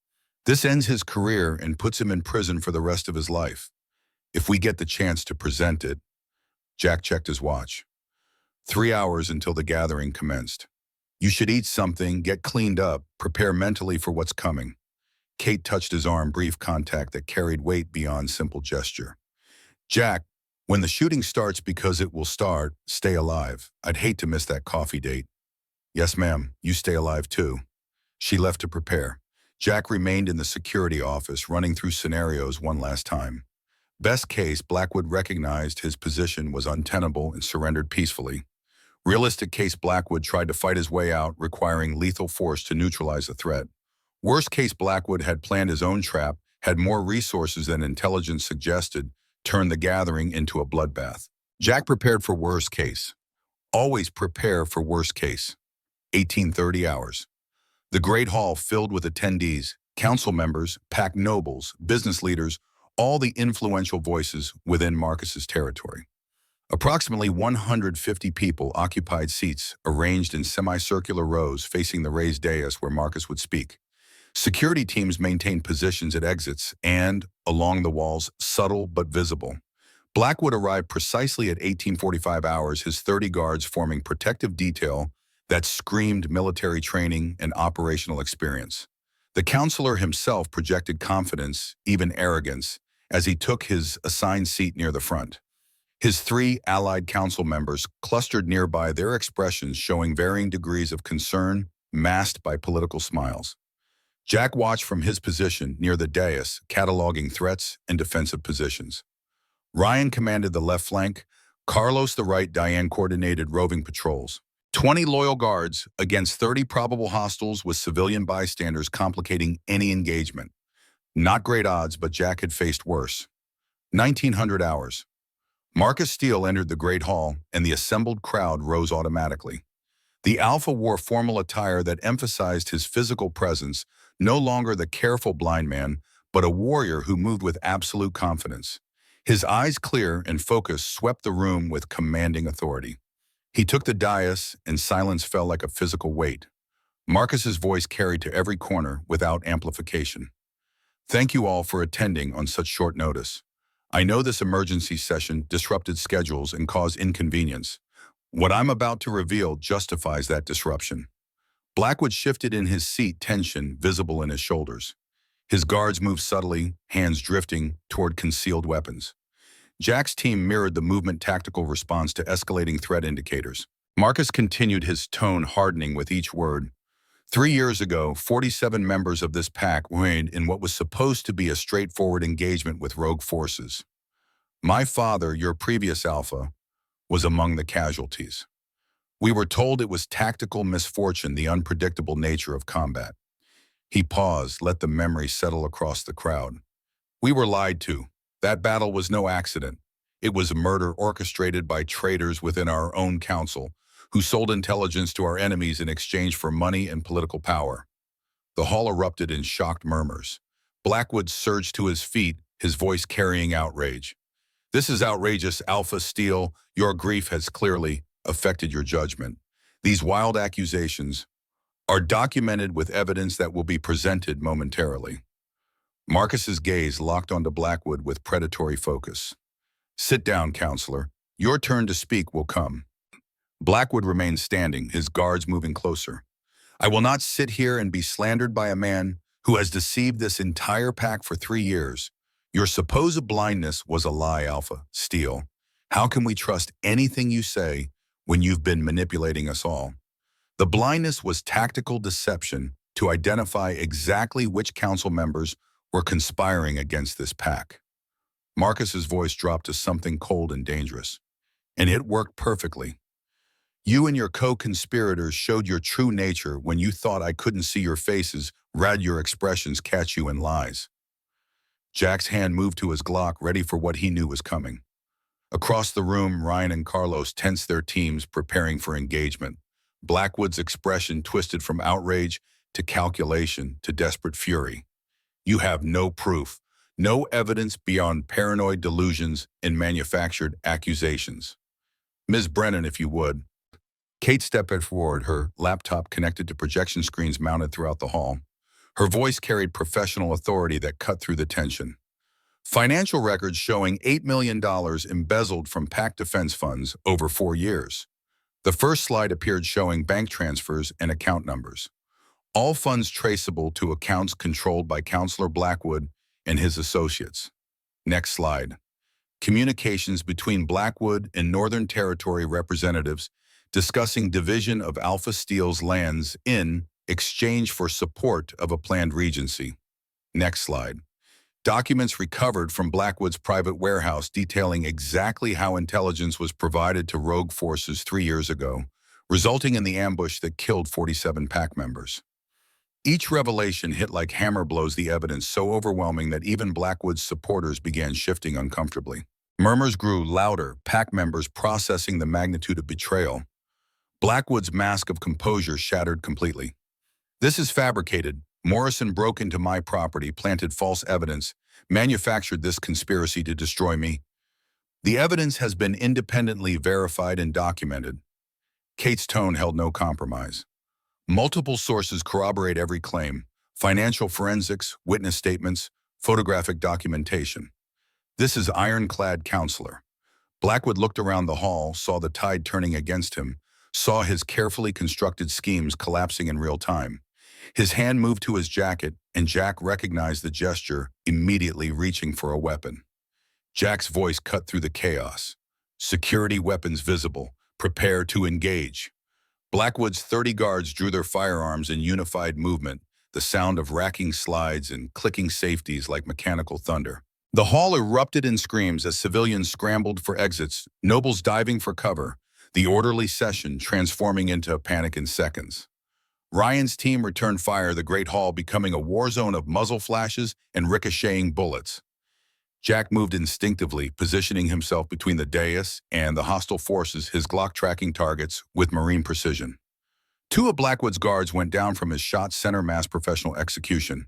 This ends his career and puts him in prison for the rest of his life. If we get the chance to present it. Jack checked his watch. 3 hours until the gathering commenced. You should eat something, get cleaned up, prepare mentally for what's coming. Kate touched his arm, brief contact that carried weight beyond simple gesture. Jack, when the shooting starts, because it will start, stay alive. I'd hate to miss that coffee date. Yes, ma'am, you stay alive too. She left to prepare. Jack remained in the security office, running through scenarios one last time. Best case, Blackwood recognized his position was untenable and surrendered peacefully. Realistic case, Blackwood tried to fight his way out, requiring lethal force to neutralize the threat. Worst case, Blackwood had planned his own trap, had more resources than intelligence suggested, turned the gathering into a bloodbath. Jack prepared for worst case. Always prepare for worst case. 1830 hours. The Great Hall filled with attendees, council members, pack nobles, business leaders, all the influential voices within Marcus's territory. Approximately 150 people occupied seats arranged in semicircular rows facing the raised dais where Marcus would speak. Security teams maintained positions at exits and, along the walls, subtle but visible. Blackwood arrived precisely at 1845 hours, his 30 guards forming protective detail that screamed military training and operational experience. The counselor himself projected confidence, even arrogance, as he took his assigned seat near the front. His 3 allied council members clustered nearby, their expressions showing varying degrees of concern, masked by political smiles. Jack watched from his position near the dais, cataloging threats and defensive positions. Ryan commanded the left flank, Carlos the right. Diane coordinated roving patrols. 20 loyal guards against 30 probable hostiles with civilian bystanders complicating any engagement. Not great odds, but Jack had faced worse. 1900 hours. Marcus Steele entered the Great Hall, and the assembled crowd rose automatically. The Alpha wore formal attire that emphasized his physical presence, no longer the careful blind man, but a warrior who moved with absolute confidence. His eyes, clear and focused, swept the room with commanding authority. He took the dais, and silence fell like a physical weight. Marcus's voice carried to every corner without amplification. Thank you all for attending on such short notice. I know this emergency session disrupted schedules and caused inconvenience. What I'm about to reveal justifies that disruption. Blackwood shifted in his seat, tension visible in his shoulders. His guards moved subtly, hands drifting toward concealed weapons. Jack's team mirrored the movement, tactical response to escalating threat indicators. Marcus continued, his tone hardening with each word. 3 years ago, 47 members of this pack were in what was supposed to be a straightforward engagement with rogue forces. My father, your previous Alpha, was among the casualties. We were told it was tactical misfortune, the unpredictable nature of combat. He paused, let the memory settle across the crowd. We were lied to. That battle was no accident. It was a murder orchestrated by traitors within our own council, who sold intelligence to our enemies in exchange for money and political power. The hall erupted in shocked murmurs. Blackwood surged to his feet, his voice carrying outrage. This is outrageous, Alpha Steele. Your grief has clearly affected your judgment. These wild accusations are documented with evidence that will be presented momentarily. Marcus's gaze locked onto Blackwood with predatory focus. Sit down, counselor. Your turn to speak will come. Blackwood remained standing, his guards moving closer. I will not sit here and be slandered by a man who has deceived this entire pack for 3 years. Your supposed blindness was a lie, Alpha Steele. How can we trust anything you say when you've been manipulating us all? The blindness was tactical deception to identify exactly which council members were conspiring against this pack. Marcus's voice dropped to something cold and dangerous. And it worked perfectly. You and your co-conspirators showed your true nature when you thought I couldn't see your faces, read your expressions, catch you in lies. Jack's hand moved to his Glock, ready for what he knew was coming. Across the room, Ryan and Carlos tensed their teams, preparing for engagement. Blackwood's expression twisted from outrage to calculation to desperate fury. You have no proof, no evidence beyond paranoid delusions and manufactured accusations. Ms. Brennan, if you would. Kate stepped forward, her laptop connected to projection screens mounted throughout the hall. Her voice carried professional authority that cut through the tension. Financial records showing $8 million embezzled from PAC defense funds over 4 years. The first slide appeared showing bank transfers and account numbers. All funds traceable to accounts controlled by Counselor Blackwood and his associates. Next slide. Communications between Blackwood and Northern Territory representatives discussing division of Alpha Steel's lands in exchange for support of a planned regency. Next slide. Documents recovered from Blackwood's private warehouse detailing exactly how intelligence was provided to rogue forces 3 years ago, resulting in the ambush that killed 47 PAC members. Each revelation hit like hammer blows, the evidence so overwhelming that even Blackwood's supporters began shifting uncomfortably. Murmurs grew louder, PAC members processing the magnitude of betrayal. Blackwood's mask of composure shattered completely. This is fabricated. Morrison broke into my property, planted false evidence, manufactured this conspiracy to destroy me. The evidence has been independently verified and documented. Kate's tone held no compromise. Multiple sources corroborate every claim: financial forensics, witness statements, photographic documentation. This is ironclad, Counselor. Blackwood looked around the hall, saw the tide turning against him, saw his carefully constructed schemes collapsing in real time. His hand moved to his jacket, and Jack recognized the gesture, immediately reaching for a weapon. Jack's voice cut through the chaos. Security weapons visible. Prepare to engage. Blackwood's 30 guards drew their firearms in unified movement, the sound of racking slides and clicking safeties like mechanical thunder. The hall erupted in screams as civilians scrambled for exits, nobles diving for cover, the orderly session transforming into a panic in seconds. Ryan's team returned fire, the Great Hall becoming a war zone of muzzle flashes and ricocheting bullets. Jack moved instinctively, positioning himself between the dais and the hostile forces, his Glock tracking targets with marine precision. 2 of Blackwood's guards went down from his shot center mass professional execution.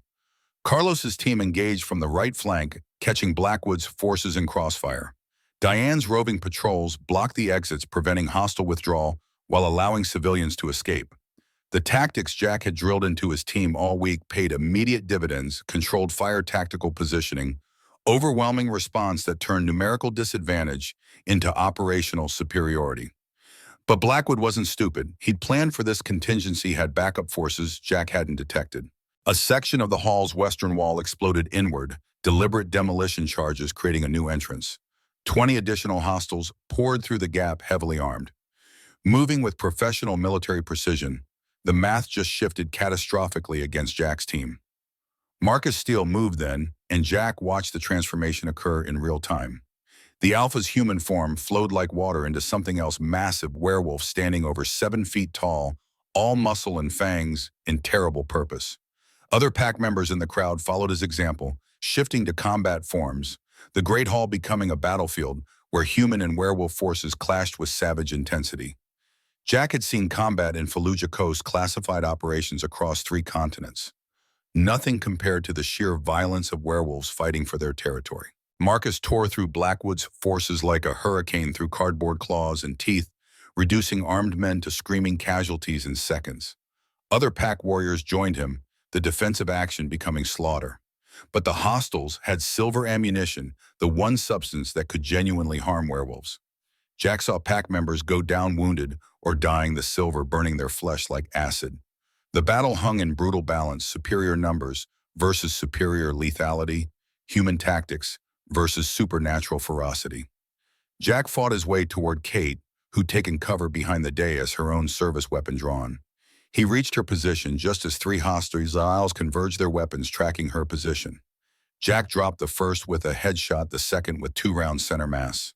Carlos's team engaged from the right flank, catching Blackwood's forces in crossfire. Diane's roving patrols blocked the exits, preventing hostile withdrawal while allowing civilians to escape. The tactics Jack had drilled into his team all week paid immediate dividends: controlled fire, tactical positioning, overwhelming response that turned numerical disadvantage into operational superiority. But Blackwood wasn't stupid. He'd planned for this contingency, had backup forces Jack hadn't detected. A section of the hall's western wall exploded inward, deliberate demolition charges creating a new entrance. 20 additional hostiles poured through the gap, heavily armed. Moving with professional military precision, the math just shifted catastrophically against Jack's team. Marcus Steele moved then, and Jack watched the transformation occur in real time. The Alpha's human form flowed like water into something else massive: Werewolf standing over 7 feet tall, all muscle and fangs, in terrible purpose. Other PAC members in the crowd followed his example, shifting to combat forms, the Great Hall becoming a battlefield where human and werewolf forces clashed with savage intensity. Jack had seen combat in Fallujah Coast classified operations across 3 continents. Nothing compared to the sheer violence of werewolves fighting for their territory. Marcus tore through Blackwood's forces like a hurricane through cardboard claws and teeth, reducing armed men to screaming casualties in seconds. Other PAC warriors joined him, the defensive action becoming slaughter. But the hostiles had silver ammunition, the one substance that could genuinely harm werewolves. Jack saw PAC members go down wounded or dying, the silver burning their flesh like acid. The battle hung in brutal balance: superior numbers versus superior lethality, human tactics versus supernatural ferocity. Jack fought his way toward Kate, who'd taken cover behind the dais, her own service weapon drawn. He reached her position just as 3 hostiles converged their weapons, tracking her position. Jack dropped the first with a headshot, the second with 2-round center mass.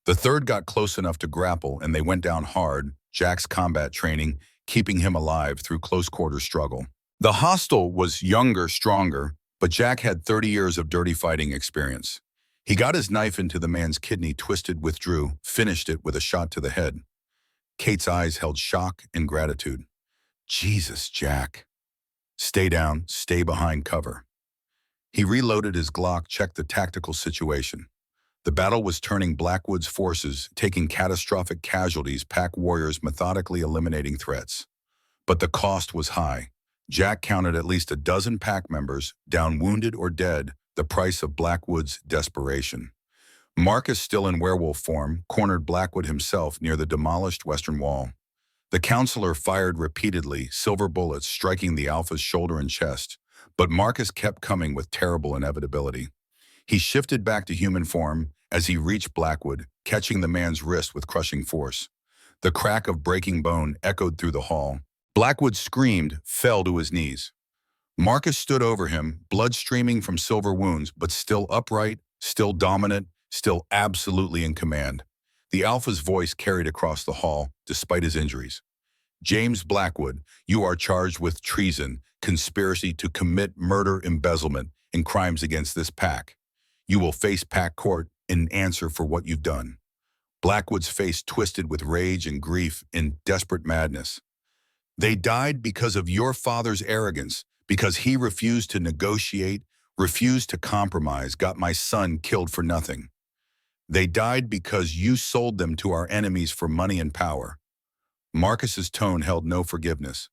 The third got close enough to grapple, and they went down hard, Jack's combat training keeping him alive through close-quarter struggle. The hostile was younger, stronger, but Jack had 30 years of dirty fighting experience. He got his knife into the man's kidney, twisted, withdrew, finished it with a shot to the head. Kate's eyes held shock and gratitude. Jesus, Jack. Stay down, stay behind cover. He reloaded his Glock, checked the tactical situation. The battle was turning Blackwood's forces, taking catastrophic casualties, pack warriors methodically eliminating threats. But the cost was high. Jack counted at least a dozen pack members, down wounded or dead, the price of Blackwood's desperation. Marcus, still in werewolf form, cornered Blackwood himself near the demolished western wall. The counselor fired repeatedly, silver bullets striking the Alpha's shoulder and chest, but Marcus kept coming with terrible inevitability. He shifted back to human form as he reached Blackwood, catching the man's wrist with crushing force. The crack of breaking bone echoed through the hall. Blackwood screamed, fell to his knees. Marcus stood over him, blood streaming from silver wounds, but still upright, still dominant, still absolutely in command. The Alpha's voice carried across the hall, despite his injuries. James Blackwood, you are charged with treason, conspiracy to commit murder, embezzlement, and crimes against this pack. You will face pack court in answer for what you've done. Blackwood's face twisted with rage and grief in desperate madness. They died because of your father's arrogance, because he refused to negotiate, refused to compromise, got my son killed for nothing. They died because you sold them to our enemies for money and power. Marcus's tone held no forgiveness.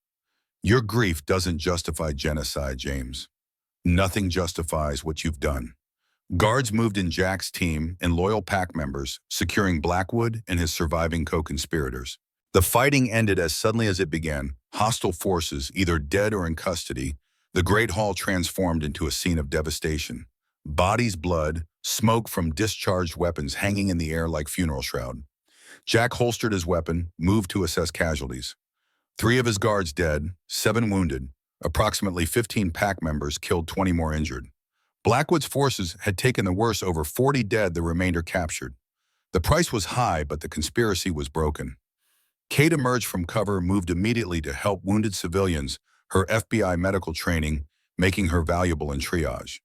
Your grief doesn't justify genocide, James. Nothing justifies what you've done. Guards moved in Jack's team and loyal pack members, securing Blackwood and his surviving co-conspirators. The fighting ended as suddenly as it began. Hostile forces, either dead or in custody, the Great Hall transformed into a scene of devastation. Bodies, blood, smoke from discharged weapons hanging in the air like funeral shroud. Jack holstered his weapon, moved to assess casualties. 3 of his guards dead, 7 wounded, approximately 15 pack members killed, 20 more injured. Blackwood's forces had taken the worst, over 40 dead, the remainder captured. The price was high, but the conspiracy was broken. Kate emerged from cover, moved immediately to help wounded civilians, her FBI medical training making her valuable in triage.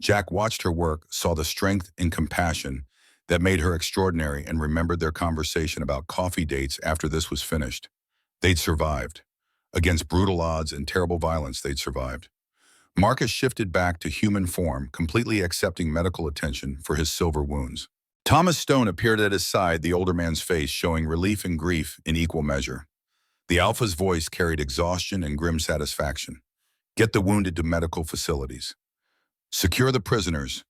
Jack watched her work, saw the strength and compassion that made her extraordinary, and remembered their conversation about coffee dates after this was finished. They'd survived. Against brutal odds and terrible violence, they'd survived. Marcus shifted back to human form, completely accepting medical attention for his silver wounds. Thomas Stone appeared at his side, the older man's face showing relief and grief in equal measure. The Alpha's voice carried exhaustion and grim satisfaction. Get the wounded to medical facilities. Secure the prisoners.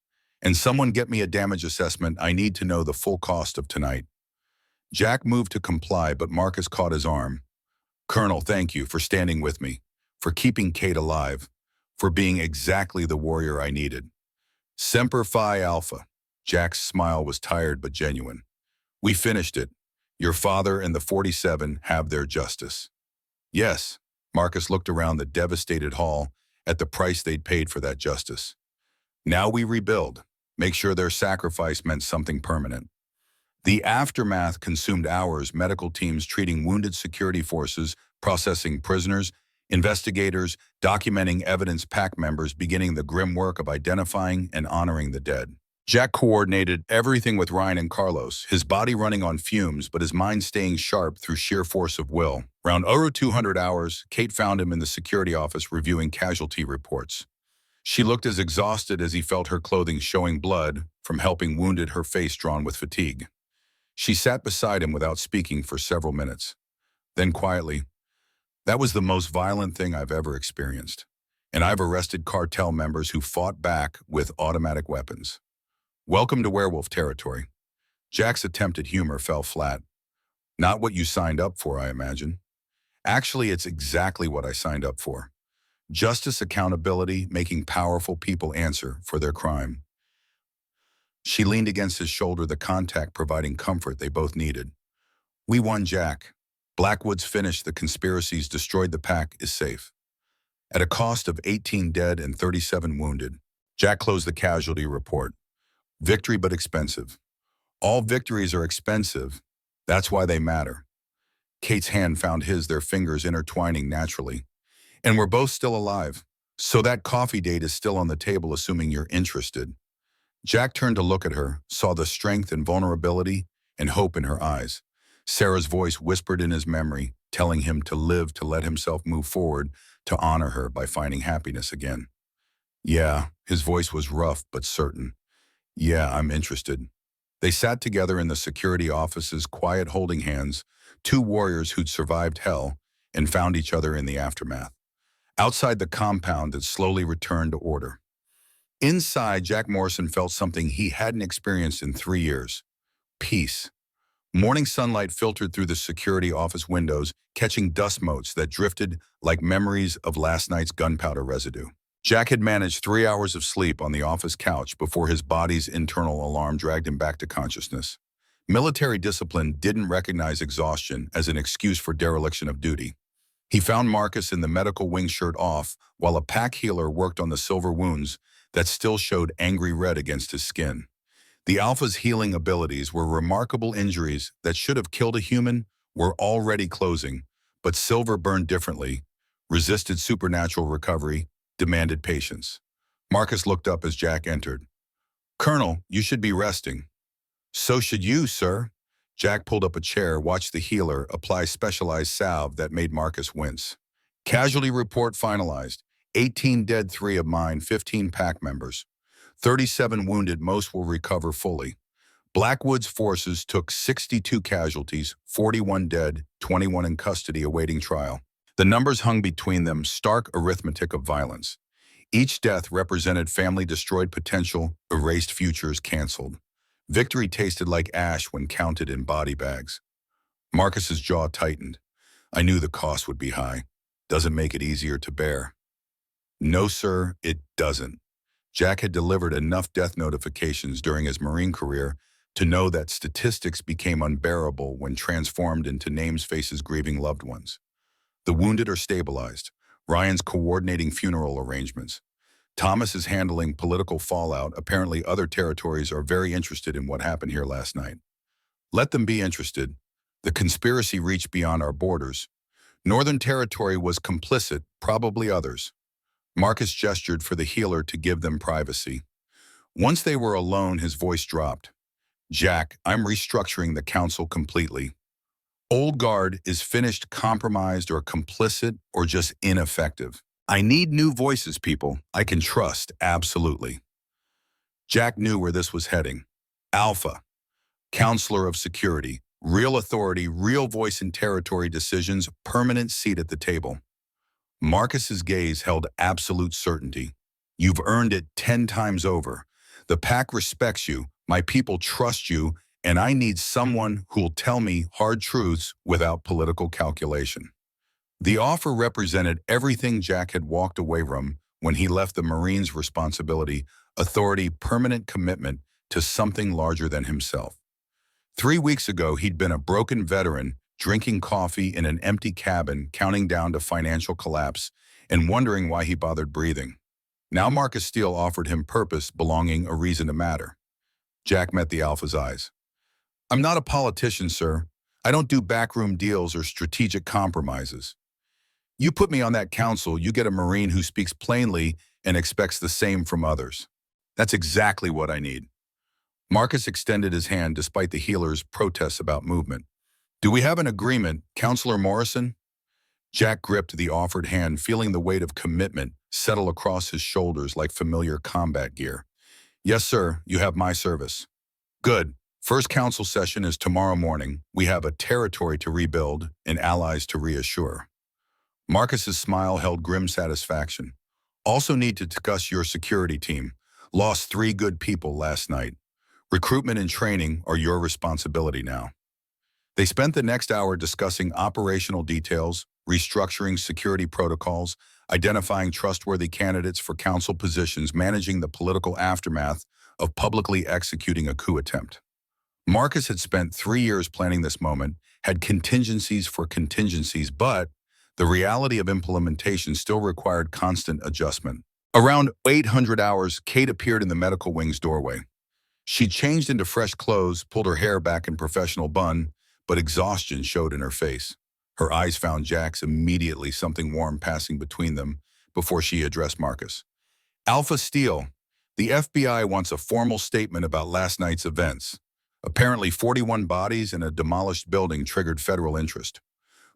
And someone get me a damage assessment. I need to know the full cost of tonight. Jack moved to comply, but Marcus caught his arm. Colonel, thank you for standing with me, for keeping Kate alive, for being exactly the warrior I needed. Semper Fi Alpha. Jack's smile was tired but genuine. We finished it. Your father and the 47 have their justice. Yes, Marcus looked around the devastated hall at the price they'd paid for that justice. Now we rebuild, make sure their sacrifice meant something permanent. The aftermath consumed hours, medical teams treating wounded, security forces processing prisoners, investigators documenting evidence, pack members beginning the grim work of identifying and honoring the dead. Jack coordinated everything with Ryan and Carlos, his body running on fumes but his mind staying sharp through sheer force of will. Around 0200 hours, Kate found him in the security office reviewing casualty reports. She looked as exhausted as he felt, her clothing showing blood from helping wounded, her face drawn with fatigue. She sat beside him without speaking for several minutes. Then quietly, that was the most violent thing I've ever experienced. And I've arrested cartel members who fought back with automatic weapons. Welcome to werewolf territory. Jack's attempt at humor fell flat. Not what you signed up for, I imagine. Actually, it's exactly what I signed up for. Justice, accountability, making powerful people answer for their crime. She leaned against his shoulder, the contact providing comfort they both needed. We won, Jack. Blackwood's finished, the conspiracies destroyed, the pack is safe. At a cost of 18 dead and 37 wounded, Jack closed the casualty report. Victory, but expensive. All victories are expensive. That's why they matter. Kate's hand found his, their fingers intertwining naturally. And we're both still alive. So that coffee date is still on the table, assuming you're interested. Jack turned to look at her, saw the strength and vulnerability and hope in her eyes. Sarah's voice whispered in his memory, telling him to live to let himself move forward, to honor her by finding happiness again. Yeah, his voice was rough but certain. Yeah, I'm interested. They sat together in the security offices, quiet holding hands, two warriors who'd survived hell and found each other in the aftermath. Outside the compound that slowly returned to order. Inside, Jack Morrison felt something he hadn't experienced in 3 years. Peace. Morning sunlight filtered through the security office windows, catching dust motes that drifted like memories of last night's gunpowder residue. Jack had managed 3 hours of sleep on the office couch before his body's internal alarm dragged him back to consciousness. Military discipline didn't recognize exhaustion as an excuse for dereliction of duty. He found Marcus in the medical wing, shirt off, while a pack healer worked on the silver wounds that still showed angry red against his skin. The Alpha's healing abilities were remarkable. Injuries that should have killed a human were already closing, but Silver burned differently, resisted supernatural recovery, demanded patience. Marcus looked up as Jack entered. "Colonel, you should be resting." "So should you, sir." Jack pulled up a chair, watched the healer apply specialized salve that made Marcus wince. Casualty report finalized. 18 dead, 3 of mine, 15 pack members. 37 wounded, most will recover fully. Blackwood's forces took 62 casualties, 41 dead, 21 in custody awaiting trial. The numbers hung between them, stark arithmetic of violence. Each death represented family destroyed potential, erased futures canceled. Victory tasted like ash when counted in body bags. Marcus's jaw tightened. "I knew the cost would be high. Doesn't make it easier to bear." "No, sir, it doesn't." Jack had delivered enough death notifications during his Marine career to know that statistics became unbearable when transformed into names, faces, grieving loved ones. The wounded are stabilized. Ryan's coordinating funeral arrangements. Thomas is handling political fallout. Apparently other territories are very interested in what happened here last night. Let them be interested. The conspiracy reached beyond our borders. Northern Territory was complicit, probably others. Marcus gestured for the healer to give them privacy. Once they were alone, his voice dropped. "Jack, I'm restructuring the council completely. Old guard is finished, compromised, or complicit, or just ineffective. I need new voices, people I can trust, absolutely." Jack knew where this was heading. Alpha, counselor of security, real authority, real voice in territory decisions, permanent seat at the table. Marcus's gaze held absolute certainty. "You've earned it 10 times over. The pack respects you, my people trust you, and I need someone who'll tell me hard truths without political calculation." The offer represented everything Jack had walked away from when he left the Marines' responsibility, authority, permanent commitment to something larger than himself. 3 weeks ago, he'd been a broken veteran, drinking coffee in an empty cabin, counting down to financial collapse, and wondering why he bothered breathing. Now Marcus Steele offered him purpose, belonging, a reason to matter. Jack met the Alpha's eyes. "I'm not a politician, sir. I don't do backroom deals or strategic compromises. You put me on that council, you get a Marine who speaks plainly and expects the same from others. That's exactly what I need." Marcus extended his hand despite the healer's protests about movement. "Do we have an agreement, Counselor Morrison?" Jack gripped the offered hand, feeling the weight of commitment settle across his shoulders like familiar combat gear. "Yes, sir, you have my service." "Good. First council session is tomorrow morning. We have a territory to rebuild and allies to reassure." Marcus's smile held grim satisfaction. "Also need to discuss your security team. Lost 3 good people last night. Recruitment and training are your responsibility now." They spent the next hour discussing operational details, restructuring security protocols, identifying trustworthy candidates for council positions, managing the political aftermath of publicly executing a coup attempt. Marcus had spent 3 years planning this moment, had contingencies for contingencies, but the reality of implementation still required constant adjustment. Around 800 hours, Kate appeared in the medical wing's doorway. She changed into fresh clothes, pulled her hair back in professional bun, but exhaustion showed in her face. Her eyes found Jack's immediately, something warm passing between them before she addressed Marcus. "Alpha Steele, the FBI wants a formal statement about last night's events. Apparently 41 bodies and a demolished building triggered federal interest.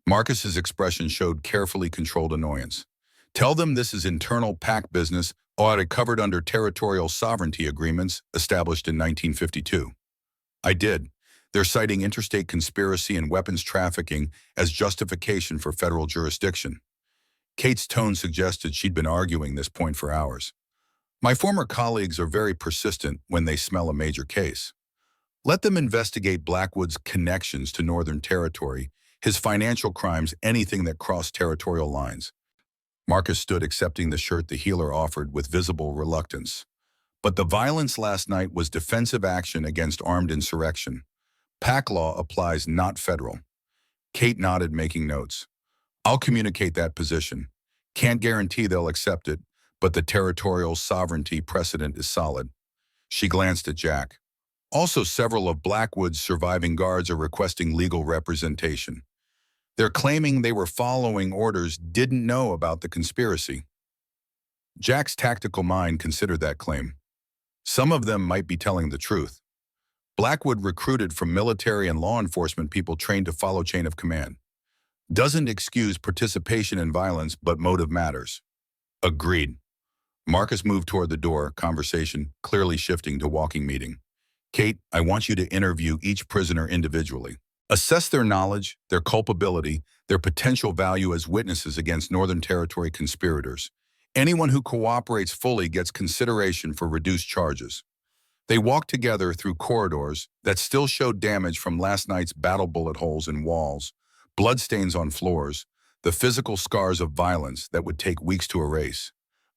Marcus's expression showed carefully controlled annoyance. Tell them this is internal PAC business audit covered under territorial sovereignty agreements established in 1952. I did. They're citing interstate conspiracy and weapons trafficking as justification for federal jurisdiction. Kate's tone suggested she'd been arguing this point for hours. My former colleagues are very persistent when they smell a major case. Let them investigate Blackwood's connections to Northern Territory, his financial crimes, anything that crossed territorial lines. Marcus stood accepting the shirt the healer offered with visible reluctance. But the violence last night was defensive action against armed insurrection. PAC law applies, not federal. Kate nodded, making notes. I'll communicate that position. Can't guarantee they'll accept it, but the territorial sovereignty precedent is solid. She glanced at Jack. Also, several of Blackwood's surviving guards are requesting legal representation. They're claiming they were following orders, didn't know about the conspiracy. Jack's tactical mind considered that claim. Some of them might be telling the truth. Blackwood recruited from military and law enforcement people trained to follow chain of command. Doesn't excuse participation in violence, but motive matters. Agreed. Marcus moved toward the door, conversation clearly shifting to walking meeting. Kate, I want you to interview each prisoner individually. Assess their knowledge, their culpability, their potential value as witnesses against Northern Territory conspirators. Anyone who cooperates fully gets consideration for reduced charges. They walked together through corridors that still showed damage from last night's battle bullet holes in walls, bloodstains on floors, the physical scars of violence that would take weeks to erase.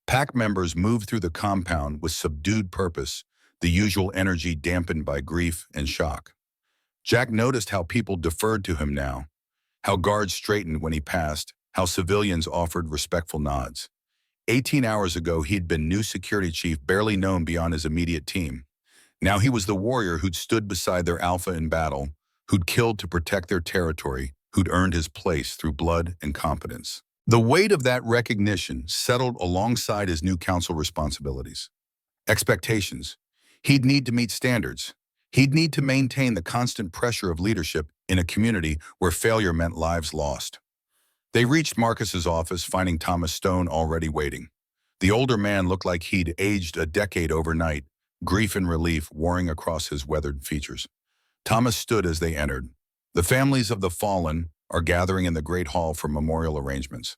PAC members moved through the compound with subdued purpose, the usual energy dampened by grief and shock. Jack noticed how people deferred to him now, how guards straightened when he passed, how civilians offered respectful nods. 18 hours ago, he'd been new security chief, barely known beyond his immediate team. Now he was the warrior who'd stood beside their alpha in battle, who'd killed to protect their territory, who'd earned his place through blood and competence. The weight of that recognition settled alongside his new council responsibilities. Expectations. He'd need to meet standards. He'd need to maintain the constant pressure of leadership in a community where failure meant lives lost. They reached Marcus's office, finding Thomas Stone already waiting. The older man looked like he'd aged a decade overnight, grief and relief warring across his weathered features. Thomas stood as they entered. The families of the fallen are gathering in the great hall for memorial arrangements.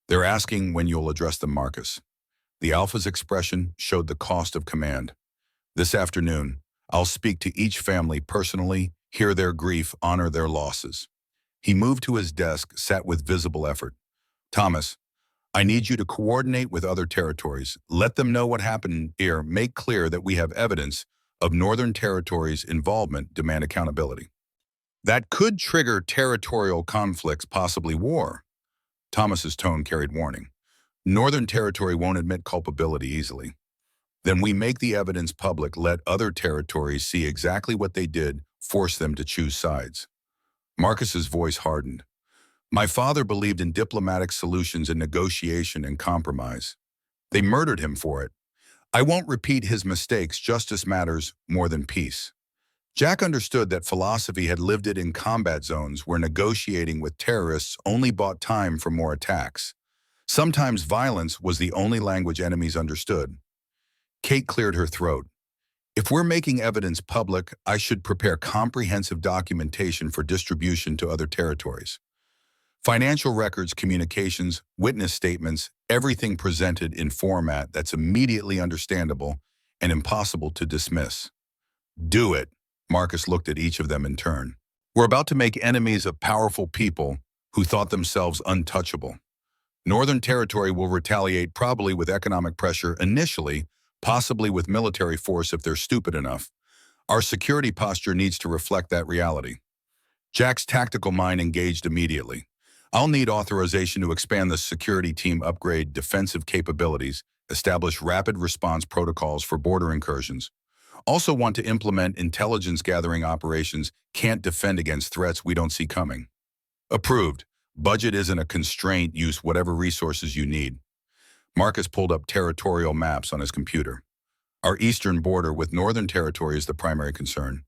They're asking when you'll address them, Marcus. The Alpha's expression showed the cost of command. This afternoon, I'll speak to each family personally, hear their grief, honor their losses. He moved to his desk, sat with visible effort. Thomas, I need you to coordinate with other territories. Let them know what happened here. Make clear that we have evidence of Northern Territory's involvement, demand accountability. That could trigger territorial conflicts, possibly war. Thomas's tone carried warning. Northern Territory won't admit culpability easily. Then we make the evidence public, let other territories see exactly what they did, force them to choose sides. Marcus's voice hardened. My father believed in diplomatic solutions and negotiation and compromise. They murdered him for it. I won't repeat his mistakes. Justice matters more than peace. Jack understood that philosophy had lived it in combat zones where negotiating with terrorists only bought time for more attacks. Sometimes violence was the only language enemies understood. Kate cleared her throat. If we're making evidence public, I should prepare comprehensive documentation for distribution to other territories. Financial records, communications, witness statements, everything presented in format that's immediately understandable and impossible to dismiss. Do it. Marcus looked at each of them in turn. We're about to make enemies of powerful people who thought themselves untouchable. Northern Territory will retaliate, probably with economic pressure initially, possibly with military force if they're stupid enough. Our security posture needs to reflect that reality. Jack's tactical mind engaged immediately. I'll need authorization to expand the security team, upgrade defensive capabilities, establish rapid response protocols for border incursions. Also want to implement intelligence gathering operations, can't defend against threats we don't see coming. Approved. Budget isn't a constraint, use whatever resources you need. Marcus pulled up territorial maps on his computer. Our eastern border with Northern Territory is the primary concern.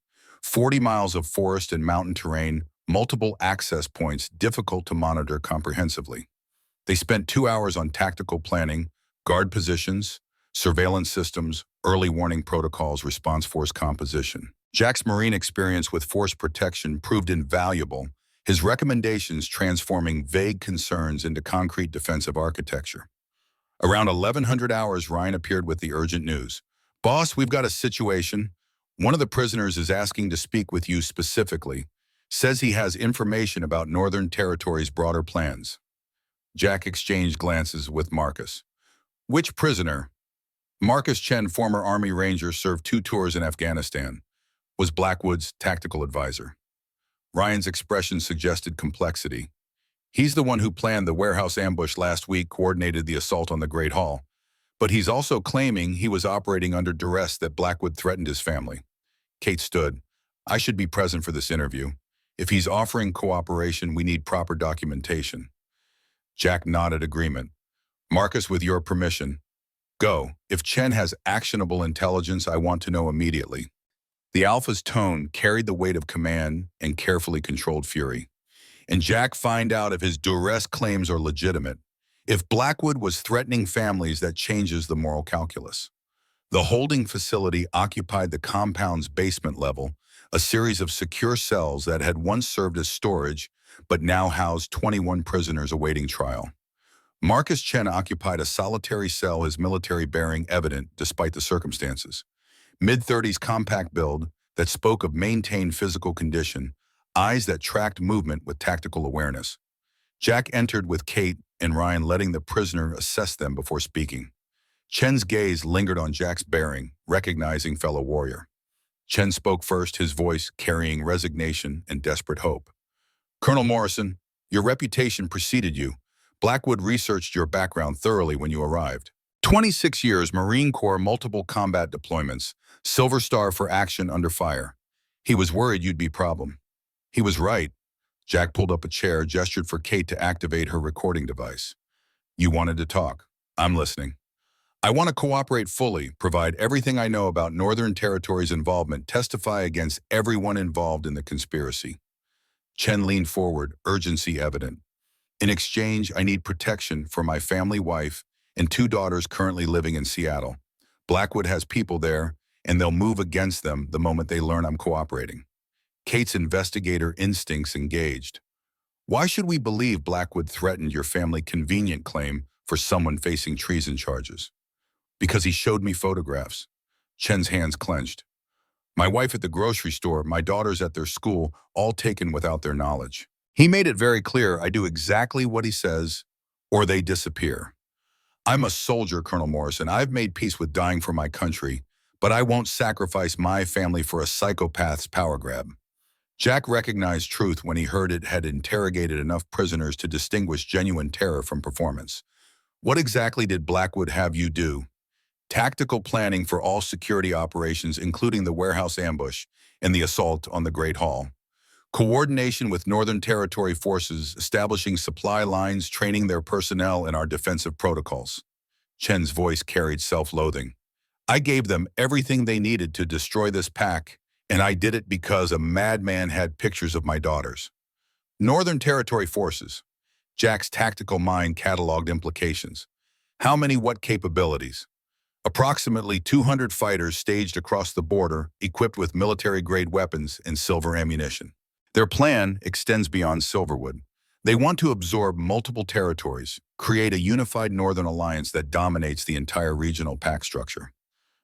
40 miles of forest and mountain terrain, multiple access points difficult to monitor comprehensively. They spent 2 hours on tactical planning, guard positions, surveillance systems, early warning protocols, response force composition. Jack's Marine experience with force protection proved invaluable, his recommendations transforming vague concerns into concrete defensive architecture. Around 1100 hours, Ryan appeared with the urgent news. "Boss, we've got a situation. One of the prisoners is asking to speak with you specifically. Says he has information about Northern Territory's broader plans." Jack exchanged glances with Marcus. "Which prisoner?" Marcus Chen, former Army Ranger, served 2 tours in Afghanistan, was Blackwood's tactical advisor. Ryan's expression suggested complexity. "He's the one who planned the warehouse ambush last week, coordinated the assault on the Great Hall. But he's also claiming he was operating under duress, that Blackwood threatened his family." Kate stood. "I should be present for this interview. If he's offering cooperation, we need proper documentation." Jack nodded agreement. "Marcus, with your permission, go. If Chen has actionable intelligence, I want to know immediately." The Alpha's tone carried the weight of command and carefully controlled fury. "And Jack, find out if his duress claims are legitimate. If Blackwood was threatening families, that changes the moral calculus." The holding facility occupied the compound's basement level, a series of secure cells that had once served as storage, but now housed 21 prisoners awaiting trial. Marcus Chen occupied a solitary cell, his military bearing evident despite the circumstances. Mid-30s compact build that spoke of maintained physical condition, eyes that tracked movement with tactical awareness. Jack entered with Kate and Ryan, letting the prisoner assess them before speaking. Chen's gaze lingered on Jack's bearing, recognizing fellow warrior. Chen spoke first, his voice carrying resignation and desperate hope. "Colonel Morrison, your reputation preceded you. Blackwood researched your background thoroughly when you arrived. 26 years, Marine Corps, multiple combat deployments, Silver Star for action under fire. He was worried you'd be a problem." He was right. Jack pulled up a chair, gestured for Kate to activate her recording device. "You wanted to talk. I'm listening." "I want to cooperate fully, provide everything I know about Northern Territory's involvement, testify against everyone involved in the conspiracy." Chen leaned forward, urgency evident. "In exchange, I need protection for my family, wife, and 2 daughters currently living in Seattle. Blackwood has people there, and they'll move against them the moment they learn I'm cooperating." Kate's investigator instincts engaged. "Why should we believe Blackwood threatened your family?" Convenient claim for someone facing treason charges. "Because he showed me photographs." Chen's hands clenched. "My wife at the grocery store, my daughters at their school, all taken without their knowledge. He made it very clear I do exactly what he says, or they disappear. I'm a soldier, Colonel Morrison. I've made peace with dying for my country, but I won't sacrifice my family for a psychopath's power grab." Jack recognized truth when he heard it had interrogated enough prisoners to distinguish genuine terror from performance. "What exactly did Blackwood have you do?" "Tactical planning for all security operations, including the warehouse ambush and the assault on the Great Hall. Coordination with Northern Territory forces, establishing supply lines, training their personnel in our defensive protocols." Chen's voice carried self-loathing. "I gave them everything they needed to destroy this pack, and I did it because a madman had pictures of my daughters." Northern Territory forces. Jack's tactical mind cataloged implications. How many, what capabilities? Approximately 200 fighters staged across the border, equipped with military-grade weapons and silver ammunition. Their plan extends beyond Silverwood. They want to absorb multiple territories, create a unified Northern alliance that dominates the entire regional pack structure.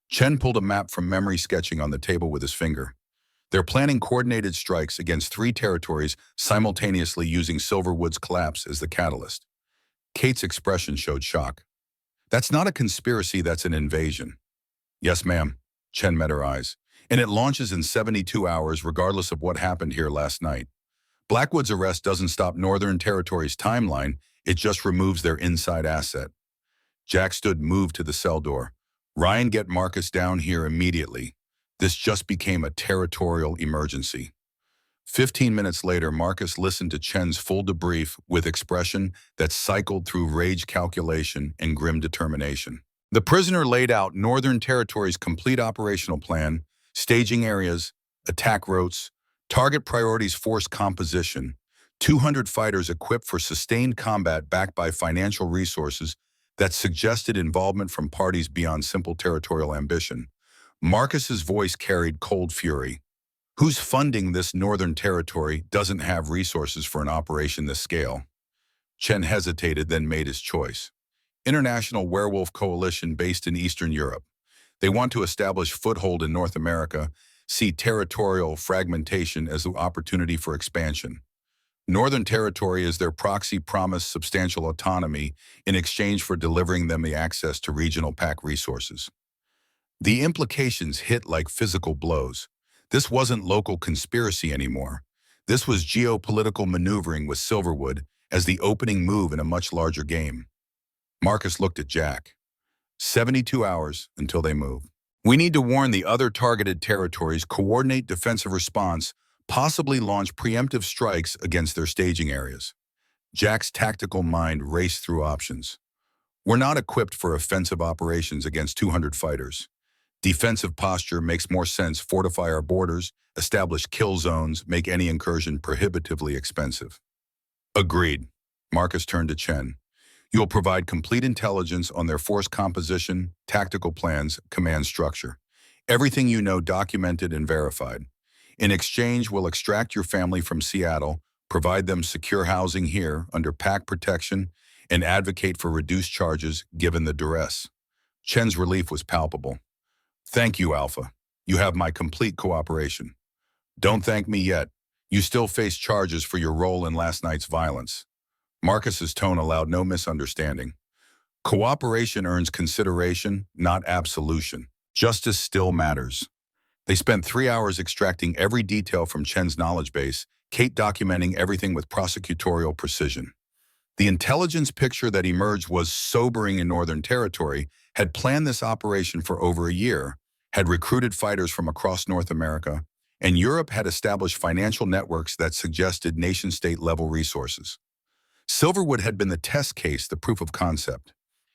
Chen pulled a map from memory, sketching on the table with his finger. They're planning coordinated strikes against 3 territories simultaneously, using Silverwood's collapse as the catalyst. Kate's expression showed shock. "That's not a conspiracy, that's an invasion." "Yes, ma'am." Chen met her eyes. "And it launches in 72 hours, regardless of what happened here last night. Blackwood's arrest doesn't stop Northern Territory's timeline, it just removes their inside asset." Jack stood, moved to the cell door. "Ryan, get Marcus down here immediately. This just became a territorial emergency." 15 minutes later, Marcus listened to Chen's full debrief with expression that cycled through rage, calculation, and grim determination. The prisoner laid out Northern Territory's complete operational plan, staging areas, attack routes, target priorities, force composition, 200 fighters equipped for sustained combat backed by financial resources that suggested involvement from parties beyond simple territorial ambition. Marcus's voice carried cold fury. Who's funding this northern territory doesn't have resources for an operation this scale. Chen hesitated, then made his choice. International Werewolf Coalition based in Eastern Europe. They want to establish foothold in North America, see territorial fragmentation as the opportunity for expansion. Northern Territory is their proxy promise substantial autonomy in exchange for delivering them the access to regional pack resources. The implications hit like physical blows. This wasn't local conspiracy anymore. This was geopolitical maneuvering with Silverwood as the opening move in a much larger game. Marcus looked at Jack. 72 hours until they move. We need to warn the other targeted territories, coordinate defensive response, possibly launch preemptive strikes against their staging areas. Jack's tactical mind raced through options. We're not equipped for offensive operations against 200 fighters. Defensive posture makes more sense. Fortify our borders, establish kill zones, make any incursion prohibitively expensive. Agreed. Marcus turned to Chen. You'll provide complete intelligence on their force composition, tactical plans, command structure. Everything you know documented and verified. In exchange, we'll extract your family from Seattle, provide them secure housing here under PAC protection, and advocate for reduced charges given the duress. Chen's relief was palpable. Thank you, Alpha. You have my complete cooperation. Don't thank me yet. You still face charges for your role in last night's violence. Marcus's tone allowed no misunderstanding. Cooperation earns consideration, not absolution. Justice still matters. They spent 3 hours extracting every detail from Chen's knowledge base, Kate documenting everything with prosecutorial precision. The intelligence picture that emerged was sobering. In Northern Territory, had planned this operation for over a year, had recruited fighters from across North America, and Europe had established financial networks that suggested nation-state level resources. Silverwood had been the test case, the proof of concept.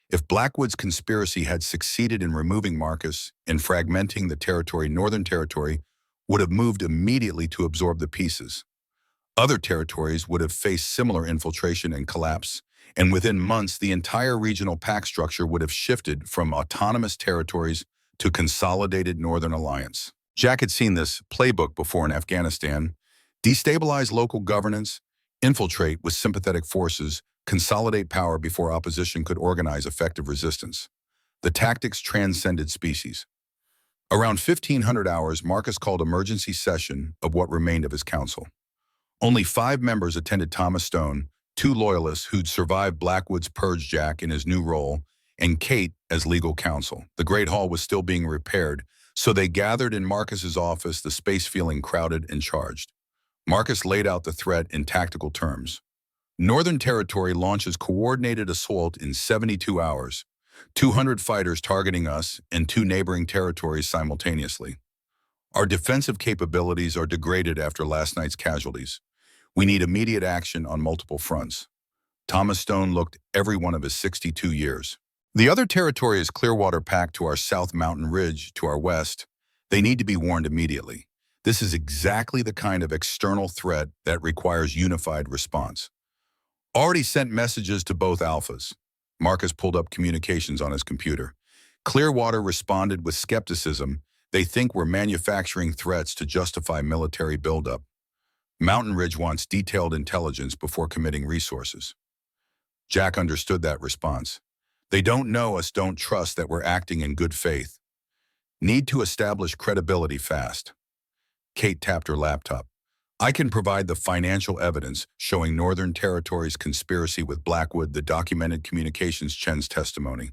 If Blackwood's conspiracy had succeeded in removing Marcus and fragmenting the territory, Northern Territory would have moved immediately to absorb the pieces. Other territories would have faced similar infiltration and collapse, and within months the entire regional pack structure would have shifted from autonomous territories to consolidated Northern Alliance. Jack had seen this playbook before in Afghanistan: destabilize local governance, infiltrate with sympathetic forces, consolidate power before opposition could organize effective resistance. The tactics transcended species. Around 1500 hours, Marcus called emergency session of what remained of his council. Only 5 members attended: Thomas Stone, 2 loyalists who'd survived Blackwood's purge, Jack in his new role, and Kate as legal counsel. The Great Hall was still being repaired, so they gathered in Marcus's office, the space feeling crowded and charged. Marcus laid out the threat in tactical terms. Northern Territory launches coordinated assault in 72 hours, 200 fighters targeting us and 2 neighboring territories simultaneously. Our defensive capabilities are degraded after last night's casualties. We need immediate action on multiple fronts. Thomas Stone looked every one of his 62 years. The other territory is Clearwater Pack to our south, Mountain Ridge to our west. They need to be warned immediately. This is exactly the kind of external threat that requires unified response. Already sent messages to both alphas. Marcus pulled up communications on his computer. Clearwater responded with skepticism. They think we're manufacturing threats to justify military buildup. Mountain Ridge wants detailed intelligence before committing resources. Jack understood that response. They don't know us, don't trust that we're acting in good faith. Need to establish credibility fast. Kate tapped her laptop. I can provide the financial evidence showing Northern Territory's conspiracy with Blackwood, the documented communications, Chen's testimony.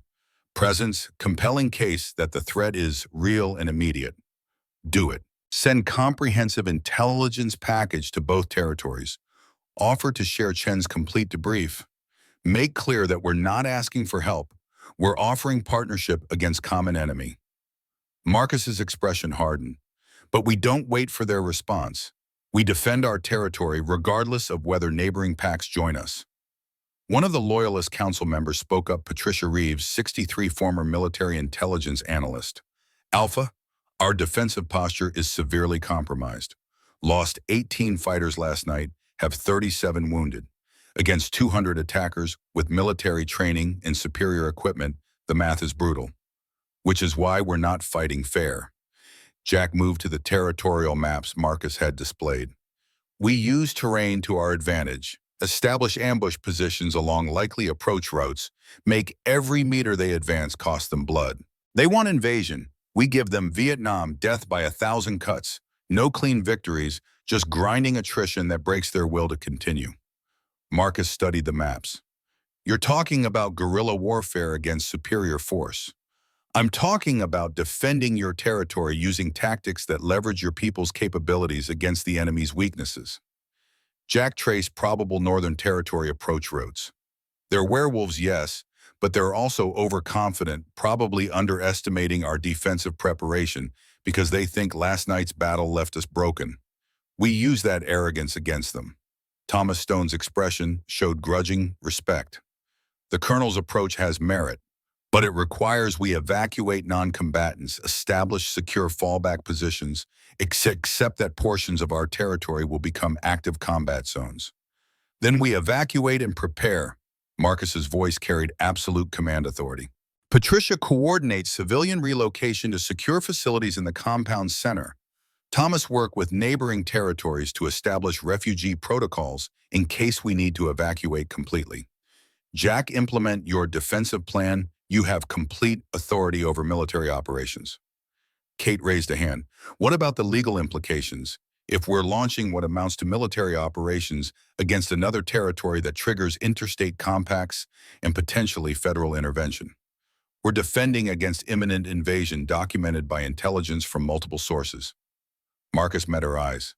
Presence, compelling case that the threat is real and immediate. Do it. Send comprehensive intelligence package to both territories. Offer to share Chen's complete debrief. Make clear that we're not asking for help. We're offering partnership against common enemy. Marcus's expression hardened. But we don't wait for their response. We defend our territory regardless of whether neighboring packs join us. One of the Loyalist Council members spoke up, Patricia Reeves, 63, former military intelligence analyst. Alpha, Our defensive posture is severely compromised. Lost 18 fighters last night, have 37 wounded. Against 200 attackers with military training and superior equipment, the math is brutal. Which is why we're not fighting fair. Jack moved to the territorial maps Marcus had displayed. We use terrain to our advantage, establish ambush positions along likely approach routes, make every meter they advance cost them blood. They want invasion. We give them Vietnam, death by 1,000 cuts. No clean victories, just grinding attrition that breaks their will to continue. Marcus studied the maps. You're talking about guerrilla warfare against superior force. I'm talking about defending your territory using tactics that leverage your people's capabilities against the enemy's weaknesses. Jack traced probable Northern Territory approach routes. They're werewolves, yes, but they're also overconfident, probably underestimating our defensive preparation because they think last night's battle left us broken. We use that arrogance against them. Thomas Stone's expression showed grudging respect. The colonel's approach has merit, but it requires we evacuate non-combatants, establish secure fallback positions, except that portions of our territory will become active combat zones. Then we evacuate and prepare. Marcus's voice carried absolute command authority. Patricia coordinates civilian relocation to secure facilities in the compound center. Thomas work with neighboring territories to establish refugee protocols in case we need to evacuate completely. Jack, implement your defensive plan. You have complete authority over military operations. Kate raised a hand. What about the legal implications? If we're launching what amounts to military operations against another territory that triggers interstate compacts and potentially federal intervention. We're defending against imminent invasion documented by intelligence from multiple sources. Marcus met her eyes.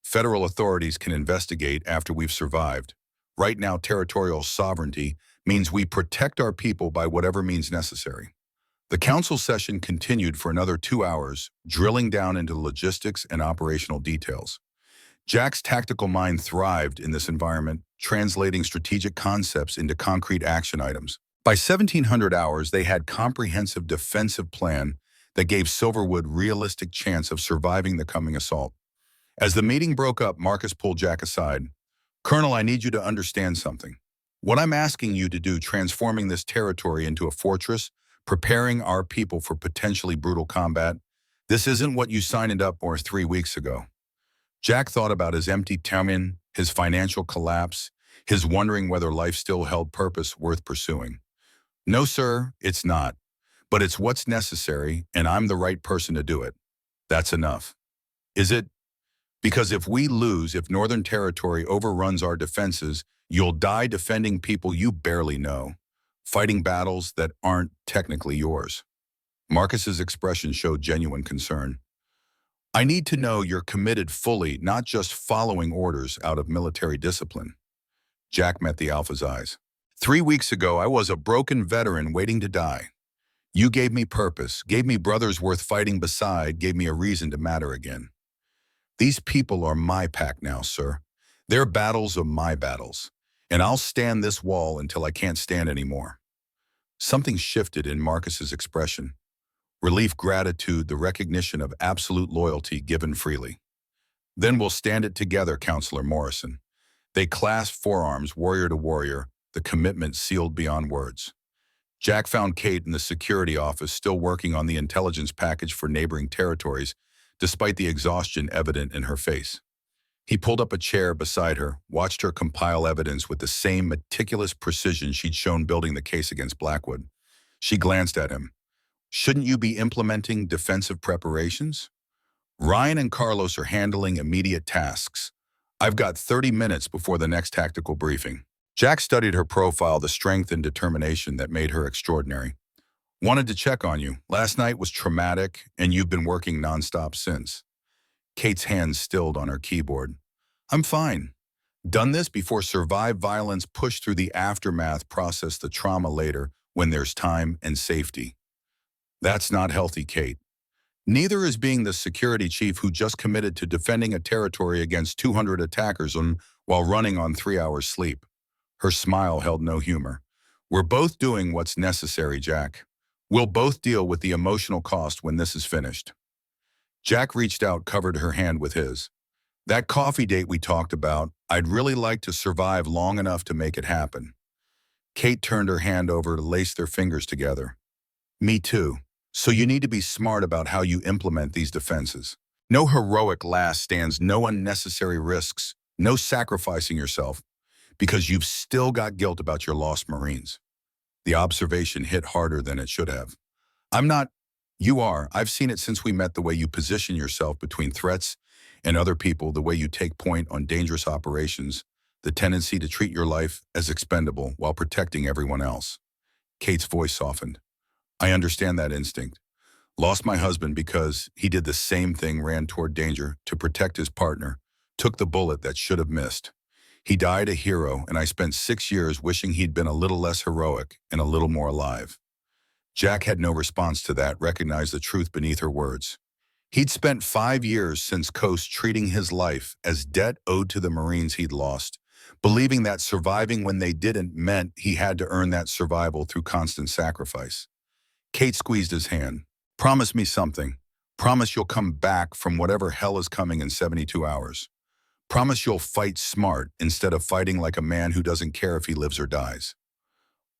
Federal authorities can investigate after we've survived. Right now, territorial sovereignty means we protect our people by whatever means necessary. The council session continued for another 2 hours, drilling down into logistics and operational details. Jack's tactical mind thrived in this environment, translating strategic concepts into concrete action items. By 1700 hours, they had comprehensive defensive plan that gave Silverwood realistic chance of surviving the coming assault. As the meeting broke up, Marcus pulled Jack aside. Colonel, I need you to understand something. What I'm asking you to do, transforming this territory into a fortress, preparing our people for potentially brutal combat, this isn't what you signed up for 3 weeks ago. Jack thought about his empty tummy, his financial collapse, his wondering whether life still held purpose worth pursuing. No, sir, it's not. But it's what's necessary, and I'm the right person to do it. That's enough. Is it? Because if we lose, if Northern Territory overruns our defenses, you'll die defending people you barely know, fighting battles that aren't technically yours. Marcus's expression showed genuine concern. I need to know you're committed fully, not just following orders out of military discipline. Jack met the Alpha's eyes. 3 weeks ago, I was a broken veteran waiting to die. You gave me purpose, gave me brothers worth fighting beside, gave me a reason to matter again. These people are my pack now, sir. Their battles are my battles, and I'll stand this wall until I can't stand anymore. Something shifted in Marcus's expression. Relief, gratitude, the recognition of absolute loyalty given freely. Then we'll stand it together, Counselor Morrison. They clasped forearms, warrior to warrior, the commitment sealed beyond words. Jack found Kate in the security office, still working on the intelligence package for neighboring territories, despite the exhaustion evident in her face. He pulled up a chair beside her, watched her compile evidence with the same meticulous precision she'd shown building the case against Blackwood. She glanced at him. Shouldn't you be implementing defensive preparations? Ryan and Carlos are handling immediate tasks. I've got 30 minutes before the next tactical briefing. Jack studied her profile, the strength and determination that made her extraordinary. Wanted to check on you. Last night was traumatic, and you've been working nonstop since. Kate's hands stilled on her keyboard. I'm fine. Done this before, survive violence, push through the aftermath, process the trauma later when there's time and safety. That's not healthy, Kate. Neither is being the security chief who just committed to defending a territory against 200 attackers while running on 3 hours sleep. Her smile held no humor. We're both doing what's necessary, Jack. We'll both deal with the emotional cost when this is finished. Jack reached out, covered her hand with his. That coffee date we talked about, I'd really like to survive long enough to make it happen. Kate turned her hand over to lace their fingers together. Me too. So you need to be smart about how you implement these defenses. No heroic last stands, no unnecessary risks, no sacrificing yourself, because you've still got guilt about your lost Marines. The observation hit harder than it should have. I'm not. You are. I've seen it since we met, the way you position yourself between threats and other people, the way you take point on dangerous operations, the tendency to treat your life as expendable while protecting everyone else. Kate's voice softened. I understand that instinct. Lost my husband because he did the same thing, ran toward danger to protect his partner, took the bullet that should have missed. He died a hero, and I spent 6 years wishing he'd been a little less heroic and a little more alive. Jack had no response to that, recognized the truth beneath her words. He'd spent 5 years since Coast treating his life as debt owed to the Marines he'd lost, believing that surviving when they didn't meant he had to earn that survival through constant sacrifice. Kate squeezed his hand. Promise me something. Promise you'll come back from whatever hell is coming in 72 hours. Promise you'll fight smart instead of fighting like a man who doesn't care if he lives or dies.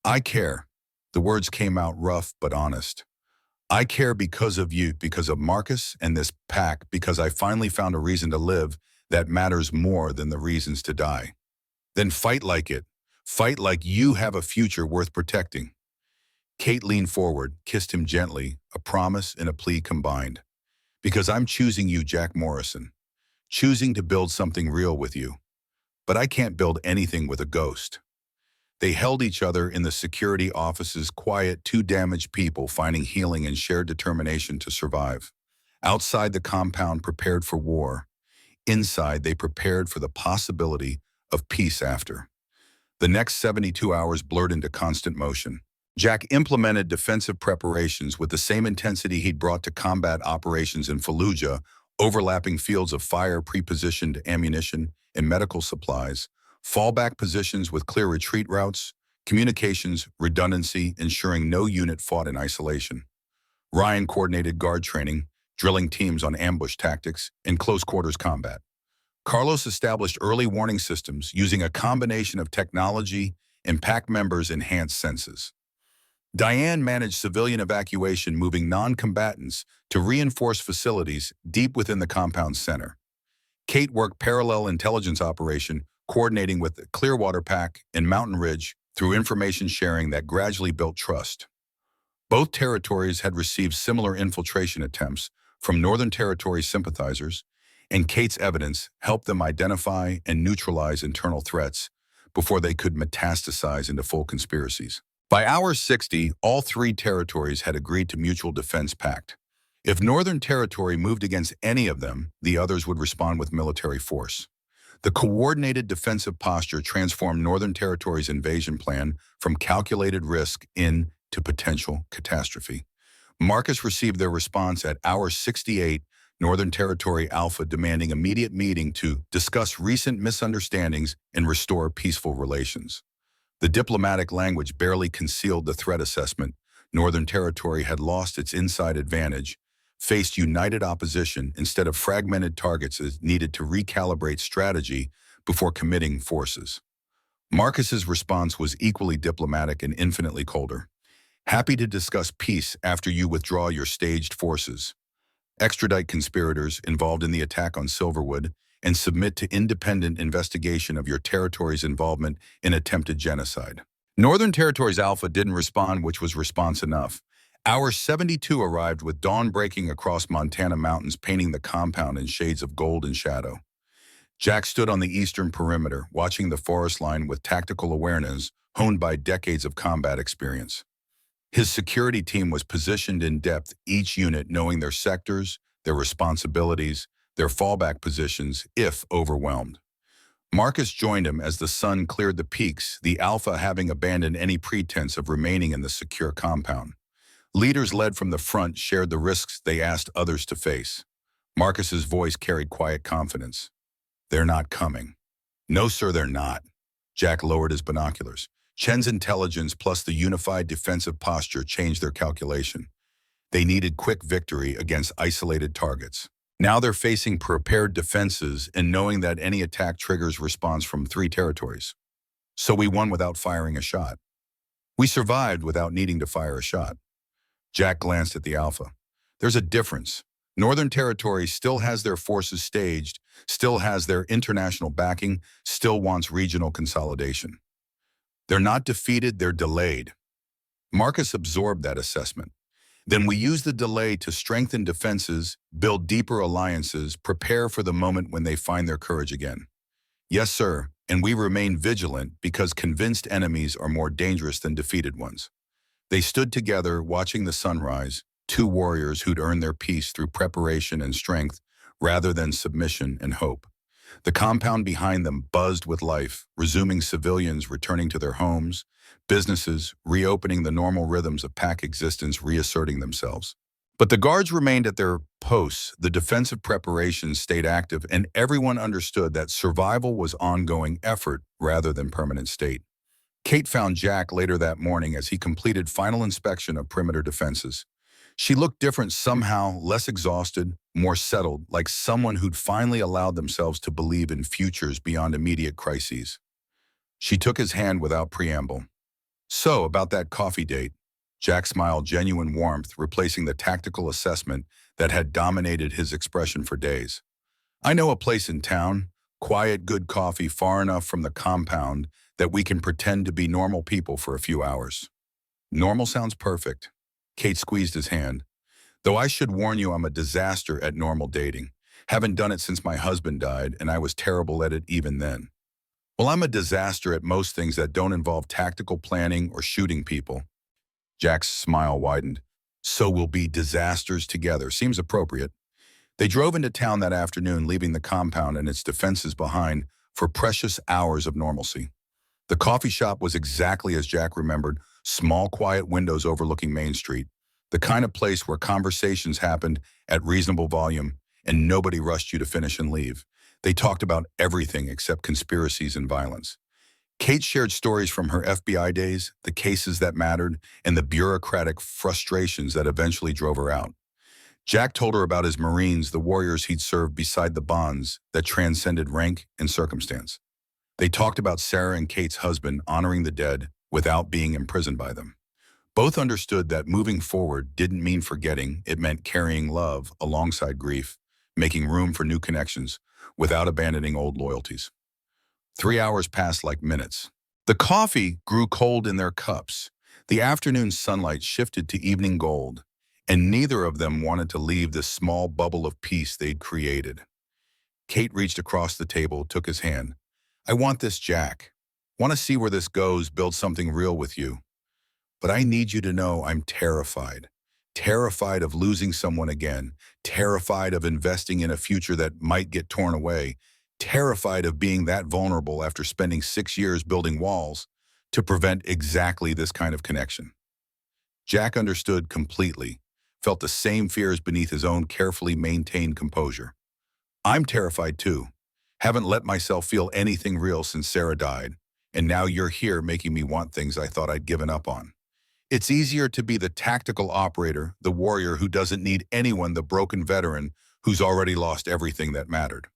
I care. The words came out rough but honest. I care because of you, because of Marcus and this pack, because I finally found a reason to live that matters more than the reasons to die. Then fight like it. Fight like you have a future worth protecting. Kate leaned forward, kissed him gently, a promise and a plea combined. Because I'm choosing you, Jack Morrison. Choosing to build something real with you. But I can't build anything with a ghost. They held each other in the security offices, quiet, two damaged people finding healing and shared determination to survive. Outside the compound, prepared for war. Inside, they prepared for the possibility of peace after. The next 72 hours blurred into constant motion. Jack implemented defensive preparations with the same intensity he'd brought to combat operations in Fallujah, overlapping fields of fire, pre-positioned ammunition, and medical supplies, fallback positions with clear retreat routes, communications, redundancy, ensuring no unit fought in isolation. Ryan coordinated guard training, drilling teams on ambush tactics, and close-quarters combat. Carlos established early warning systems using a combination of technology and pack members' enhanced senses. Diane managed civilian evacuation, moving non-combatants to reinforced facilities deep within the compound's center. Kate worked parallel intelligence operation, coordinating with the Clearwater Pack and Mountain Ridge through information sharing that gradually built trust. Both territories had received similar infiltration attempts from Northern Territory sympathizers, and Kate's evidence helped them identify and neutralize internal threats before they could metastasize into full conspiracies. By hour 60, all 3 territories had agreed to mutual defense pact. If Northern Territory moved against any of them, the others would respond with military force. The coordinated defensive posture transformed Northern Territory's invasion plan from calculated risk into potential catastrophe. Marcus received their response at hour 68, Northern Territory Alpha demanding immediate meeting to discuss recent misunderstandings and restore peaceful relations. The diplomatic language barely concealed the threat assessment. Northern Territory had lost its inside advantage, faced united opposition instead of fragmented targets as needed to recalibrate strategy before committing forces. Marcus's response was equally diplomatic and infinitely colder. Happy to discuss peace after you withdraw your staged forces. Extradite conspirators involved in the attack on Silverwood and submit to independent investigation of your territory's involvement in attempted genocide. Northern Territory's Alpha didn't respond, which was response enough. Hour 72 arrived with dawn breaking across Montana mountains, painting the compound in shades of gold and shadow. Jack stood on the eastern perimeter, watching the forest line with tactical awareness honed by decades of combat experience. His security team was positioned in depth, each unit knowing their sectors, their responsibilities, their fallback positions if overwhelmed. Marcus joined him as the sun cleared the peaks, the Alpha having abandoned any pretense of remaining in the secure compound. Leaders led from the front shared the risks they asked others to face. Marcus's voice carried quiet confidence. They're not coming. No, sir, they're not. Jack lowered his binoculars. Chen's intelligence plus the unified defensive posture changed their calculation. They needed quick victory against isolated targets. Now they're facing prepared defenses and knowing that any attack triggers response from 3 territories. So we won without firing a shot. We survived without needing to fire a shot. Jack glanced at the Alpha. There's a difference. Northern Territory still has their forces staged, still has their international backing, still wants regional consolidation. They're not defeated, they're delayed. Marcus absorbed that assessment. Then we use the delay to strengthen defenses, build deeper alliances, prepare for the moment when they find their courage again. Yes, sir, and we remain vigilant because convinced enemies are more dangerous than defeated ones. They stood together, watching the sunrise, 2 warriors who'd earned their peace through preparation and strength rather than submission and hope. The compound behind them buzzed with life, resuming civilians returning to their homes, businesses reopening the normal rhythms of pack existence reasserting themselves. But the guards remained at their posts, the defensive preparations stayed active, and everyone understood that survival was ongoing effort rather than permanent state. Kate found Jack later that morning as he completed final inspection of perimeter defenses. She looked different somehow, less exhausted, more settled, like someone who'd finally allowed themselves to believe in futures beyond immediate crises. She took his hand without preamble. So, about that coffee date, Jack smiled, genuine warmth replacing the tactical assessment that had dominated his expression for days. I know a place in town, quiet, good coffee far enough from the compound that we can pretend to be normal people for a few hours. Normal sounds perfect. Kate squeezed his hand. Though I should warn you, I'm a disaster at normal dating. Haven't done it since my husband died, and I was terrible at it even then. Well, I'm a disaster at most things that don't involve tactical planning or shooting people. Jack's smile widened. So we'll be disasters together. Seems appropriate. They drove into town that afternoon, leaving the compound and its defenses behind for precious hours of normalcy. The coffee shop was exactly as Jack remembered, small, quiet windows overlooking Main Street, the kind of place where conversations happened at reasonable volume and nobody rushed you to finish and leave. They talked about everything except conspiracies and violence. Kate shared stories from her FBI days, the cases that mattered, and the bureaucratic frustrations that eventually drove her out. Jack told her about his Marines, the warriors he'd served beside the bonds that transcended rank and circumstance. They talked about Sarah and Kate's husband honoring the dead without being imprisoned by them. Both understood that moving forward didn't mean forgetting, it meant carrying love alongside grief, making room for new connections without abandoning old loyalties. 3 hours passed like minutes. The coffee grew cold in their cups. The afternoon sunlight shifted to evening gold, and neither of them wanted to leave this small bubble of peace they'd created. Kate reached across the table, took his hand. I want this, Jack. Want to see where this goes, build something real with you. But I need you to know I'm terrified. Terrified of losing someone again. Terrified of investing in a future that might get torn away. Terrified of being that vulnerable after spending 6 years building walls to prevent exactly this kind of connection. Jack understood completely, felt the same fears beneath his own carefully maintained composure. I'm terrified too. Haven't let myself feel anything real since Sarah died, and now you're here making me want things I thought I'd given up on. It's easier to be the tactical operator, the warrior who doesn't need anyone, the broken veteran who's already lost everything that mattered.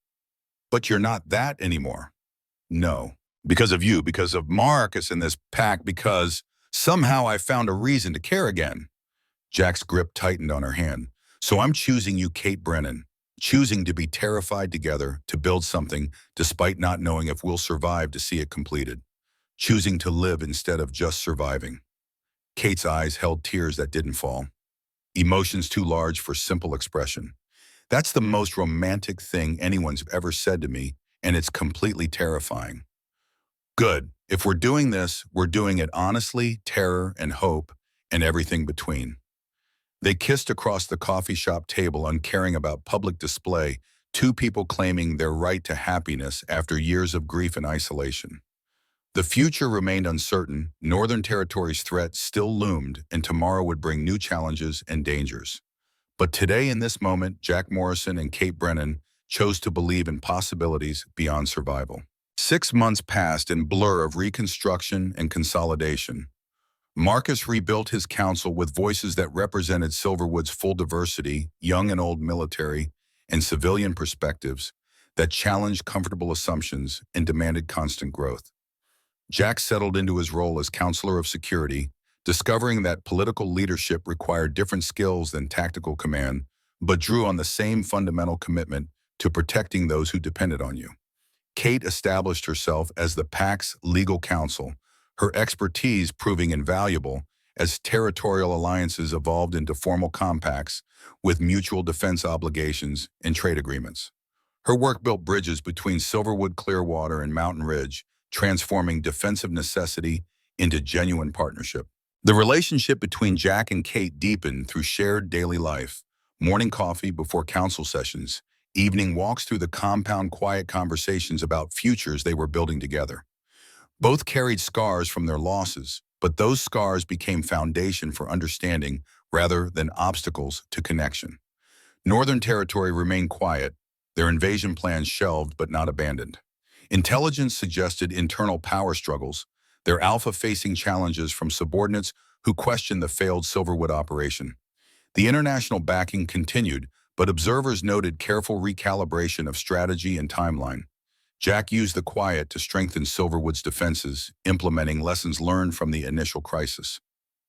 But you're not that anymore. No. Because of you, because of Marcus and this pack, because somehow I found a reason to care again. Jack's grip tightened on her hand. So I'm choosing you, Kate Brennan. Choosing to be terrified together, to build something despite not knowing if we'll survive to see it completed. Choosing to live instead of just surviving. Kate's eyes held tears that didn't fall. Emotions too large for simple expression. That's the most romantic thing anyone's ever said to me, and it's completely terrifying. Good. If we're doing this, we're doing it honestly, terror and hope, and everything between. They kissed across the coffee shop table, uncaring about public display, 2 people claiming their right to happiness after years of grief and isolation. The future remained uncertain, Northern Territory's threat still loomed, and tomorrow would bring new challenges and dangers. But today, in this moment, Jack Morrison and Kate Brennan chose to believe in possibilities beyond survival. 6 months passed in blur of reconstruction and consolidation. Marcus rebuilt his council with voices that represented Silverwood's full diversity, young and old military, and civilian perspectives that challenged comfortable assumptions and demanded constant growth. Jack settled into his role as counselor of security, discovering that political leadership required different skills than tactical command, but drew on the same fundamental commitment to protecting those who depended on you. Kate established herself as the PAC's legal counsel, her expertise proving invaluable as territorial alliances evolved into formal compacts with mutual defense obligations and trade agreements. Her work built bridges between Silverwood, Clearwater, and Mountain Ridge, transforming defensive necessity into genuine partnership. The relationship between Jack and Kate deepened through shared daily life, morning coffee before council sessions, evening walks through the compound, quiet conversations about futures they were building together. Both carried scars from their losses, but those scars became foundation for understanding rather than obstacles to connection. Northern Territory remained quiet, their invasion plans shelved but not abandoned. Intelligence suggested internal power struggles, their alpha facing challenges from subordinates who questioned the failed Silverwood operation. The international backing continued, but observers noted careful recalibration of strategy and timeline. Jack used the quiet to strengthen Silverwood's defenses, implementing lessons learned from the initial crisis.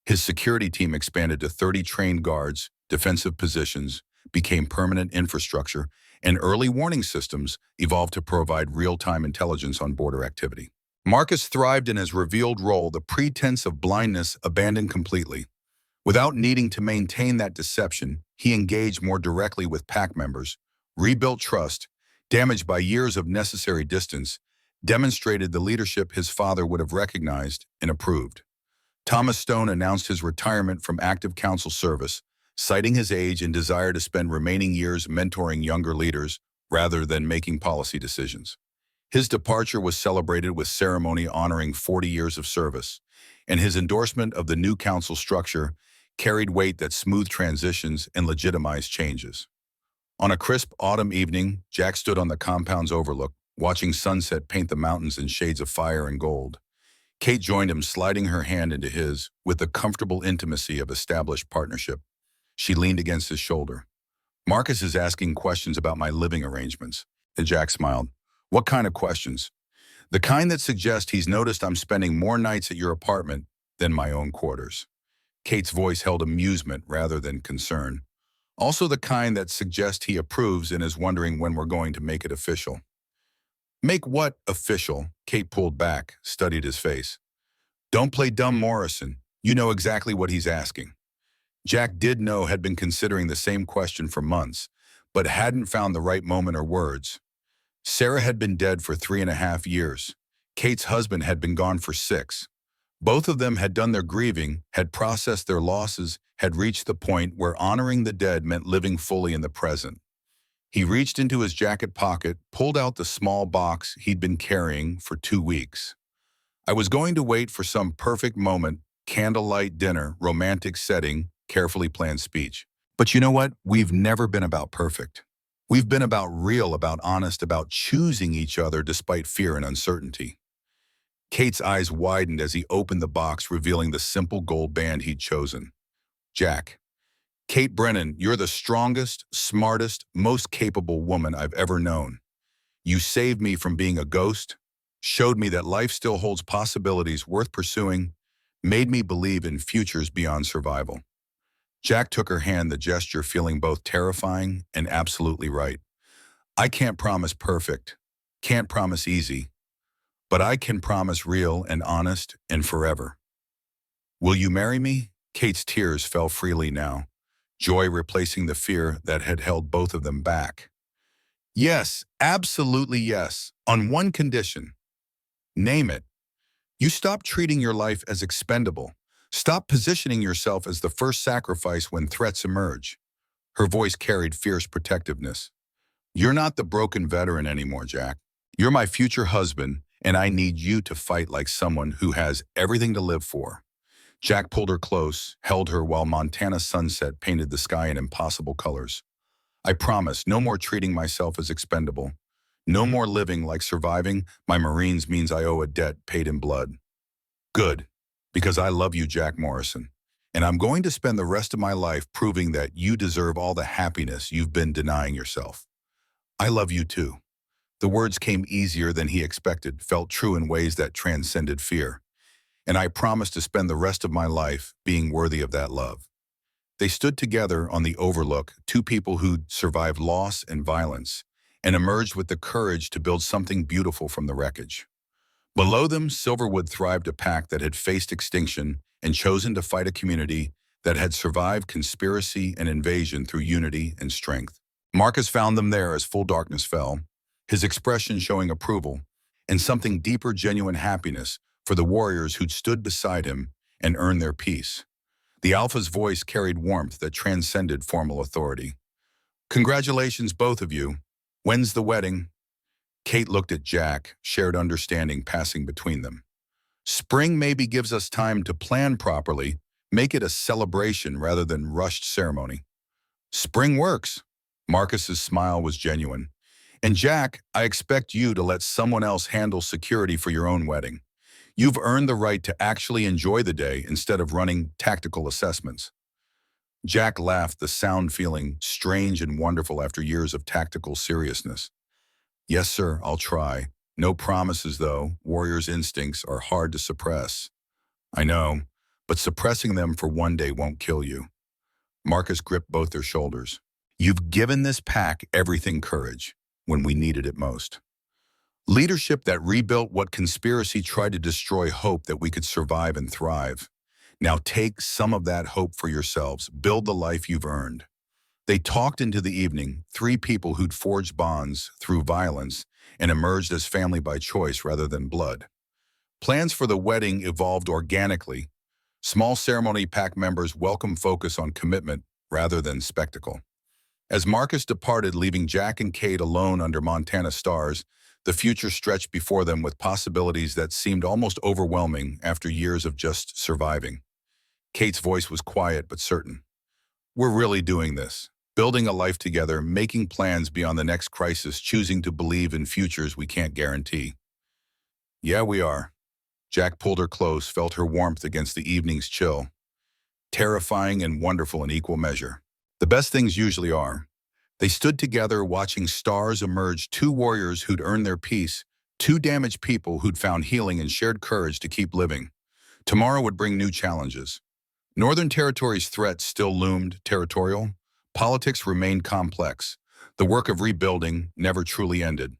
His security team expanded to 30 trained guards, defensive positions, became permanent infrastructure, and early warning systems evolved to provide real-time intelligence on border activity. Marcus thrived in his revealed role, the pretense of blindness abandoned completely. Without needing to maintain that deception, he engaged more directly with PAC members, rebuilt trust, damaged by years of necessary distance, demonstrated the leadership his father would have recognized and approved. Thomas Stone announced his retirement from active council service, citing his age and desire to spend remaining years mentoring younger leaders rather than making policy decisions. His departure was celebrated with ceremony honoring 40 years of service, and his endorsement of the new council structure carried weight that smoothed transitions and legitimized changes. On a crisp autumn evening, Jack stood on the compound's overlook, watching sunset paint the mountains in shades of fire and gold. Kate joined him, sliding her hand into his with the comfortable intimacy of established partnership. She leaned against his shoulder. "Marcus is asking questions about my living arrangements." And Jack smiled. "What kind of questions?" "The kind that suggest he's noticed I'm spending more nights at your apartment than my own quarters." Kate's voice held amusement rather than concern. "Also the kind that suggests he approves and is wondering when we're going to make it official." "Make what official?" Kate pulled back, studied his face. "Don't play dumb, Morrison. You know exactly what he's asking." Jack did know had been considering the same question for months, but hadn't found the right moment or words. Sarah had been dead for 3.5 years. Kate's husband had been gone for 6. Both of them had done their grieving, had processed their losses, had reached the point where honoring the dead meant living fully in the present. He reached into his jacket pocket, pulled out the small box he'd been carrying for 2 weeks. "I was going to wait for some perfect moment, candlelight dinner, romantic setting, carefully planned speech. But you know what? We've never been about perfect. We've been about real, about honest, about choosing each other despite fear and uncertainty." Kate's eyes widened as he opened the box, revealing the simple gold band he'd chosen. "Jack, Kate Brennan, you're the strongest, smartest, most capable woman I've ever known. You saved me from being a ghost, showed me that life still holds possibilities worth pursuing, made me believe in futures beyond survival." Jack took her hand, the gesture feeling both terrifying and absolutely right. "I can't promise perfect, can't promise easy, but I can promise real and honest and forever. Will you marry me?" Kate's tears fell freely now, joy replacing the fear that had held both of them back. "Yes, absolutely yes, on one condition." "Name it." "You stop treating your life as expendable. Stop positioning yourself as the first sacrifice when threats emerge." Her voice carried fierce protectiveness. "You're not the broken veteran anymore, Jack. You're my future husband, and I need you to fight like someone who has everything to live for." Jack pulled her close, held her while Montana sunset painted the sky in impossible colors. "I promise, no more treating myself as expendable. No more living like surviving my Marines means I owe a debt paid in blood." "Good, because I love you, Jack Morrison, and I'm going to spend the rest of my life proving that you deserve all the happiness you've been denying yourself." I love you too. The words came easier than he expected, felt true in ways that transcended fear. And I promise to spend the rest of my life being worthy of that love. They stood together on the Overlook, two people who'd survived loss and violence, and emerged with the courage to build something beautiful from the wreckage. Below them, Silverwood thrived a pack that had faced extinction and chosen to fight a community that had survived conspiracy and invasion through unity and strength. Marcus found them there as full darkness fell, his expression showing approval and something deeper, genuine happiness for the warriors who'd stood beside him and earned their peace. The Alpha's voice carried warmth that transcended formal authority. Congratulations, both of you. When's the wedding? Kate looked at Jack, shared understanding passing between them. Spring maybe gives us time to plan properly, make it a celebration rather than rushed ceremony. Spring works. Marcus's smile was genuine. And Jack, I expect you to let someone else handle security for your own wedding. You've earned the right to actually enjoy the day instead of running tactical assessments. Jack laughed, the sound feeling strange and wonderful after years of tactical seriousness. Yes, sir, I'll try. No promises, though. Warriors' instincts are hard to suppress. I know, but suppressing them for one day won't kill you. Marcus gripped both their shoulders. You've given this pack everything courage when we needed it most. Leadership that rebuilt what conspiracy tried to destroy, hope that we could survive and thrive. Now take some of that hope for yourselves. Build the life you've earned. They talked into the evening, three people who'd forged bonds through violence and emerged as family by choice rather than blood. Plans for the wedding evolved organically. Small ceremony pack members welcome focus on commitment rather than spectacle. As Marcus departed, leaving Jack and Kate alone under Montana stars, the future stretched before them with possibilities that seemed almost overwhelming after years of just surviving. Kate's voice was quiet but certain. We're really doing this. Building a life together, making plans beyond the next crisis, choosing to believe in futures we can't guarantee. Yeah, we are. Jack pulled her close, felt her warmth against the evening's chill. Terrifying and wonderful in equal measure. The best things usually are. They stood together watching stars emerge, two warriors who'd earned their peace, two damaged people who'd found healing and shared courage to keep living. Tomorrow would bring new challenges. Northern Territory's threat still loomed territorial. Politics remained complex. The work of rebuilding never truly ended.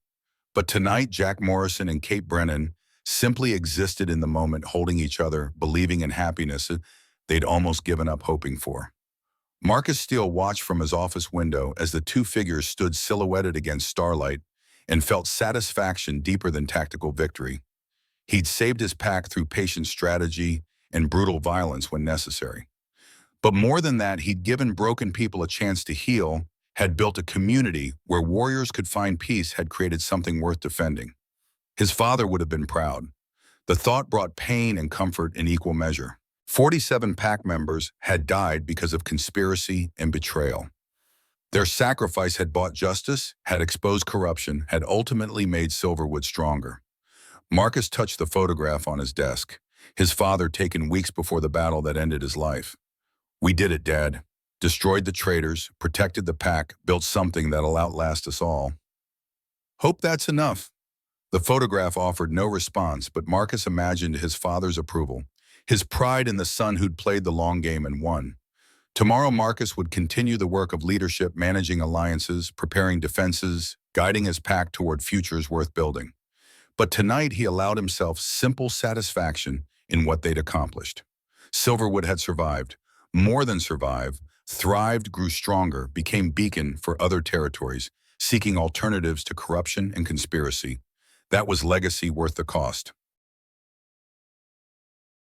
But tonight, Jack Morrison and Kate Brennan simply existed in the moment, holding each other, believing in happiness they'd almost given up hoping for. Marcus Steele watched from his office window as the two figures stood silhouetted against starlight and felt satisfaction deeper than tactical victory. He'd saved his pack through patient strategy and brutal violence when necessary. But more than that, he'd given broken people a chance to heal, had built a community where warriors could find peace, had created something worth defending. His father would have been proud. The thought brought pain and comfort in equal measure. 47 pack members had died because of conspiracy and betrayal. Their sacrifice had bought justice, had exposed corruption, had ultimately made Silverwood stronger. Marcus touched the photograph on his desk, his father taken weeks before the battle that ended his life. We did it, Dad. Destroyed the traitors, protected the pack, built something that'll outlast us all. Hope that's enough. The photograph offered no response, but Marcus imagined his father's approval, his pride in the son who'd played the long game and won. Tomorrow, Marcus would continue the work of leadership, managing alliances, preparing defenses, guiding his pack toward futures worth building. But tonight, he allowed himself simple satisfaction in what they'd accomplished. Silverwood had survived, more than survived, thrived, grew stronger, became beacon for other territories, seeking alternatives to corruption and conspiracy. That was legacy worth the cost.